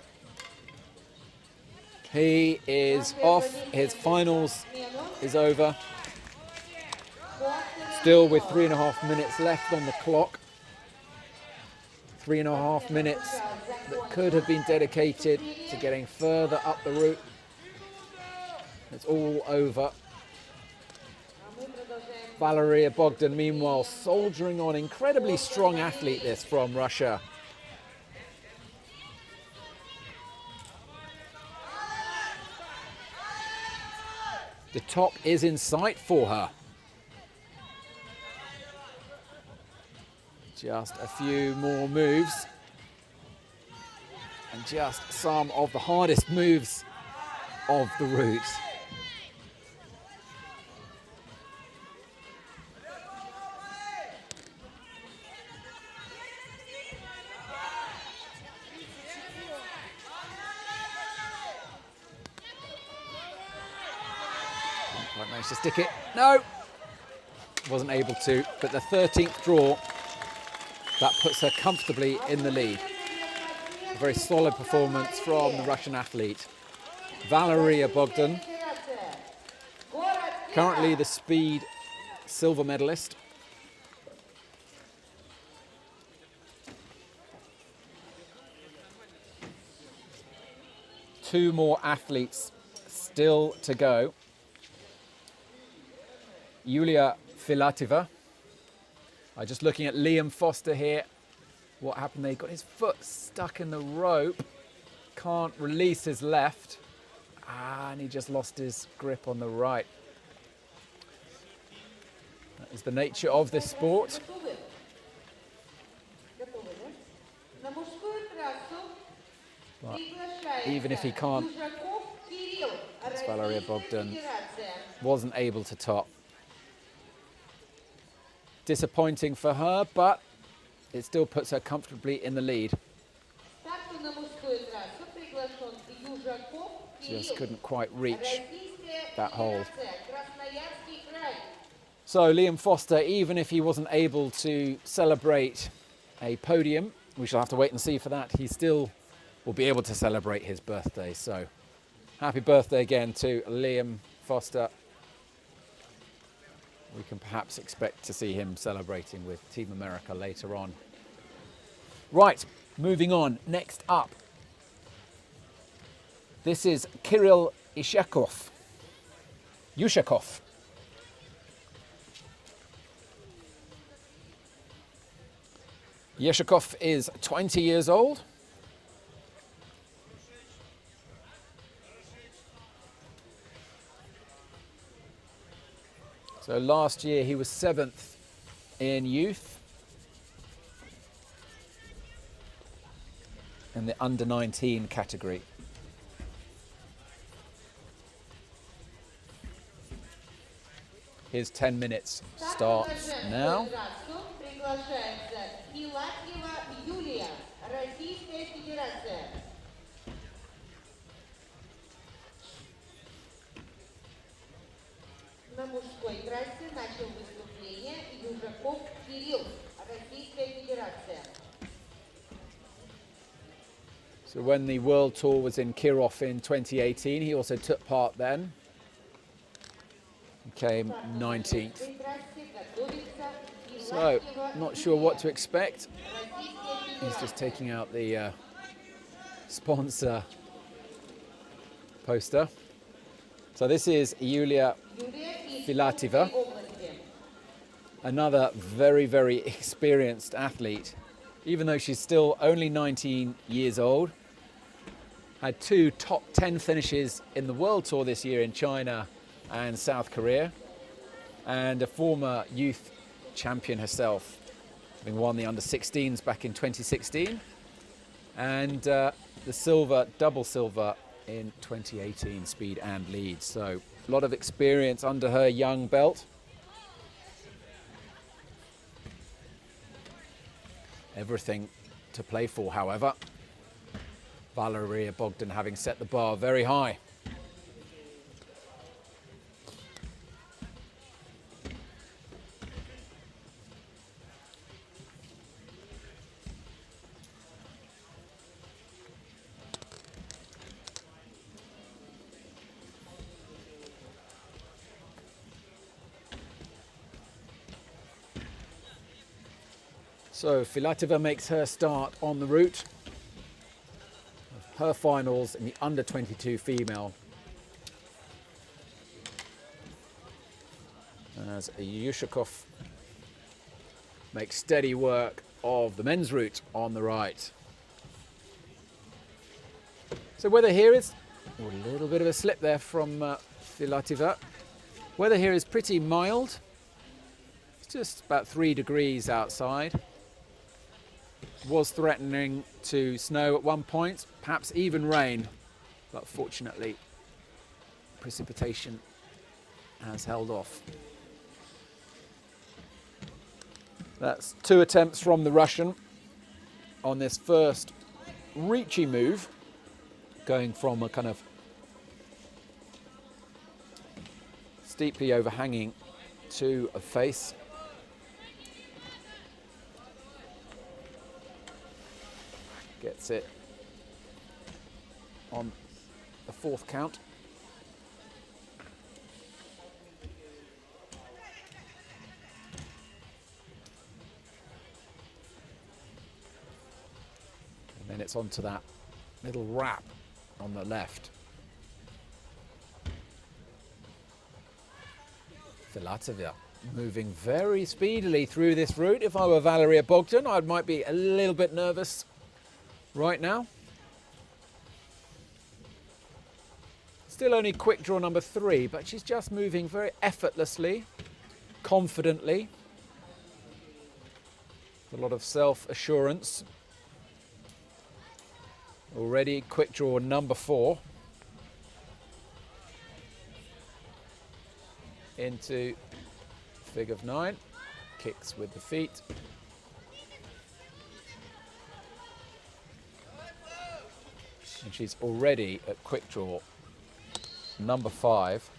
He is off. His finals is over. Still with 3.5 minutes left on the clock. 3.5 minutes that could have been dedicated to getting further up the route. It's all over. Valeria Bogdan, meanwhile, soldiering on. Incredibly strong athlete, this, from Russia. The top is in sight for her. Just a few more moves. And just some of the hardest moves of the route. Managed to stick it. No, wasn't able to. But the 13th draw, that puts her comfortably in the lead. A very solid performance from the Russian athlete, Valeria Bogdan. Currently the speed silver medalist. 2 more athletes still to go. Yulia Filatova. I'm just looking at Liam Foster here. What happened there? He got his foot stuck in the rope. Can't release his left. And he just lost his grip on the right. That is the nature of this sport. But even if he can't, as Valeria Bogdan wasn't able to top. Disappointing for her, but it still puts her comfortably in the lead. Just couldn't quite reach that hold. So Liam Foster, even if he wasn't able to celebrate a podium, we shall have to wait and see for that, he still will be able to celebrate his birthday. So happy birthday again to Liam Foster. We can perhaps expect to see him celebrating with Team America later on. Right, moving on. Next up, this is Kirill Yakov. Yushakov. Yeshakov is 20 years old. So last year he was 7th in youth in the under-19 category. His 10 minutes starts now. На мужской трассе начал выступление Южаков Кирилл, Российская Федерация. So when the World Tour was in Kirov in 2018, he also took part then. He came 19th. So, not sure what to expect. He's just taking out the sponsor poster. So this is Yulia Filatova, another very, very experienced athlete, even though she's still only 19 years old. Had 2 top 10 finishes in the World Tour this year in China and South Korea, and a former youth champion herself, having won the under-16s back in 2016, and the silver, double silver in 2018 speed and lead. So a lot of experience under her young belt. Everything to play for, however. Valeria Bogdan having set the bar very high. So Filatova makes her start on the route. Her finals in the under-22 female. As Yushakov makes steady work of the men's route on the right. So weather here is a little bit of a slip there from Filatova. Weather here is pretty mild. It's just about 3 degrees outside. Was threatening to snow at one point, perhaps even rain, but fortunately precipitation has held off. That's 2 attempts from the Russian on this first reachy move, going from a kind of steeply overhanging to a face. Gets it on the 4th count. And then it's onto that little wrap on the left. Filatova moving very speedily through this route. If I were Valeria Bogdan, I might be a little bit nervous right now. Still only quick draw number 3, but she's just moving very effortlessly, confidently. A lot of self-assurance. Already quick draw number 4. Into fig of 9, kicks with the feet. And she's already at quick draw number 5.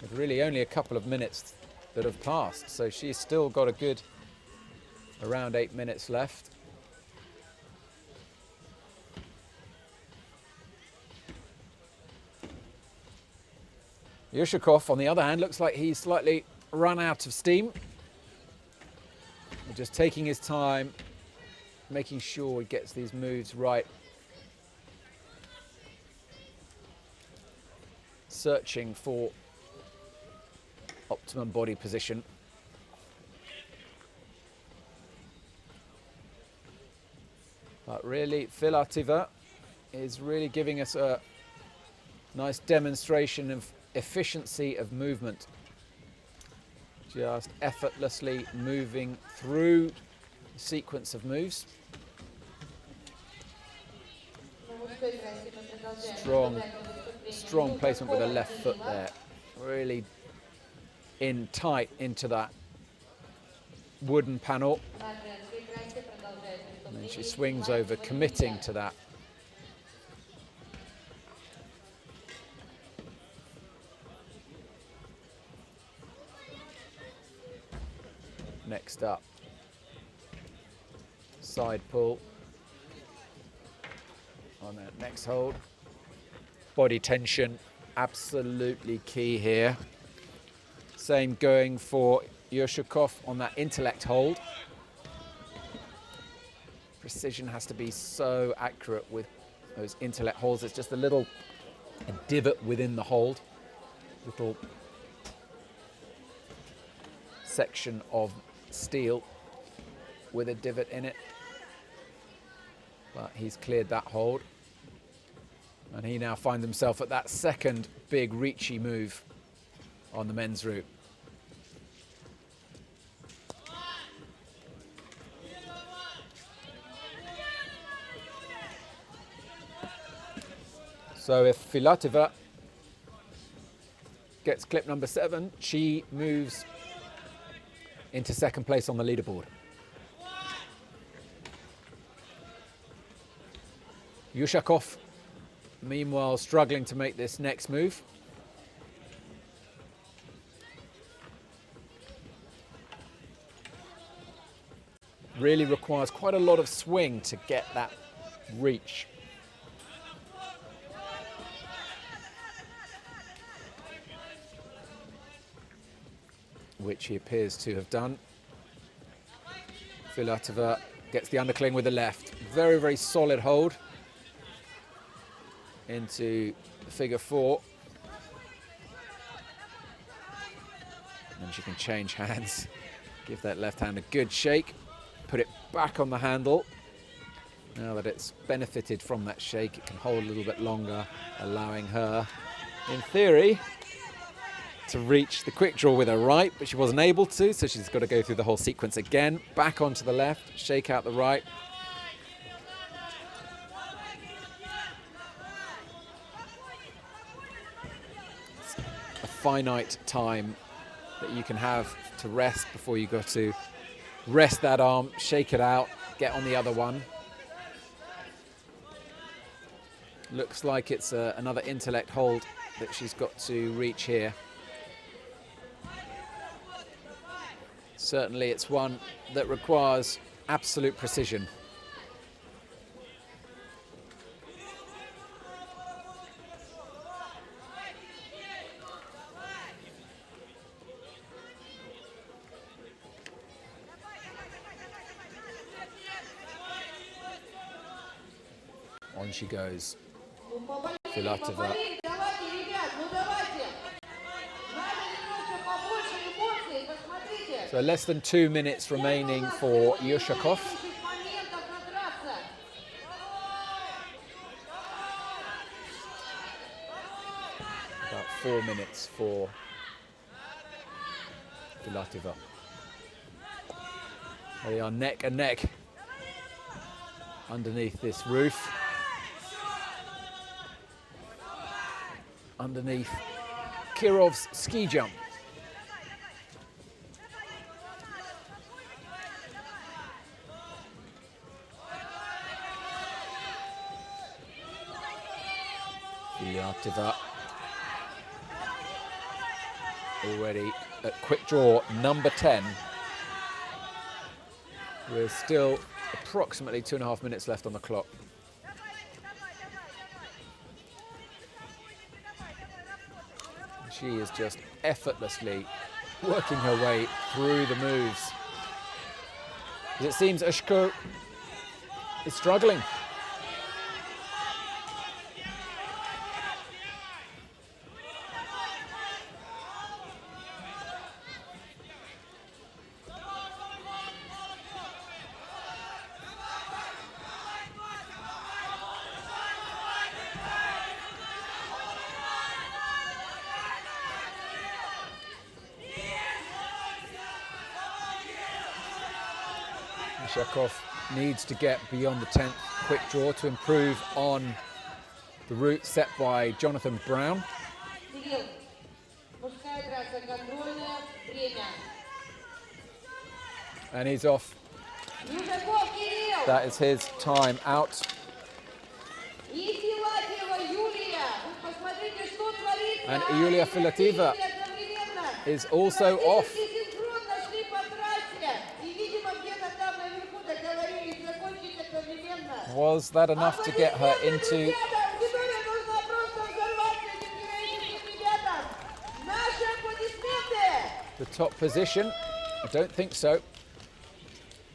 With really only a couple of minutes that have passed, so she's still got a good around 8 minutes left. Yushakov, on the other hand, looks like he's slightly run out of steam. Just taking his time, making sure he gets these moves right. Searching for optimum body position. But really, Filatova is really giving us a nice demonstration of efficiency of movement. Just effortlessly moving through the sequence of moves. Strong placement with the left foot there. Really in tight into that wooden panel. And then she swings over, committing to that. Next up, side pull on that next hold. Body tension, absolutely key here. Same going for Yushakov on that intellect hold. Precision has to be so accurate with those intellect holds. It's just a divot within the hold. Little section of steel with a divot in it. But he's cleared that hold. And he now finds himself at that second big reachy move on the men's route. So if Filatova gets clip number 7, she moves into second place on the leaderboard. Yushakov, meanwhile, struggling to make this next move. Really requires quite a lot of swing to get that reach. Which he appears to have done. Filatova gets the undercling with the left. Very, very solid hold into figure 4. And she can change hands. Give that left hand a good shake. Put it back on the handle. Now that it's benefited from that shake, it can hold a little bit longer, allowing her, in theory, to reach the quick draw with her right, but she wasn't able to, so she's got to go through the whole sequence again. Back onto the left, shake out the right. It's a finite time that you can have to rest before you got to rest that arm, shake it out, get on the other one. Looks like it's another intellect hold that she's got to reach here. Certainly it's one that requires absolute precision. On she goes. Ну, поболей, Filatova. поболей, давайте, ребят, ну давайте. Надо немножко побольше эмоций, посмотрите. So less than 2 minutes remaining for Yushakov. Моментов надраться. About 4 minutes for Filatova. They are neck and neck underneath this roof. Underneath Kirov's ski jump. Filatova already at quick draw number 10. With still approximately 2.5 minutes left on the clock. She is just effortlessly working her way through the moves. It seems Ushko is struggling. Yakov needs to get beyond the 10th quick draw to improve on the route set by Jonathan Brown. Кирилл, мужская трасса, контрольное время. And he's off. Южаков Кирилл. That is his time out. И Филатьева Юлия. Вы посмотрите, что творится. And Yulia Filatova одновременно. is also off. Синхронно шли по трассе. И, видимо, где-то там наверху договорились закончить одновременно. Was that enough to get her into the top position? I don't think so.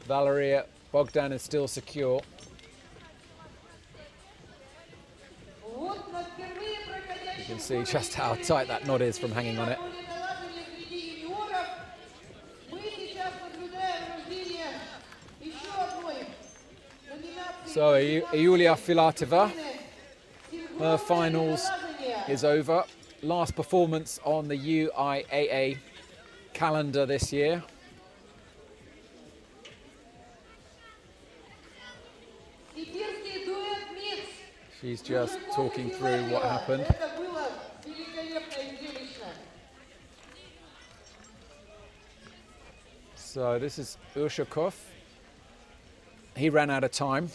Valeria Bogdan is still secure. You can see just how tight that knot is from hanging on it. So Yulia Filatova, her finals is over. Last performance on the UIAA calendar this year. She's just talking through what happened. So this is Ushakov. He ran out of time.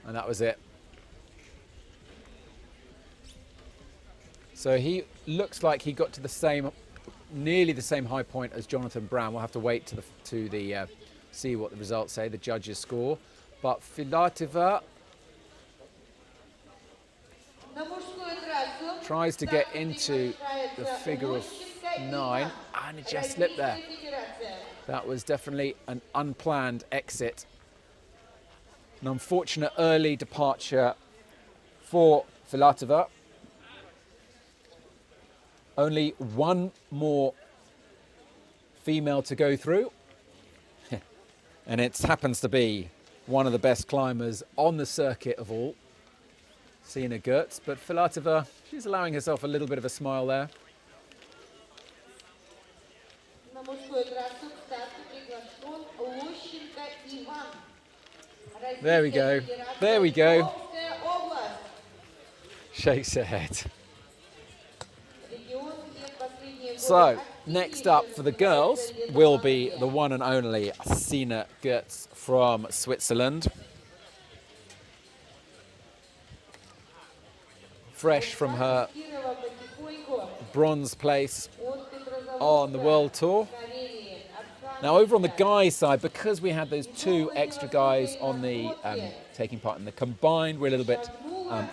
And that was it. So he looks like he got to the same, nearly the same high point as Jonathan Brown. We'll have to wait to see what the results say, the judges score. But Filatova tries to get into the figure of 9, and it just slipped there. That was definitely an unplanned exit. An unfortunate early departure for Filatova. Only one more female to go through. And it happens to be one of the best climbers on the circuit of all, Ksenia Gertz. But Filatova, she's allowing herself a little bit of a smile there. There we go. There we go. Shakes her head. So, next up for the girls will be the one and only Ksenia Gertz from Switzerland. Fresh from her bronze place on the World Tour. Now over on the guys side, because we had those two extra guys on the taking part in the combined, we're a little bit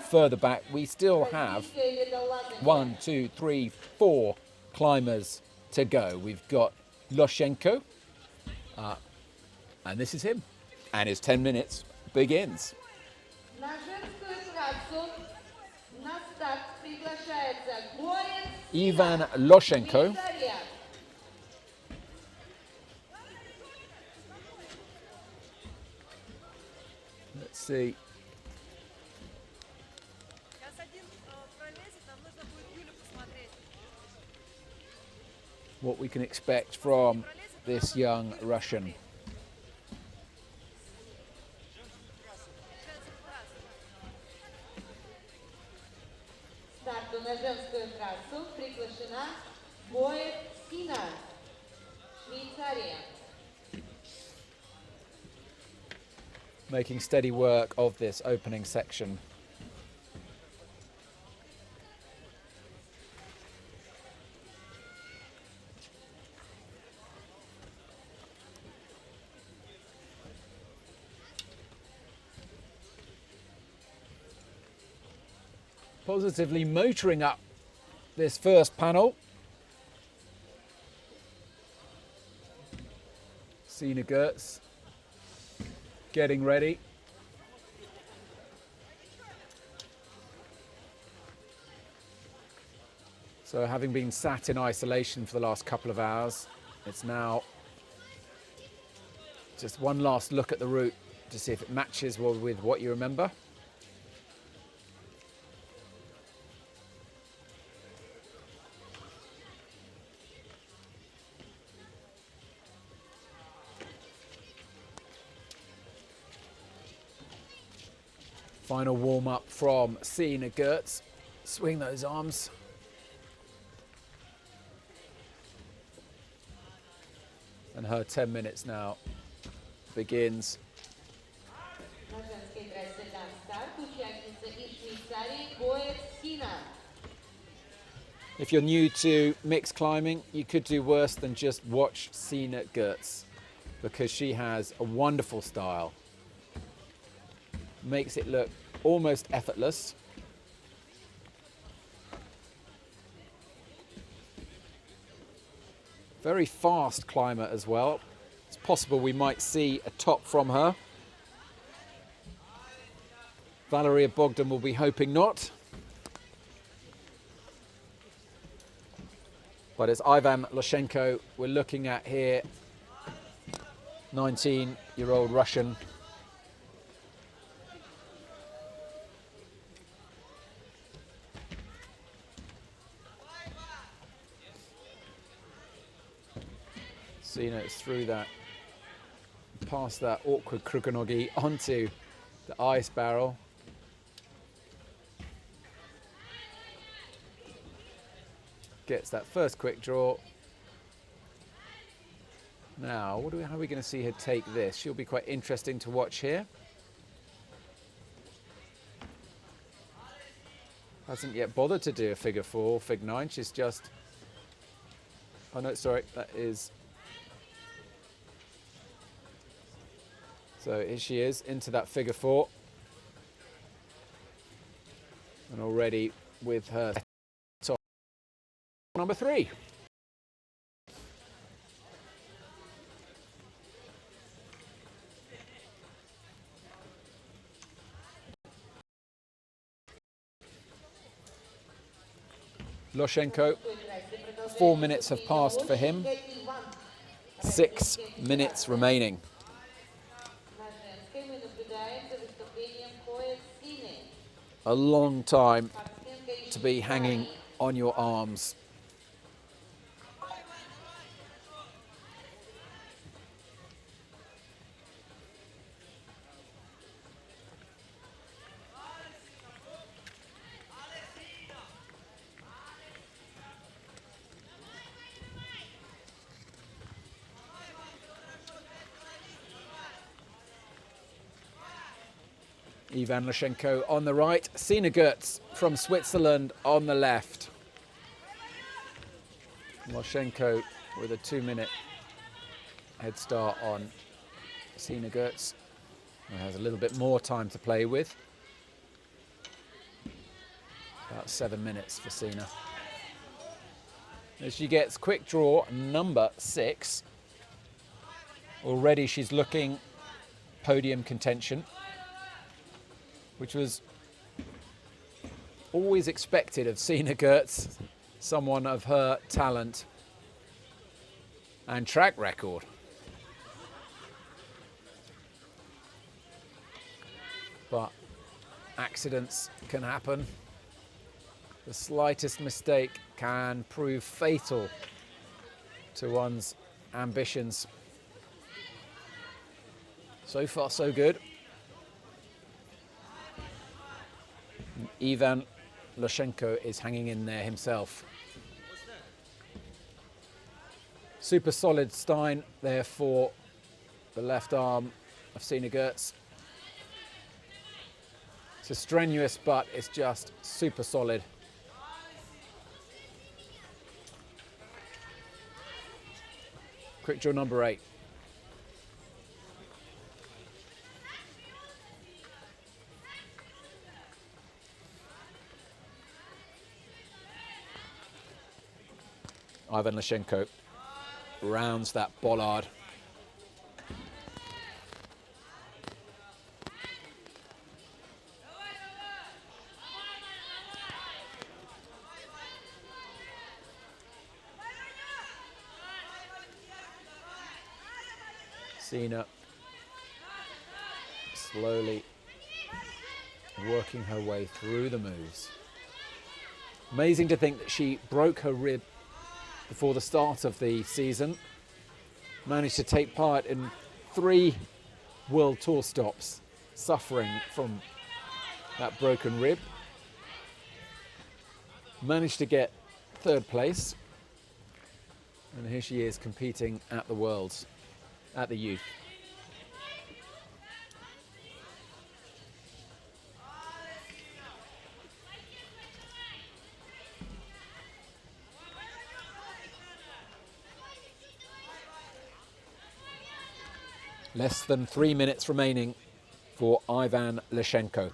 further back. We still have 1, 2, 3, 4 climbers to go. We've got Loshenko, and this is him, and his 10 minutes begins. На женскую трассу на старт приглашается горец Ivan Loshenko. Швейцария. Let's see. Сейчас один пролезет, нам нужно будет Юлю посмотреть. What we can expect from this young Russian. Старту на женскую трассу приглашена горец Кина, Швейцария. Making steady work of this opening section. Positively motoring up this first panel. Ksenia Gertz getting ready. So having been sat in isolation for the last couple of hours, it's now just one last look at the route to see if it matches with what you remember. Final warm-up from Ksenia Gertz. Swing those arms. And her 10 minutes now begins. На женской трассе дан старт участница из Швейцарии горец Кина. If you're new to mixed climbing, you could do worse than just watch Ksenia Gertz, because she has a wonderful style. Makes it look almost effortless. Very fast climber as well. It's possible we might see a top from her. Valeria Bogdan will be hoping not. But it's Ivan Loshenko we're looking at here. 19-year-old Russian. Ksenia is through that, past that awkward Krukonogi onto the ice barrel. Gets that first quick draw. Now, how are we going to see her take this? She'll be quite interesting to watch here. Hasn't yet bothered to do a figure 4, fig 9. She's just... Oh no, sorry, that is... So here she is, into that figure 4. And already with her top number 3. Loshenko, 4 minutes have passed for him. 6 minutes remaining. A long time to be hanging on your arms. Ivan Loshenko on the right, Ksenia Gertz from Switzerland on the left. Loshenko with a 2-minute head start on Ksenia Gertz, who has a little bit more time to play with. About 7 minutes for Ksenia. As she gets quick draw number 6. Already she's looking podium contention. which was always expected of Ksenia Gertz, someone of her talent and track record. But accidents can happen. The slightest mistake can prove fatal to one's ambitions. So far, so good. Ivan Lushenko is hanging in there himself. Super solid Stein there for the left arm of Ksenia Gertz. It's strenuous, but it's just super solid. Quick draw number 8. Ivan Lushenko rounds that bollard. Ksenia slowly working her way through the moves. Amazing to think that she broke her rib before the start of the season, managed to take part in 3 World Tour stops, suffering from that broken rib. Managed to get 3rd place, and here she is competing at the Worlds, at the Youth. Less than 3 minutes remaining for Ivan Lushenko.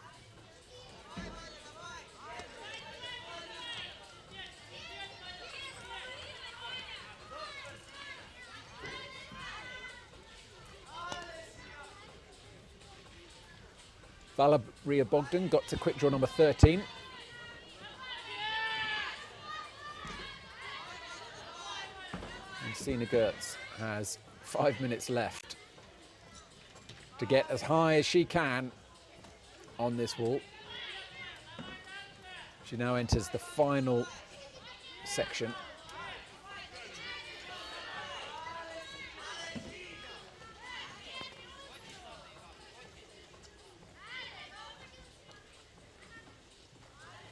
Valeria Bogdan got to quick draw number 13. And Ksenia Gertz has 5 minutes left to get as high as she can on this wall. She now enters the final section.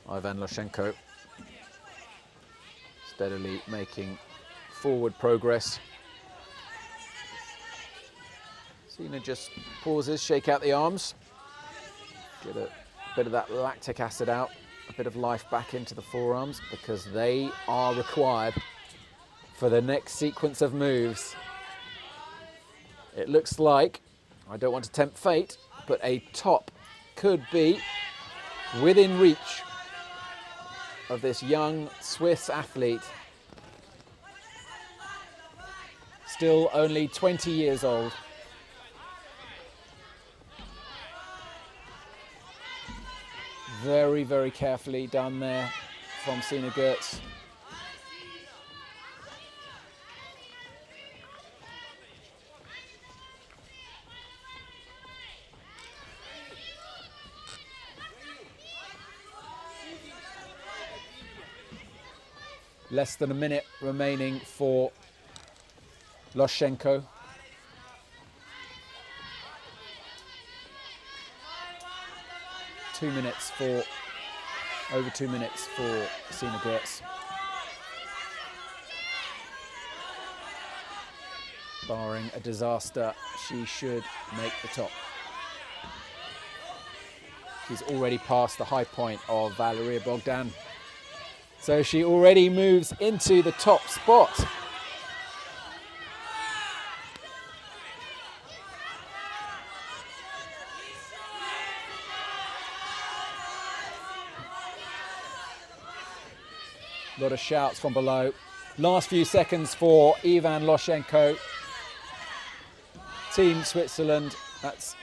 Ivan Lushenko steadily making forward progress. Ksenia just pauses, shake out the arms, get a bit of that lactic acid out, a bit of life back into the forearms, because they are required for the next sequence of moves. It looks like, I don't want to tempt fate, but a top could be within reach of this young Swiss athlete. Still only 20 years old. Very, very carefully done there from Ksenia Gertz. Less than a minute remaining for Lushenko. Over 2 minutes for Ksenia Gertz. Barring a disaster, she should make the top. She's already passed the high point of Valeria Bogdan. So she already moves into the top spot. A lot of shouts from below. Last few seconds for Ivan Lushenko. Team Switzerland, that's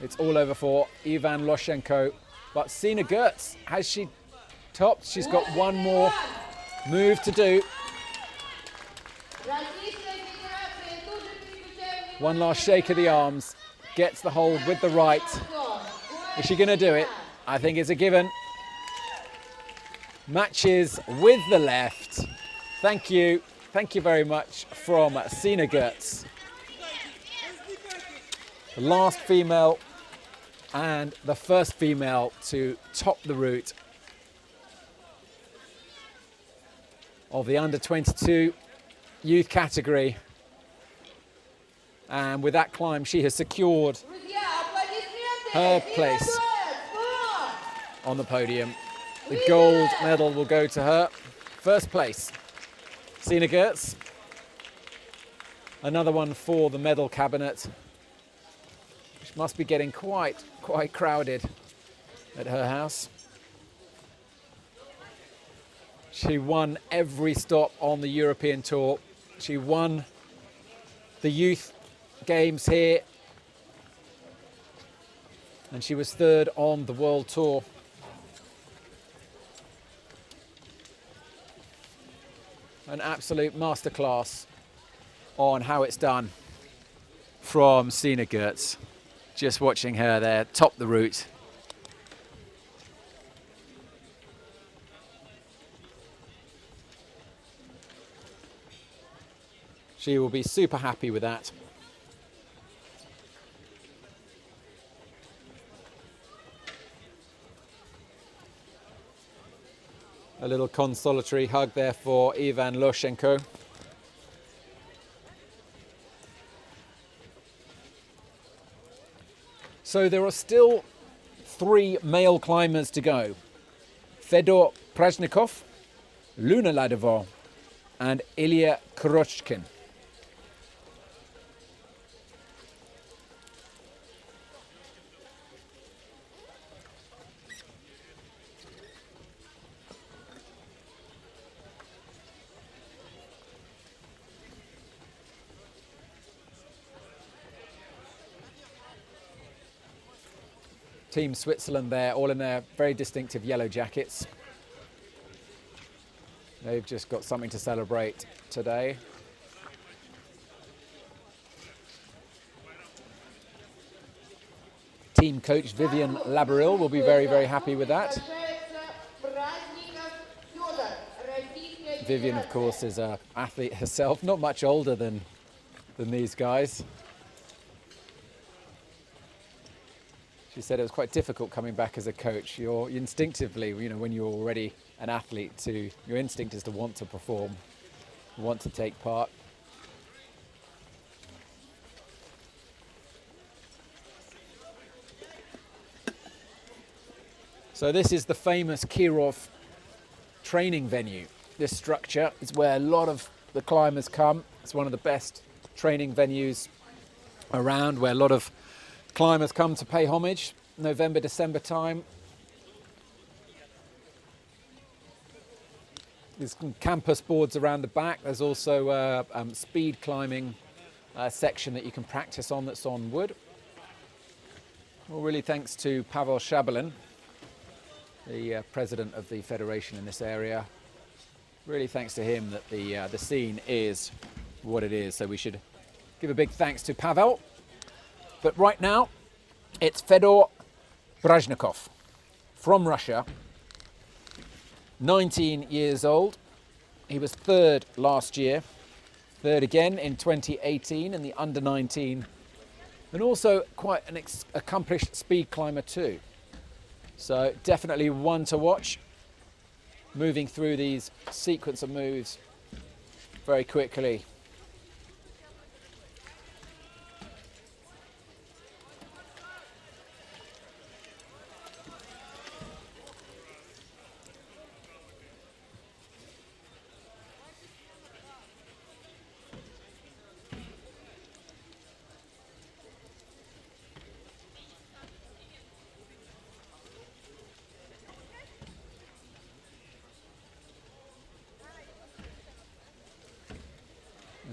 It's all over for Ivan Loshenko. But Ksenia Gertz, has she topped? She's got one more move to do. One last shake of the arms. Gets the hold with the right. Is she going to do it? I think it's a given. Matches with the left. Thank you. Thank you very much from Ksenia Gertz. The last female and the first female to top the route of the under-22 youth category. And with that climb, she has secured her place on the podium. The gold medal will go to her. First place, Ksenia Gertz. Another one for the medal cabinet, which must be getting quite crowded at her house. She won every stop on the European Tour. She won the youth games here, and she was third on the World Tour. An absolute masterclass on how it's done from Ksenia Gertz. Just watching her there top the route. She will be super happy with that. A little consolatory hug there for Ivan Loshenko. So there are still 3 male climbers to go. Fedor Prajnikov, Luna Ladovon, and Ilya Kurochkin. Team Switzerland there, all in their very distinctive yellow jackets. They've just got something to celebrate today. Team coach Vivian Labaril will be very, very happy with that. Vivian, of course, is an athlete herself, not much older than these guys. She said it was quite difficult coming back as a coach. You're instinctively, when you're already an athlete, your instinct is to want to perform, want to take part. So this is the famous Kirov training venue. This structure is where a lot of the climbers come. It's one of the best training venues around, where a lot of climbers come to pay homage, November, December time. There's campus boards around the back. There's also a speed climbing section that you can practice on that's on wood. Well, really thanks to Pavel Shabalin, the president of the federation in this area. Really thanks to him that the scene is what it is. So we should give a big thanks to Pavel. But right now, it's Fedor Prajnikov from Russia, 19 years old. He was third last year, third again in 2018 in the under-19, and also quite an accomplished speed climber too. So definitely one to watch, moving through these sequence of moves very quickly.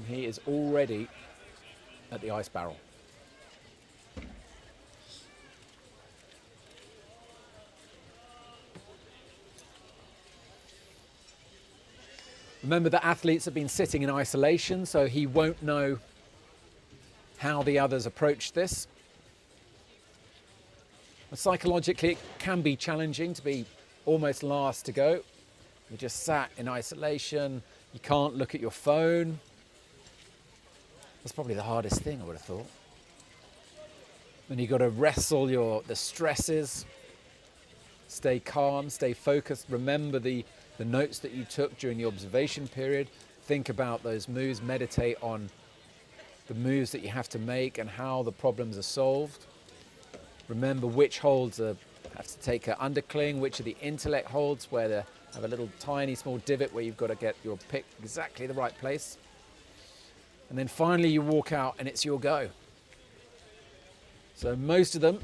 He is already at the ice barrel. Remember that athletes have been sitting in isolation, so he won't know how the others approach this. And psychologically, it can be challenging to be almost last to go. You're just sat in isolation, you can't look at your phone. That's probably the hardest thing, I would have thought. And you've got to wrestle the stresses, stay calm, stay focused, remember the notes that you took during the observation period, think about those moves, meditate on the moves that you have to make and how the problems are solved. Remember which holds have to take an undercling, which are the intellect holds where they have a little tiny small divot where you've got to get your pick exactly the right place. And then finally you walk out and it's your go. So most of them,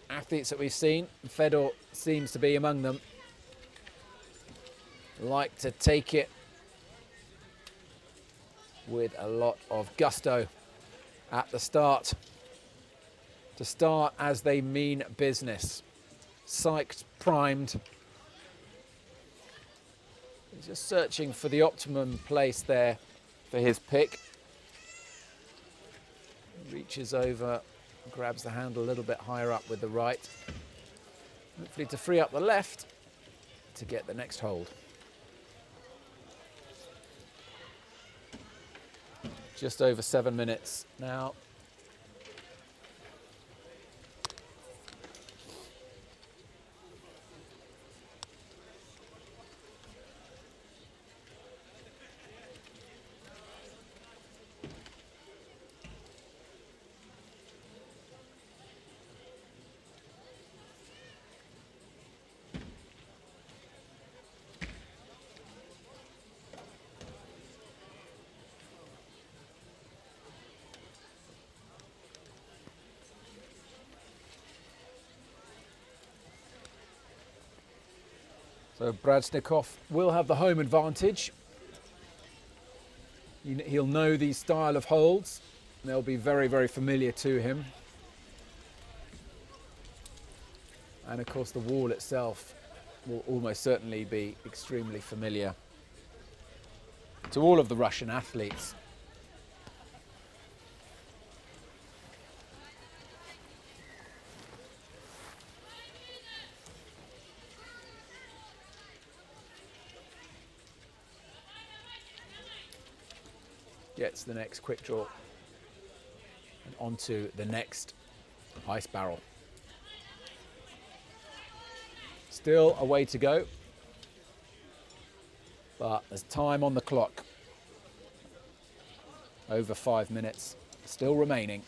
athletes that we've seen, Fedor seems to be among them, like to take it with a lot of gusto at the start. To start as they mean business. Psyched, primed. He's just searching for the optimum place there for his pick. Reaches over, grabs the handle a little bit higher up with the right. Hopefully to free up the left to get the next hold. Just over 7 minutes now. So Bradzhnikov will have the home advantage. He'll know these style of holds. They'll be very, very familiar to him. And of course the wall itself will almost certainly be extremely familiar to all of the Russian athletes. Gets the next quick draw and onto the next ice barrel. Still a way to go, but there's time on the clock. Over 5 minutes still remaining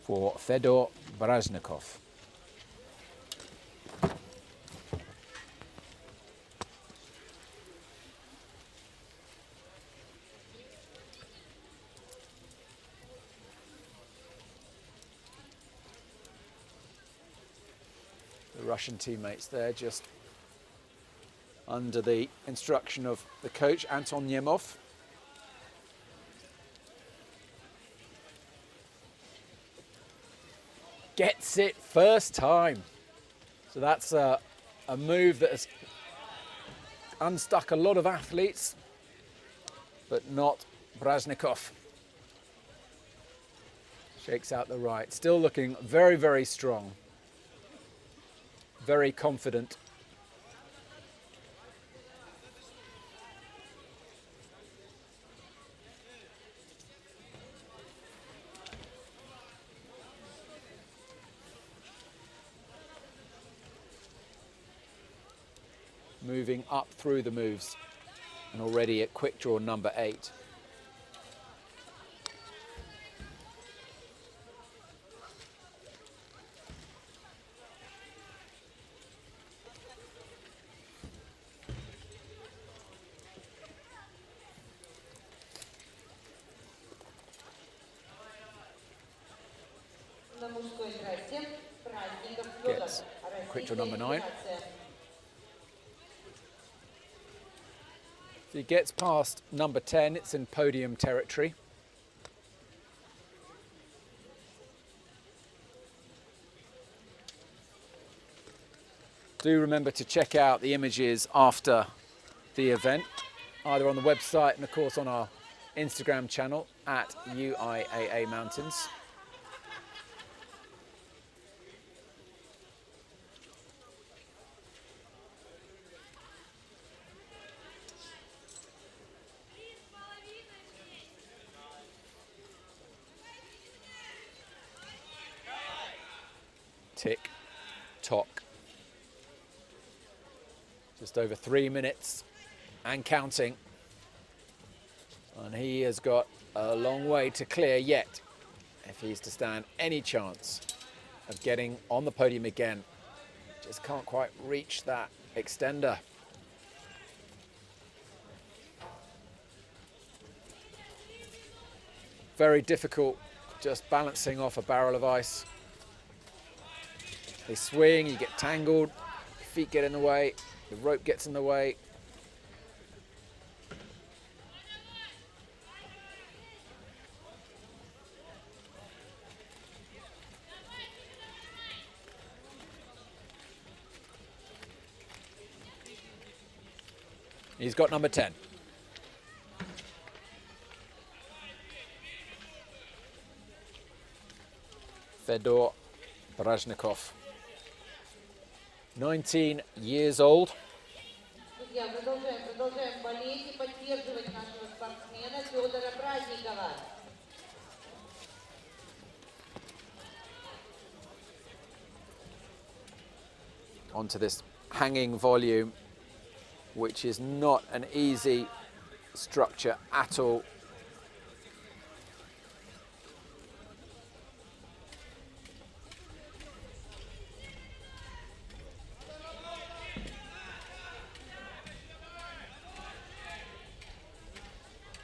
for Fedor Bradzhnikov. Russian teammates there just under the instruction of the coach Anton Nemov. Gets it first time. So that's a move that has unstuck a lot of athletes, but not Bradzhnikov. Shakes out the right. Still looking very, very strong. Very confident. Moving up through the moves and already at quick draw number 8. Gets quick draw number 9. So he gets past number 10, it's in podium territory. Do remember to check out the images after the event either on the website and of course on our Instagram channel at UIAA Mountains. Tick tock. Just over 3 minutes and counting. And he has got a long way to clear yet if he's to stand any chance of getting on the podium again. Just can't quite reach that extender. Very difficult just balancing off a barrel of ice. They swing, you get tangled, feet get in the way, the rope gets in the way. He's got number 10. Fedor Brajnikov. 19 years old. Друзья, продолжаем болеть и поддерживать нашего спортсмена Федора Бражникова. Onto this hanging volume, which is not an easy structure at all.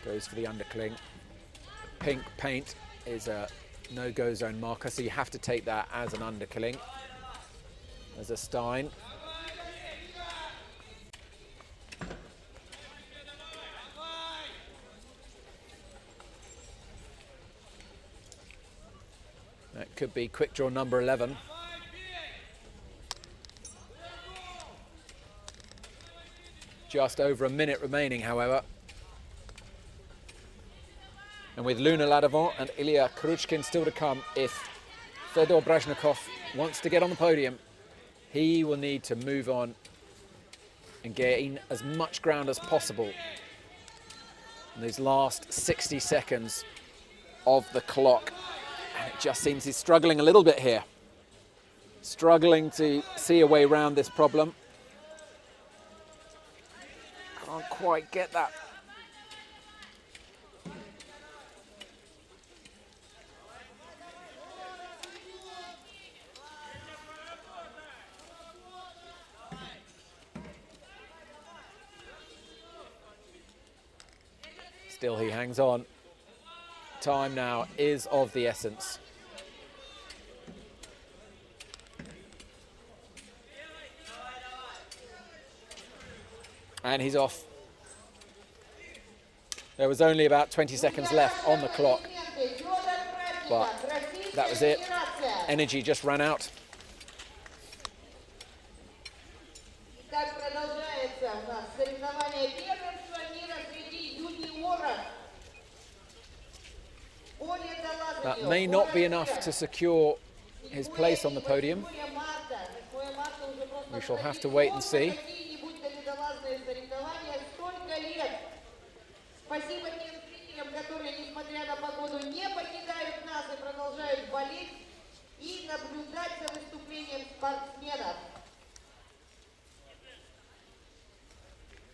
Goes for the undercling. Pink paint is a no-go zone marker, so you have to take that as an undercling. There's a Stein. That could be quick draw number 11. Just over a minute remaining, however. And with Luna Ladavant and Ilya Kuruchkin still to come, if Fedor Brajnikov wants to get on the podium, he will need to move on and gain as much ground as possible in these last 60 seconds of the clock. And it just seems he's struggling a little bit here. Struggling to see a way around this problem. Can't quite get that. Still he hangs on. Time now is of the essence. And he's off. There was only about 20 seconds left on the clock, but that was it. Energy just ran out. That may not be enough to secure his place on the podium. We shall have to wait and see.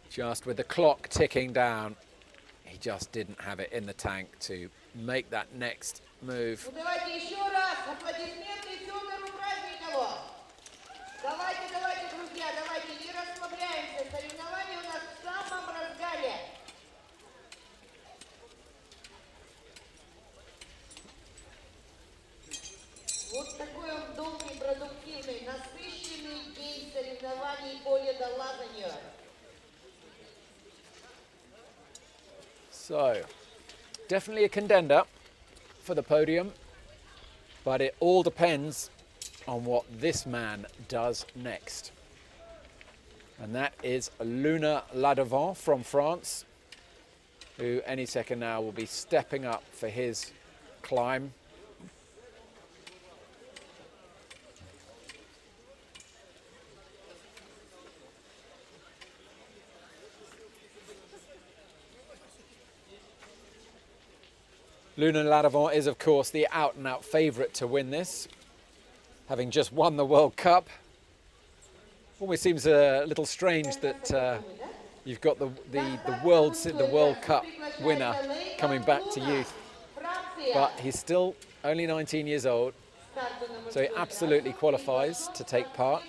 Just with the clock ticking down, he just didn't have it in the tank to make that next move. Вот такой он долгий, продуктивный, насыщенный день соревнований по ледолазанию. So, definitely a contender for the podium, but it all depends on what this man does next. And that is Luna Ladavant from France. who any second now will be stepping up for his climb. Luna Ladavant is, of course, the out-and-out favourite to win this, having just won the World Cup. Always seems a little strange that you've got the World Cup winner coming back to youth, but he's still only 19 years old, so he absolutely qualifies to take part.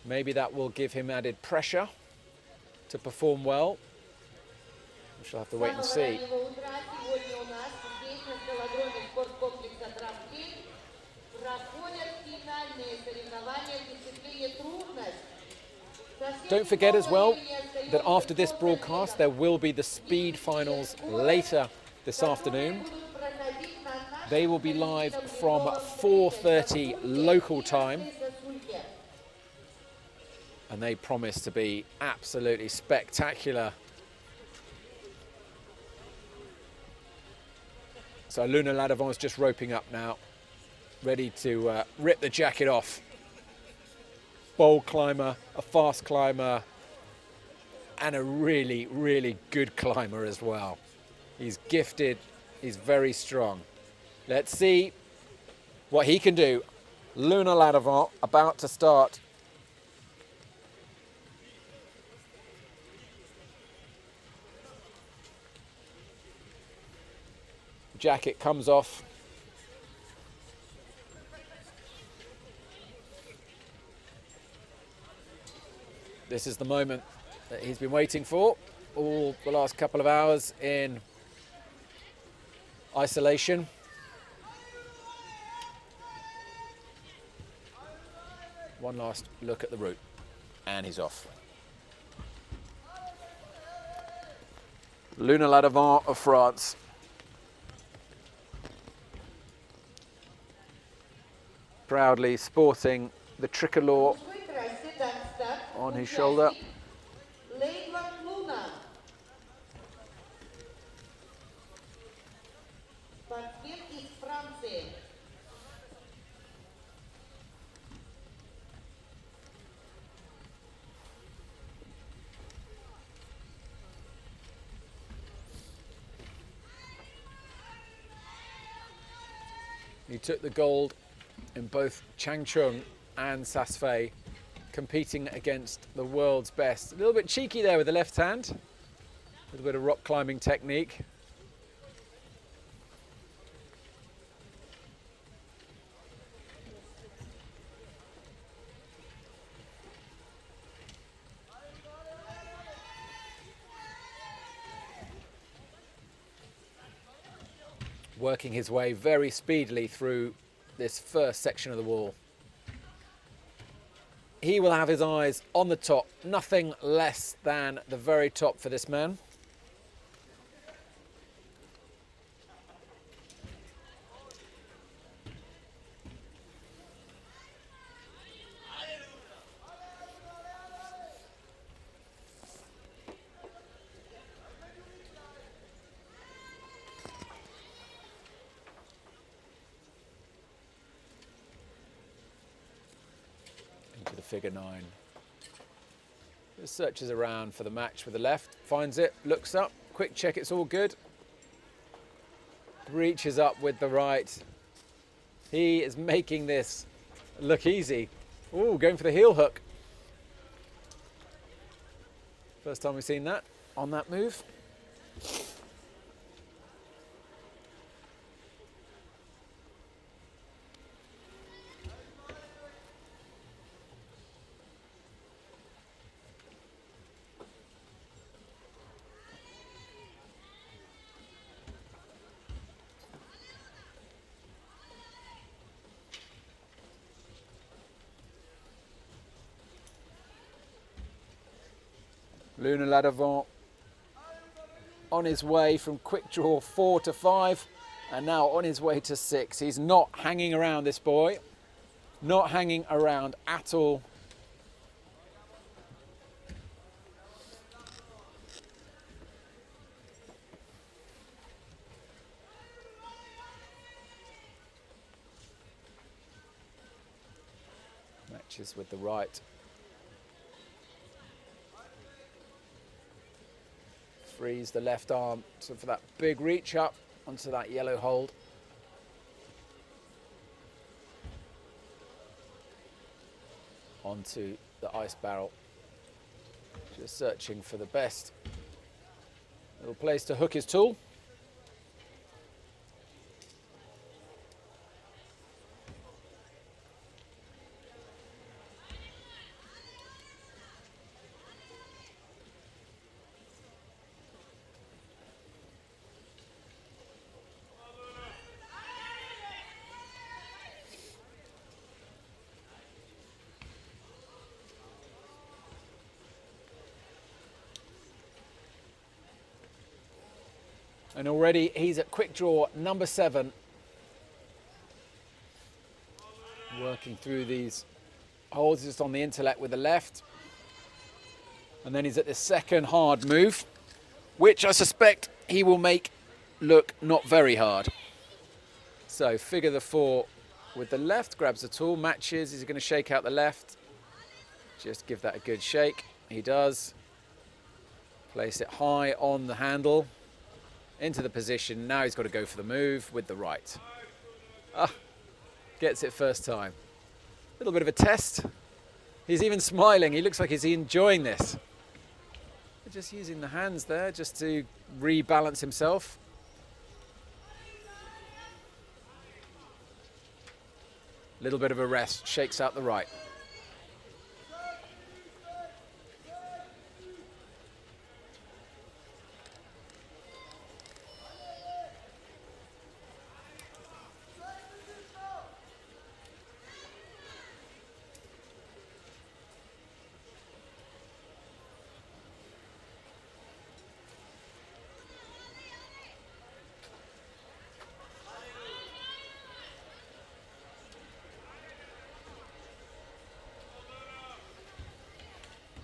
Maybe that will give him added pressure to perform well. We shall have to wait and see. Don't forget as well that after this broadcast there will be the speed finals later this afternoon. They will be live from 4:30 local time, and they promise to be absolutely spectacular. So Luna Ladavant is just roping up now, ready to rip the jacket off. Bold climber, a fast climber, and a really, really good climber as well. He's gifted, he's very strong. Let's see what he can do. Luna Ladavant about to start. Jacket comes off. This is the moment that he's been waiting for all the last couple of hours in isolation. One last look at the route, and he's off. Luna Ladavant of France. Proudly sporting the tricolor on his shoulder. He took the gold in both Changchun and Saas-Fee, competing against the world's best. A little bit cheeky there with the left hand, a little bit of rock climbing technique. Working his way very speedily through this first section of the wall. He will have his eyes on the top, nothing less than the very top for this man. The figure 9. Just searches around for the match with the left, finds it, looks up, quick check, it's all good. Reaches up with the right. He is making this look easy. Ooh, going for the heel hook. First time we've seen that on that move. Luna Ladavant on his way from quick draw 4 to 5 and now on his way to 6. He's not hanging around, this boy. Not hanging around at all. Matches with the right. Frees the left arm so for that big reach up onto that yellow hold. Onto the ice barrel. Just searching for the best little place to hook his tool. And already he's at quick draw number 7. Working through these holds just on the intellect with the left. And then he's at the second hard move, which I suspect he will make look not very hard. So figure the 4 with the left, grabs the tool, matches. He's going to shake out the left. Just give that a good shake. He does. Place it high on the handle. Into the position. Now he's got to go for the move with the right. Gets it first time. A little bit of a test. He's even smiling. He looks like he's enjoying this. Just using the hands there just to rebalance himself. Little bit of a rest. Shakes out the right.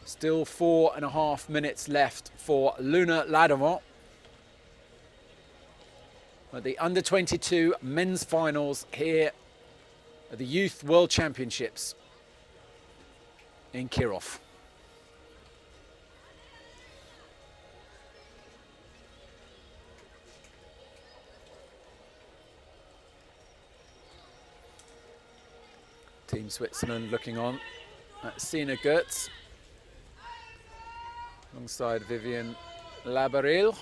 Still 4.5 minutes left for Luna Ladovant at the under-22 men's finals here at the Youth World Championships in Kirov. Team Switzerland looking on at Sina Gertz. Alongside Vivian Labaril.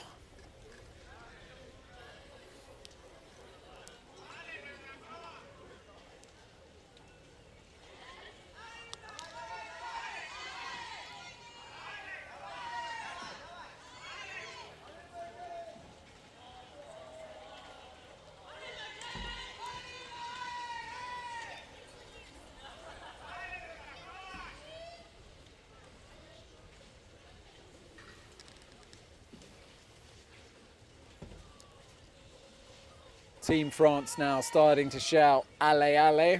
Team France now starting to shout "Allez, allez"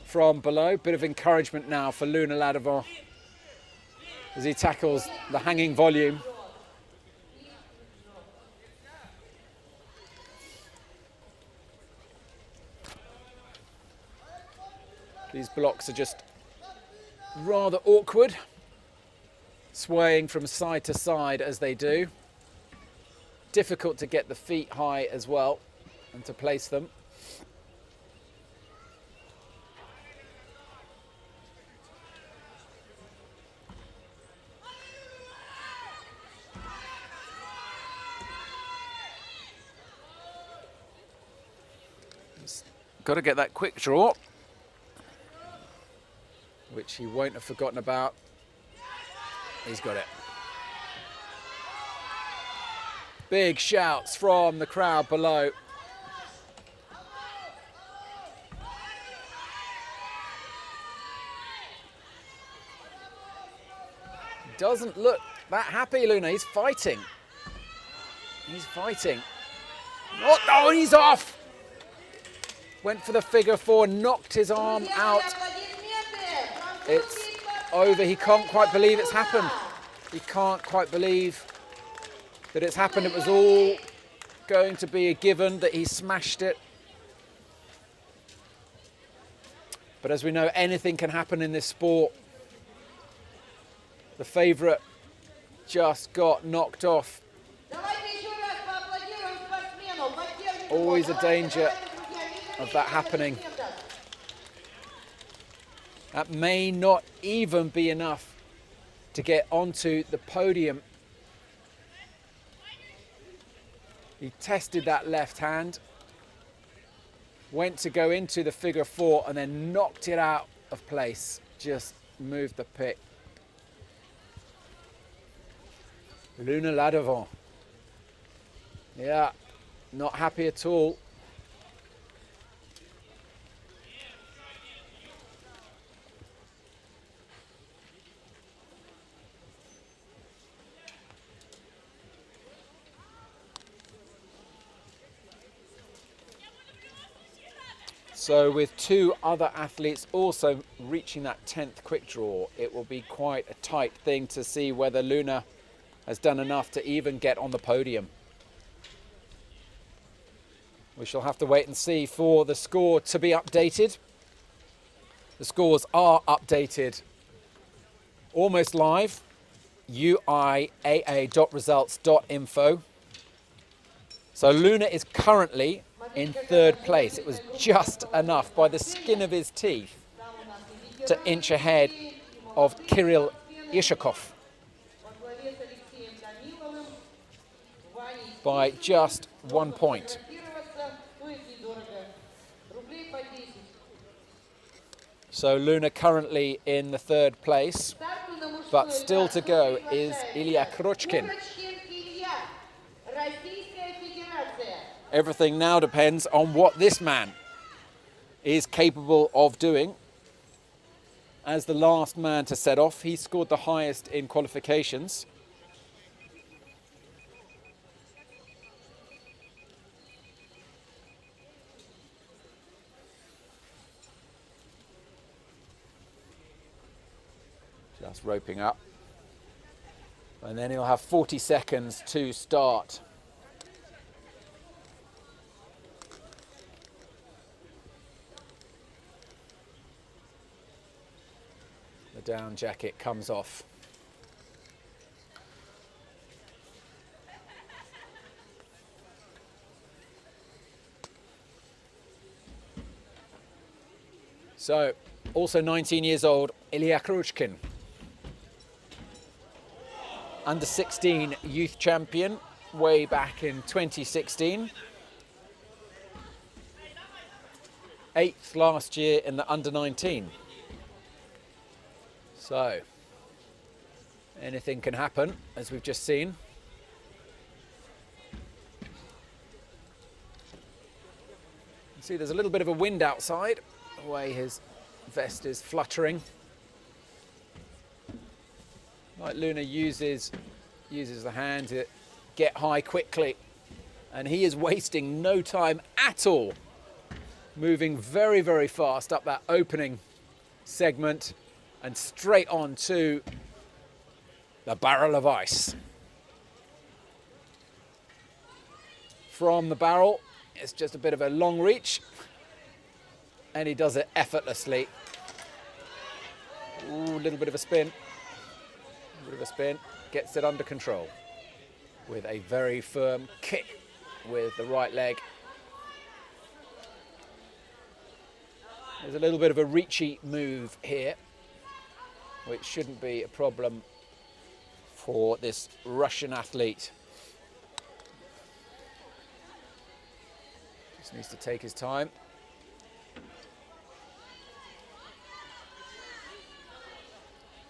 from below. Bit of encouragement now for Luna Ladovant as he tackles the hanging volume. These blocks are just rather awkward, swaying from side to side as they do. Difficult to get the feet high as well and to place them. Got to get that quick draw, which he won't have forgotten about. He's got it. Big shouts from the crowd below. Doesn't look that happy, Luna. He's fighting. He's fighting. Oh, he's off. Went for the figure 4, knocked his arm out. It's over. He can't quite believe it's happened. He can't quite believe that it's happened. It was all going to be a given that he smashed it. But as we know, anything can happen in this sport. The favourite just got knocked off. Always a danger of that happening. That may not even be enough to get onto the podium. He tested that left hand, went to go into the figure four and then knocked it out of place. Just moved the pick. Luna Ladevant. Yeah, not happy at all. So with two other athletes also reaching that 10th quick draw, it will be quite a tight thing to see whether Luna has done enough to even get on the podium. We shall have to wait and see for the score to be updated. The scores are updated almost live. UIAA.results.info. So Luna is currently in third place. It was just enough by the skin of his teeth to inch ahead of Kirill Yakov by just 1 point. So Luna currently in the third place, but still to go is Ilya Krochkin. Everything now depends on what this man is capable of doing. As the last man to set off, he scored the highest in qualifications. Just roping up. And then he'll have 40 seconds to start. The down jacket comes off. So, also 19 years old, Ilya Krochkin. Under 16 youth champion way back in 2016. 8th last year in the under 19. So, anything can happen, as we've just seen. You see there's a little bit of a wind outside, the way his vest is fluttering. Like Luna uses the hand to get high quickly, and he is wasting no time at all, moving very, very fast up that opening segment and straight on to the barrel of ice. From the barrel, it's just a bit of a long reach, and he does it effortlessly. Ooh, a little bit of a spin. Bit of a spin, gets it under control with a very firm kick with the right leg. There's a little bit of a reachy move here, which shouldn't be a problem for this Russian athlete. Just needs to take his time.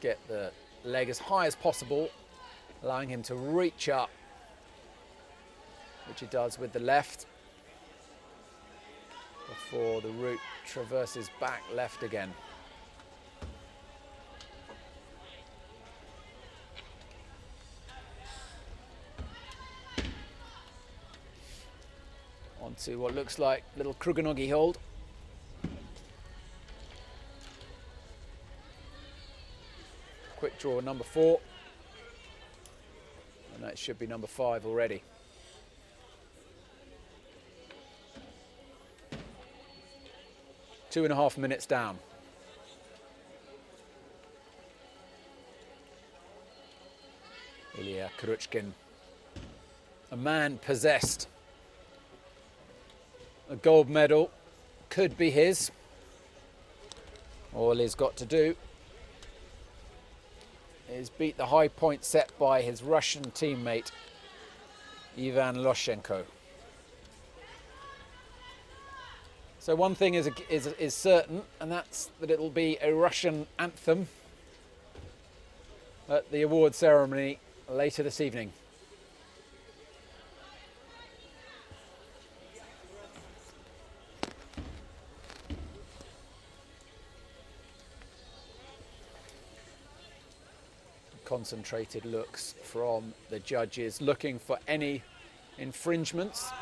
Get the leg as high as possible, allowing him to reach up, which he does with the left, before the route traverses back left again. Onto what looks like little Kruganogi hold. Quick draw number 4, and that should be number 5 already. Two and a half minutes down. Ilya Kuruchkin, a man possessed. A gold medal could be his. All he's got to do is beat the high point set by his Russian teammate, Ivan Loshenko. So one thing is certain, and that's that it'll be a Russian anthem at the award ceremony later this evening. Concentrated looks from the judges, looking for any infringements.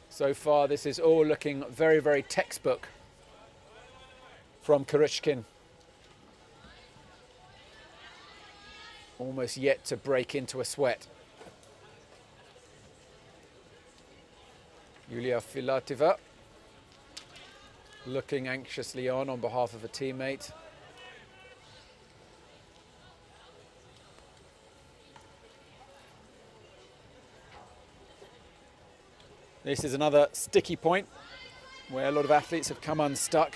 So far, this is all looking very, very textbook from Kuruchkin. Almost yet to break into a sweat. Yulia Filatova looking anxiously on behalf of a teammate. This is another sticky point where a lot of athletes have come unstuck.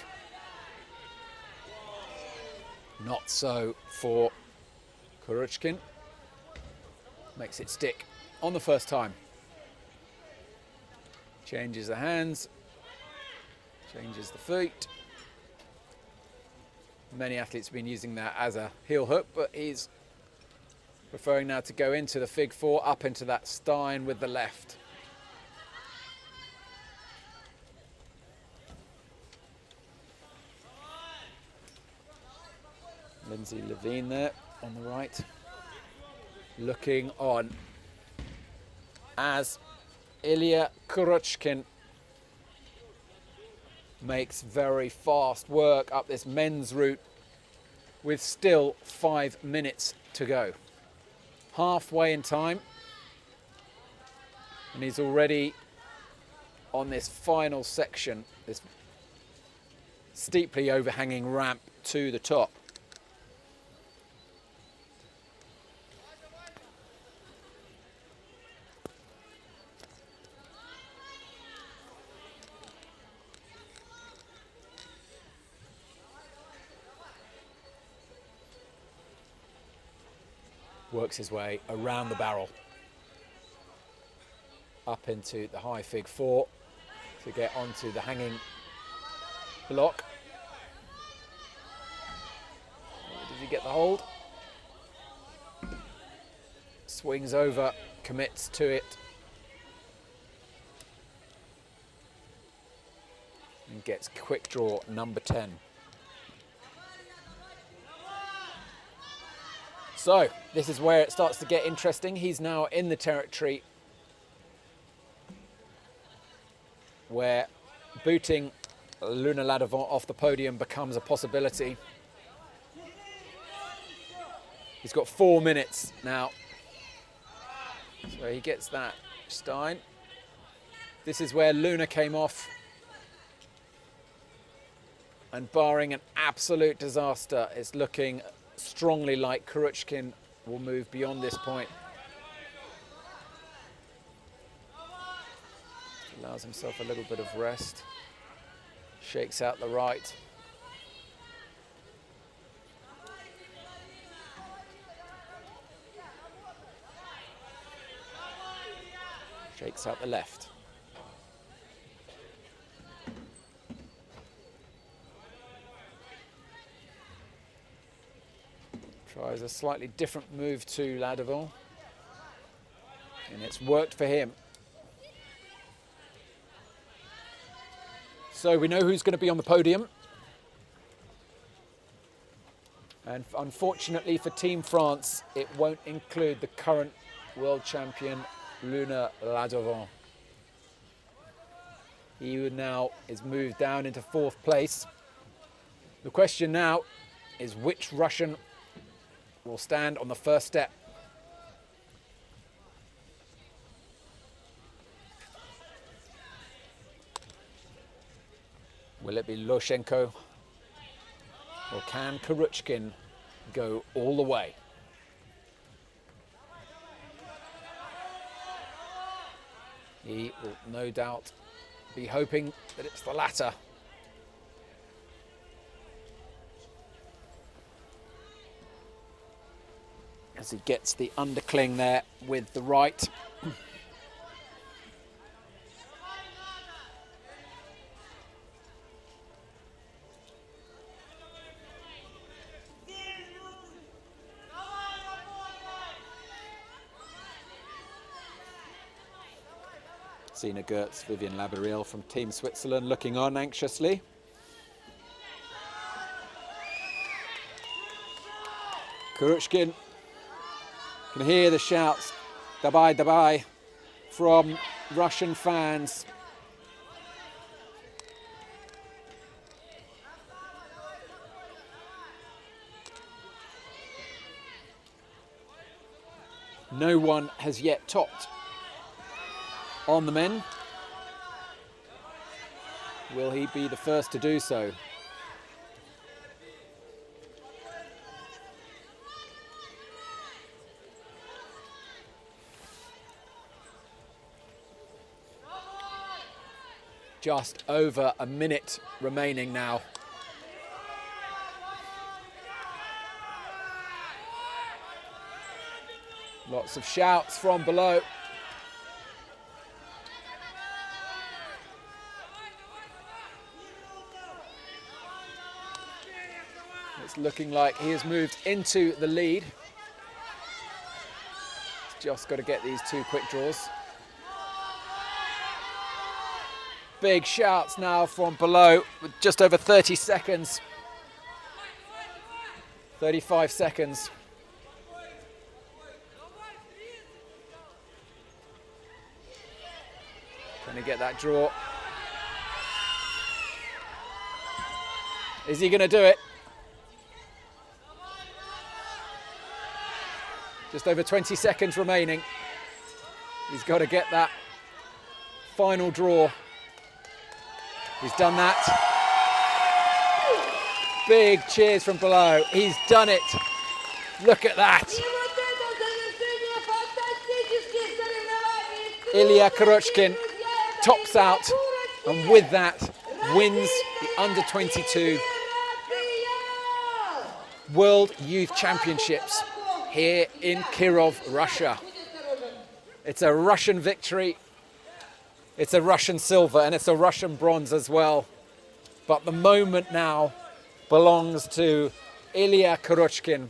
Not so for Kuruchkin. Makes it stick on the first time. Changes the hands. Changes the feet. Many athletes have been using that as a heel hook, but he's preferring now to go into the fig four, up into that Stein with the left. Lindsay Levine there on the right, looking on as Ilya Kuruchkin makes very fast work up this men's route with still 5 minutes to go. Halfway in time, and he's already on this final section, this steeply overhanging ramp to the top. Works his way around the barrel, up into the high fig four to get onto the hanging block. Did he get the hold? Swings over, commits to it, and gets quick draw number 10. So, this is where it starts to get interesting. He's now in the territory where booting Luna Ladovon off the podium becomes a possibility. He's got 4 minutes now. So he gets that Stein. This is where Luna came off. And barring an absolute disaster, it's looking strongly like Kuruchkin will move beyond this point. Allows himself a little bit of rest. Shakes out the right. Shakes out the left. Tries a slightly different move to Ladovon, and it's worked for him. So we know who's going to be on the podium. And unfortunately for Team France, it won't include the current world champion, Luna Ladovon. He now is moved down into 4th place. The question now is which Russian will stand on the first step. Will it be Loshenko, or can Kuruchkin go all the way. He will no doubt be hoping that it's the latter. As he gets the undercling there with the right. Ksenia Gertz, Vivian Laboriel from Team Switzerland looking on anxiously. Kuruchkin can hear the shouts, "Dabai, dabai," from Russian fans. No one has yet topped on the men. Will he be the first to do so? Just over a minute remaining now. Lots of shouts from below. It's looking like he has moved into the lead. He's just got to get these two quick draws. Big shouts now from below with just over 30 seconds. 35 seconds. Can he get that draw? Is he going to do it? Just over 20 seconds remaining. He's got to get that final draw. He's done that. Big cheers from below. He's done it. Look at that. Ilya Kuruchkin tops out and with that wins the Under-22 World Youth Championships here in Kirov, Russia. It's a Russian victory. It's a Russian silver and it's a Russian bronze as well. But the moment now belongs to Ilya Kuruchkin.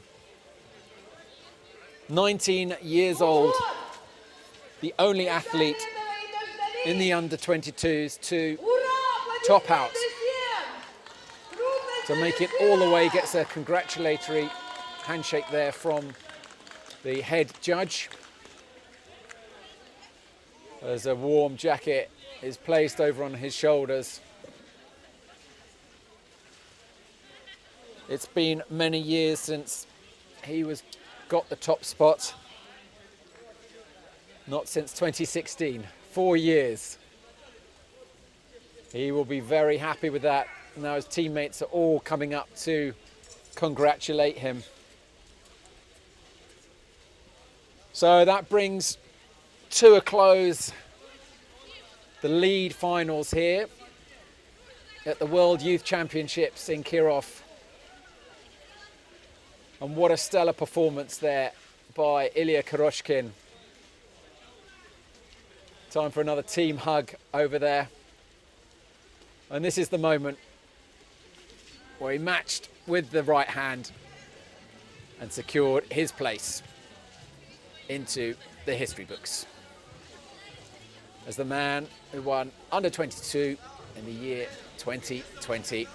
19 years old, the only athlete in the Under-22s to top out. To make it all the way, gets a congratulatory handshake there from the head judge. As a warm jacket is placed over on his shoulders. It's been many years since he got the top spot. Not since 2016, 4 years. He will be very happy with that. Now his teammates are all coming up to congratulate him. So that brings to a close the lead finals here at the World Youth Championships in Kirov. And what a stellar performance there by Ilya Kuruchkin. Time for another team hug over there. And this is the moment where he matched with the right hand and secured his place into the history books as the man who won Under-22 in the year 2020.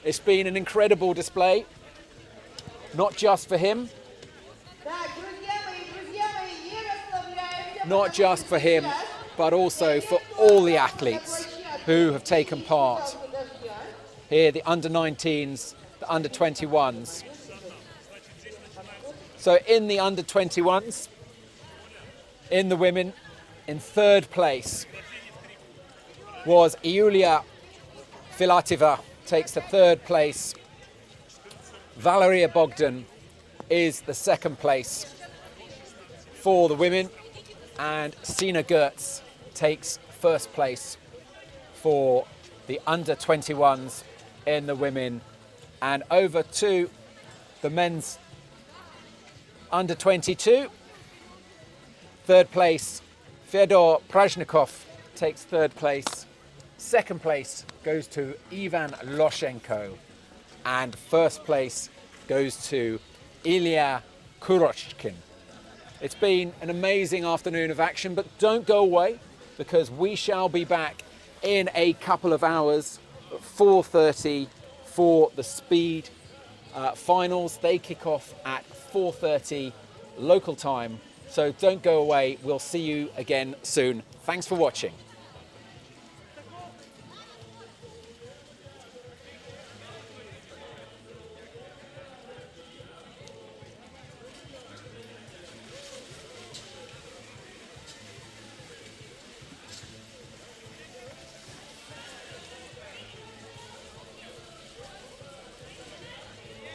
It's been an incredible display, not just for him, not just for him, but also for all the athletes who have taken part. Here, the Under-19s, the Under-21s. So in the Under-21s, in the women, in third place was Yulia Filatova takes the third place. Valeria Bogdan is the second place for the women. And Sina Gertz takes first place for the under-21s in the women. And over to the men's under-22. Third place, Fyodor Prajnikov takes third place. Second place goes to Ivan Loshenko. And first place goes to Ilya Kurochkin. It's been an amazing afternoon of action, but don't go away because we shall be back in a couple of hours at 4:30 for the speed finals. They kick off at 4:30 local time. So don't go away. We'll see you again soon. Thanks for watching.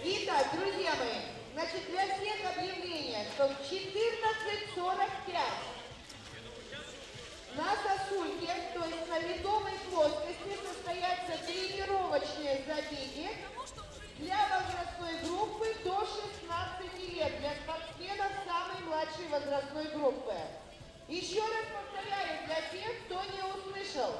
Итак, друзья мои, значит, для всех объявление, что в 14:45 на сосульке, то есть на ведомой плоскости, состоятся тренировочные забеги для возрастной группы до 16 лет, для спортсменов самой младшей возрастной группы. Еще раз повторяю для тех, кто не услышал.